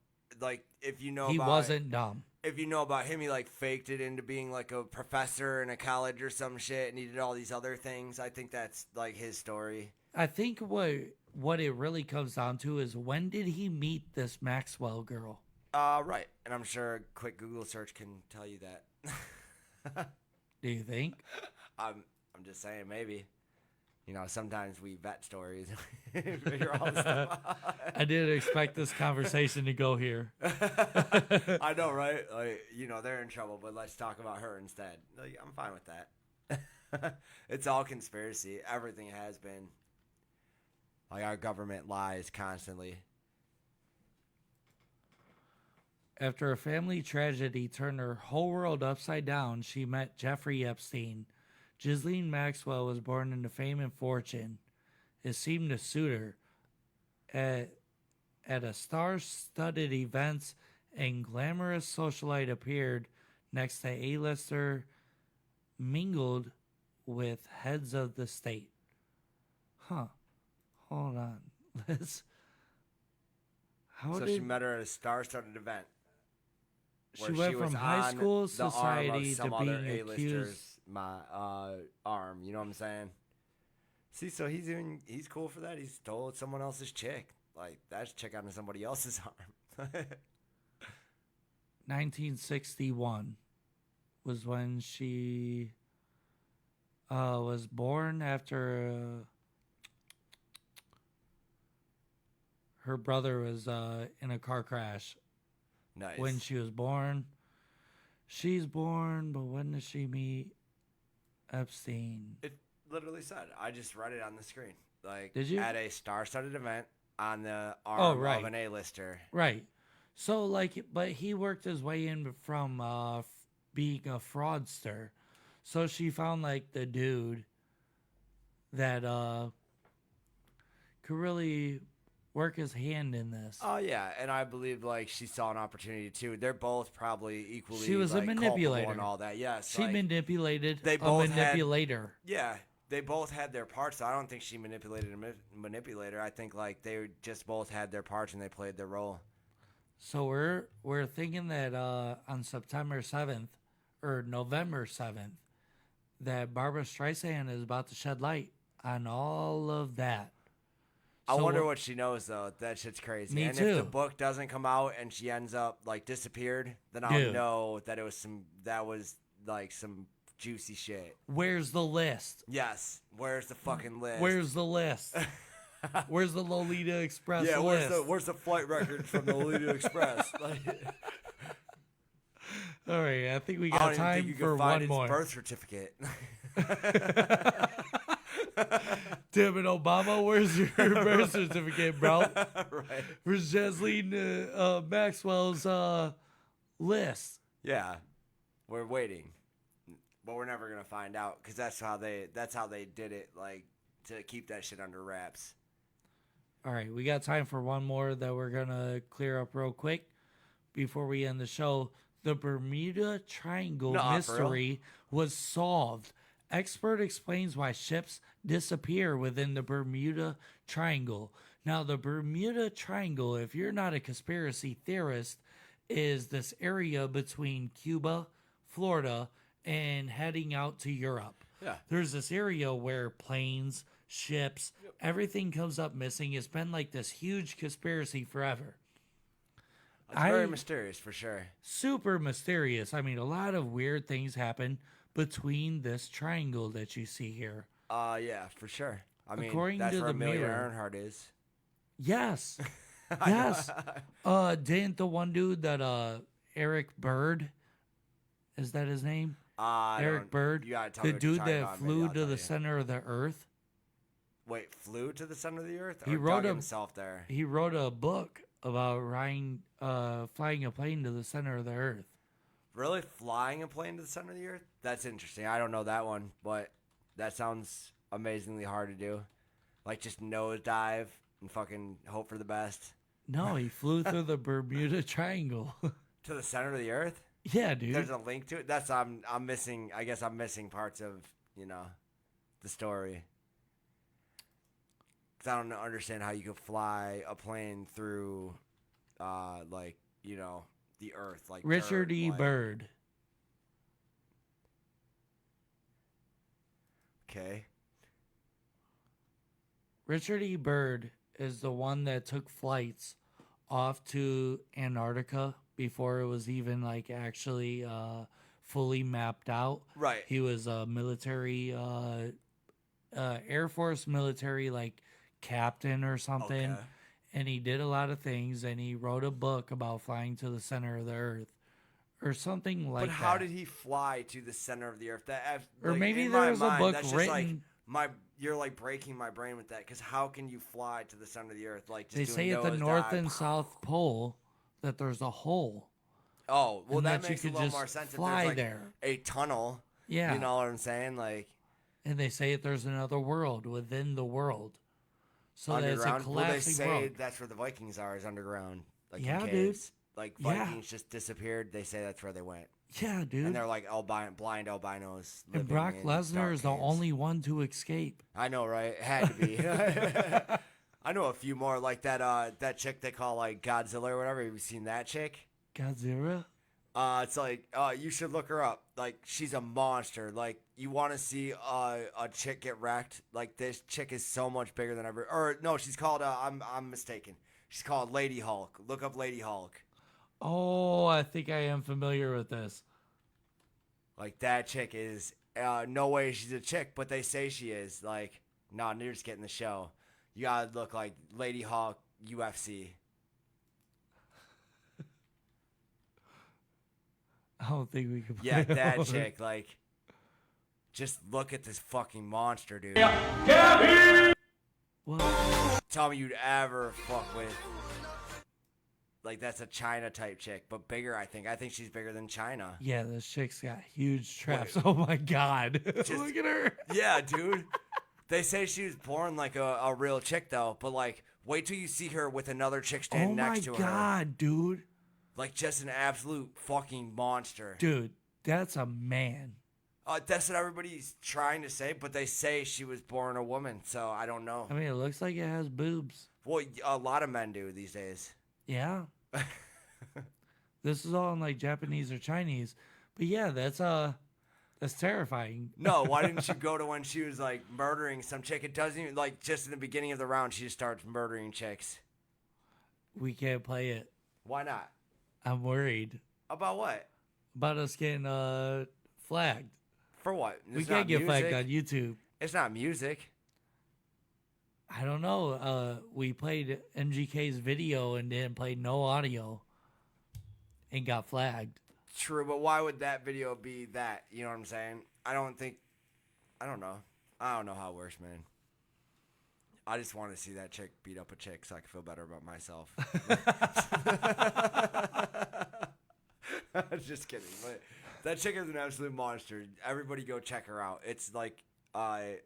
Like, if you know, he wasn't dumb. If you know about him, he like faked it into being like a professor in a college or some shit, and he did all these other things. I think that's like his story. I think what it really comes down to is, when did he meet this Maxwell girl? Right. And I'm sure a quick Google search can tell you that. Do you think? I'm just saying, maybe. You know, sometimes we vet stories. Figure all this stuff out. I didn't expect this conversation to go here. I know, right? Like, you know, they're in trouble, but let's talk about her instead. Like, I'm fine with that. It's all conspiracy. Everything has been. Like, our government lies constantly. After a family tragedy turned her whole world upside down, she met Jeffrey Epstein. Ghislaine Maxwell was born into fame and fortune. It seemed to suit her. At a star-studded events, and glamorous socialite appeared next to A-lister, mingled with heads of the state. Huh. Hold on. She met her at a star-studded event. She went from high school society to being accused. Arm, you know what I'm saying? See, so he's cool for that. He stole someone else's chick. Like, that's chick onto somebody else's arm. 1961 was when she was born. After her brother was in a car crash. Nice. When she was born. She's born, but when does she meet Epstein? It literally said. I just read it on the screen. Like, did you? At a star-studded event on the arm of an A-lister. Right. So, like, but he worked his way in from being a fraudster. So she found, like, the dude that could really work his hand in this. Oh yeah, and I believe like she saw an opportunity too. They're both probably equally. She was like, a manipulator and all that. Yes, she like, manipulated they a both manipulator. Yeah, they both had their parts. I don't think she manipulated a manipulator. I think like they just both had their parts and they played their role. So we're thinking that on September 7th or November 7th that Barbara Streisand is about to shed light on all of that. I So wonder what she knows though. That shit's crazy. Me and too. if the book doesn't come out and she ends up like disappeared, then I'll Dude. know that that was like some juicy shit. Where's the list? Yes. Where's the fucking list? Where's the list? Where's the Lolita Express yeah, list? where's the flight record from the Lolita Express? Like, all right, I think we I got don't even time think you for can find one his more. birth certificate. Damn it, Obama, where's your birth certificate, bro? Right. Where's Jasleen Maxwell's list? Yeah, we're waiting, but we're never gonna find out because that's how they did it, like to keep that shit under wraps. All right, we got time for one more that we're gonna clear up real quick before we end the show. The Bermuda Triangle mystery was solved. Expert explains why ships disappear within the Bermuda Triangle. Now, the Bermuda Triangle, if you're not a conspiracy theorist, is this area between Cuba, Florida, and heading out to Europe. Yeah. There's this area where planes, ships, everything comes up missing. It's been like this huge conspiracy forever. It's very mysterious for sure. Super mysterious. I mean, a lot of weird things happen between this triangle that you see here. Yeah, for sure. I mean, According that's to where the Amelia Mirror. Earnart is. Yes. Yes. Didn't the one dude that Eric Bird, is that his name? Eric Bird, you gotta tell me the what you're dude talking that about, maybe flew I'll to tell the you. center of the earth. Wait, flew to the center of the earth? Or He wrote dug a- himself there? He wrote a book about flying a plane to the center of the earth. Really? Flying a plane to the center of the earth? That's interesting. I don't know that one, but that sounds amazingly hard to do. Like just nose dive and fucking hope for the best. No, he flew through the Bermuda Triangle. To the center of the earth? Yeah, dude. There's a link to it. That's I'm missing. I guess I'm missing parts of the story. Cause I don't understand how you could fly a plane through, the earth. Like Richard dirt, E. like- Bird. Okay. Richard E. Bird is the one that took flights off to Antarctica before it was even like actually fully mapped out. Right. He was a military, Air Force military like captain or something. Okay. And he did a lot of things and he wrote a book about flying to the center of the earth or something like But that. how did he fly to the center of the earth? Or like, maybe in there my was a mind, book that's just written- like you're like breaking my brain with that because how can you fly to the center of the earth? Like just They doing say at the nose North dive? and South Pole that there's a hole. Oh, well, and that that you makes a could little just more sense. If fly there's like there. a tunnel. Yeah. You know what I'm saying? Like And they say that there's another world within the world. So that it's a underground. Well, they collapsing say world. that's where the Vikings are, is underground. Like Yeah, in dude. caves. Like Yeah. Vikings just disappeared. They say that's where they went. Yeah, dude. And they're like blind albinos. And living Brock in Lesnar dark is the caves. only one to escape. I know, right? It had to be. I know a few more like that chick they call like Godzilla or whatever. Have you seen that chick? Godzilla? It's like you should look her up. Like she's a monster. Like you want to see a chick get wrecked. Like this chick is so much bigger than ever. Or no, she's called. I'm mistaken. She's called Lady Hulk. Look up Lady Hulk. Oh, I think I am familiar with this. Like that chick is no way she's a chick, but they say she is. Like no, you're just getting the show. You gotta look like Lady Hulk UFC. I don't think we can. Yeah, play that all chick. Like, just look at this fucking monster, dude. What? Tell me you'd ever fuck with. Like, that's a China type chick, but bigger, I think. I think she's bigger than China. Yeah, this chick's got huge traps. Oh my god. Just- Look at her. Yeah, dude. They say she was born like a real chick, though. But, like, wait till you see her with another chick standing next to her. Oh, my God, dude. Like, just an absolute fucking monster. Dude, that's a man. That's what everybody's trying to say, but they say she was born a woman, so I don't know. I mean, it looks like it has boobs. Well, a lot of men do these days. Yeah. This is all in, like, Japanese or Chinese. But, yeah, that's terrifying. No, why didn't you go to when she was, like, murdering some chick? It doesn't even, like, just in the beginning of the round, she just starts murdering chicks. We can't play it. Why not? I'm worried. About what? About us getting flagged. For what? We can't get flagged on YouTube. It's not music. I don't know. We played MGK's video and didn't play no audio and got flagged. True, but why would that video be that? You know what I'm saying? I don't know. I don't know how it works, man. I just want to see that chick beat up a chick so I can feel better about myself. Just kidding. But that chick is an absolute monster. Everybody go check her out. It's like, I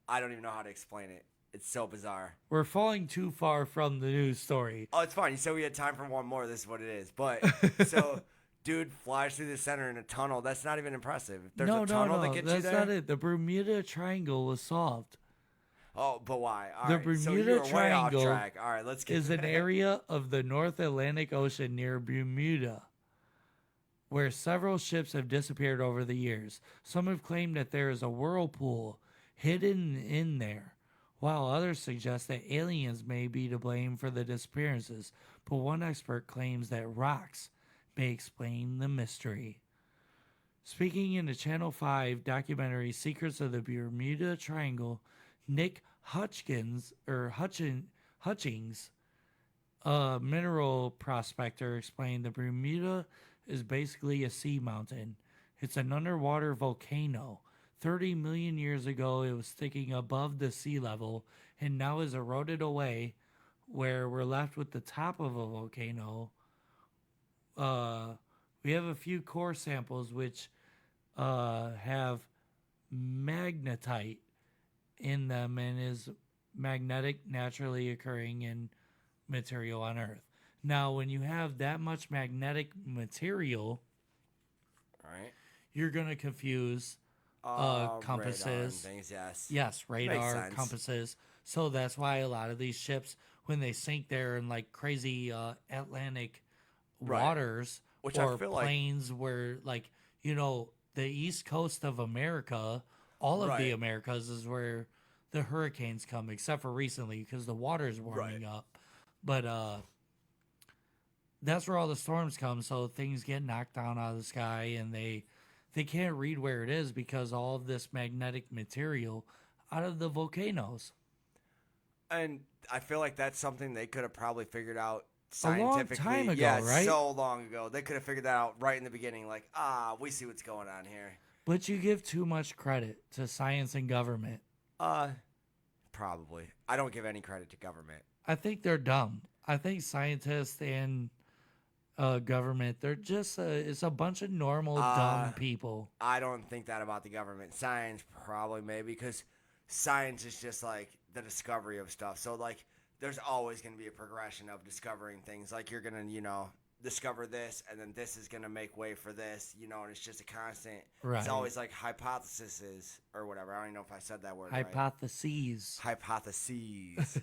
don't even know how to explain it. It's so bizarre. We're falling too far from the news story. Oh, it's fine. You said we had time for one more. This is what it is. But, so, dude flies through the center in a tunnel. That's not even impressive. If there's a tunnel that gets you there. That's not it. The Bermuda Triangle was solved. Oh, but why? All the right, Bermuda so you were Triangle way off track. All right, let's get is an area of the North Atlantic Ocean near Bermuda, where several ships have disappeared over the years. Some have claimed that there is a whirlpool hidden in there, while others suggest that aliens may be to blame for the disappearances. But one expert claims that rocks may explain the mystery. Speaking in the Channel 5 documentary Secrets of the Bermuda Triangle, Nick Hutchings, a mineral prospector, explained the Bermuda is basically a sea mountain. It's an underwater volcano. 30 million years ago, it was sticking above the sea level and now is eroded away, where we're left with the top of a volcano. We have a few core samples which have magnetite in them and is magnetic, naturally occurring in material on Earth. Now, when you have that much magnetic material, right, you're going to confuse compasses. Radar and things, yes. Yes, radar, compasses. So that's why a lot of these ships, when they sink there in like crazy Atlantic waters, which or I feel plains where, like, you know, the east coast of America, all of the Americas is where the hurricanes come, except for recently because the water's warming up. But that's where all the storms come, so things get knocked down out of the sky, and they can't read where it is because all of this magnetic material out of the volcanoes. And I feel like that's something they could have probably figured out scientifically. A long time ago, right? So long ago. They could have figured that out right in the beginning, like, we see what's going on here. But you give too much credit to science and government. Probably. I don't give any credit to government. I think they're dumb. I think scientists and government, they're just it's a bunch of normal dumb people. I don't think that about the government. Science probably maybe, because science is just like the discovery of stuff. So like there's always going to be a progression of discovering things. Like you're going to, you know, discover this, and then this is going to make way for this, you know, and it's just a constant. Right. It's always like hypotheses or whatever. I don't even know if I said that word Hypotheses. right. Hypotheses.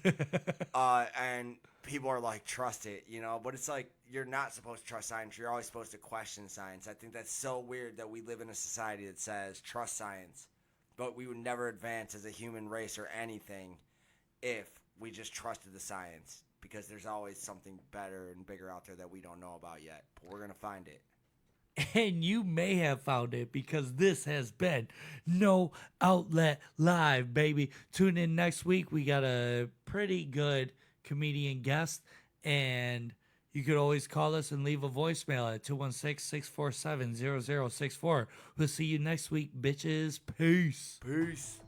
And people are like, trust it, you know, but it's like you're not supposed to trust science. You're always supposed to question science. I think that's so weird that we live in a society that says trust science, but we would never advance as a human race or anything if we just trusted the science. Because there's always something better and bigger out there that we don't know about yet. But we're going to find it. And you may have found it, because this has been No Outlet Live, baby. Tune in next week. We got a pretty good comedian guest. And you could always call us and leave a voicemail at 216-647-0064. We'll see you next week, bitches. Peace. Peace.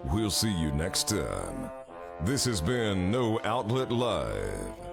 We'll see you next time. This has been No Outlet Live.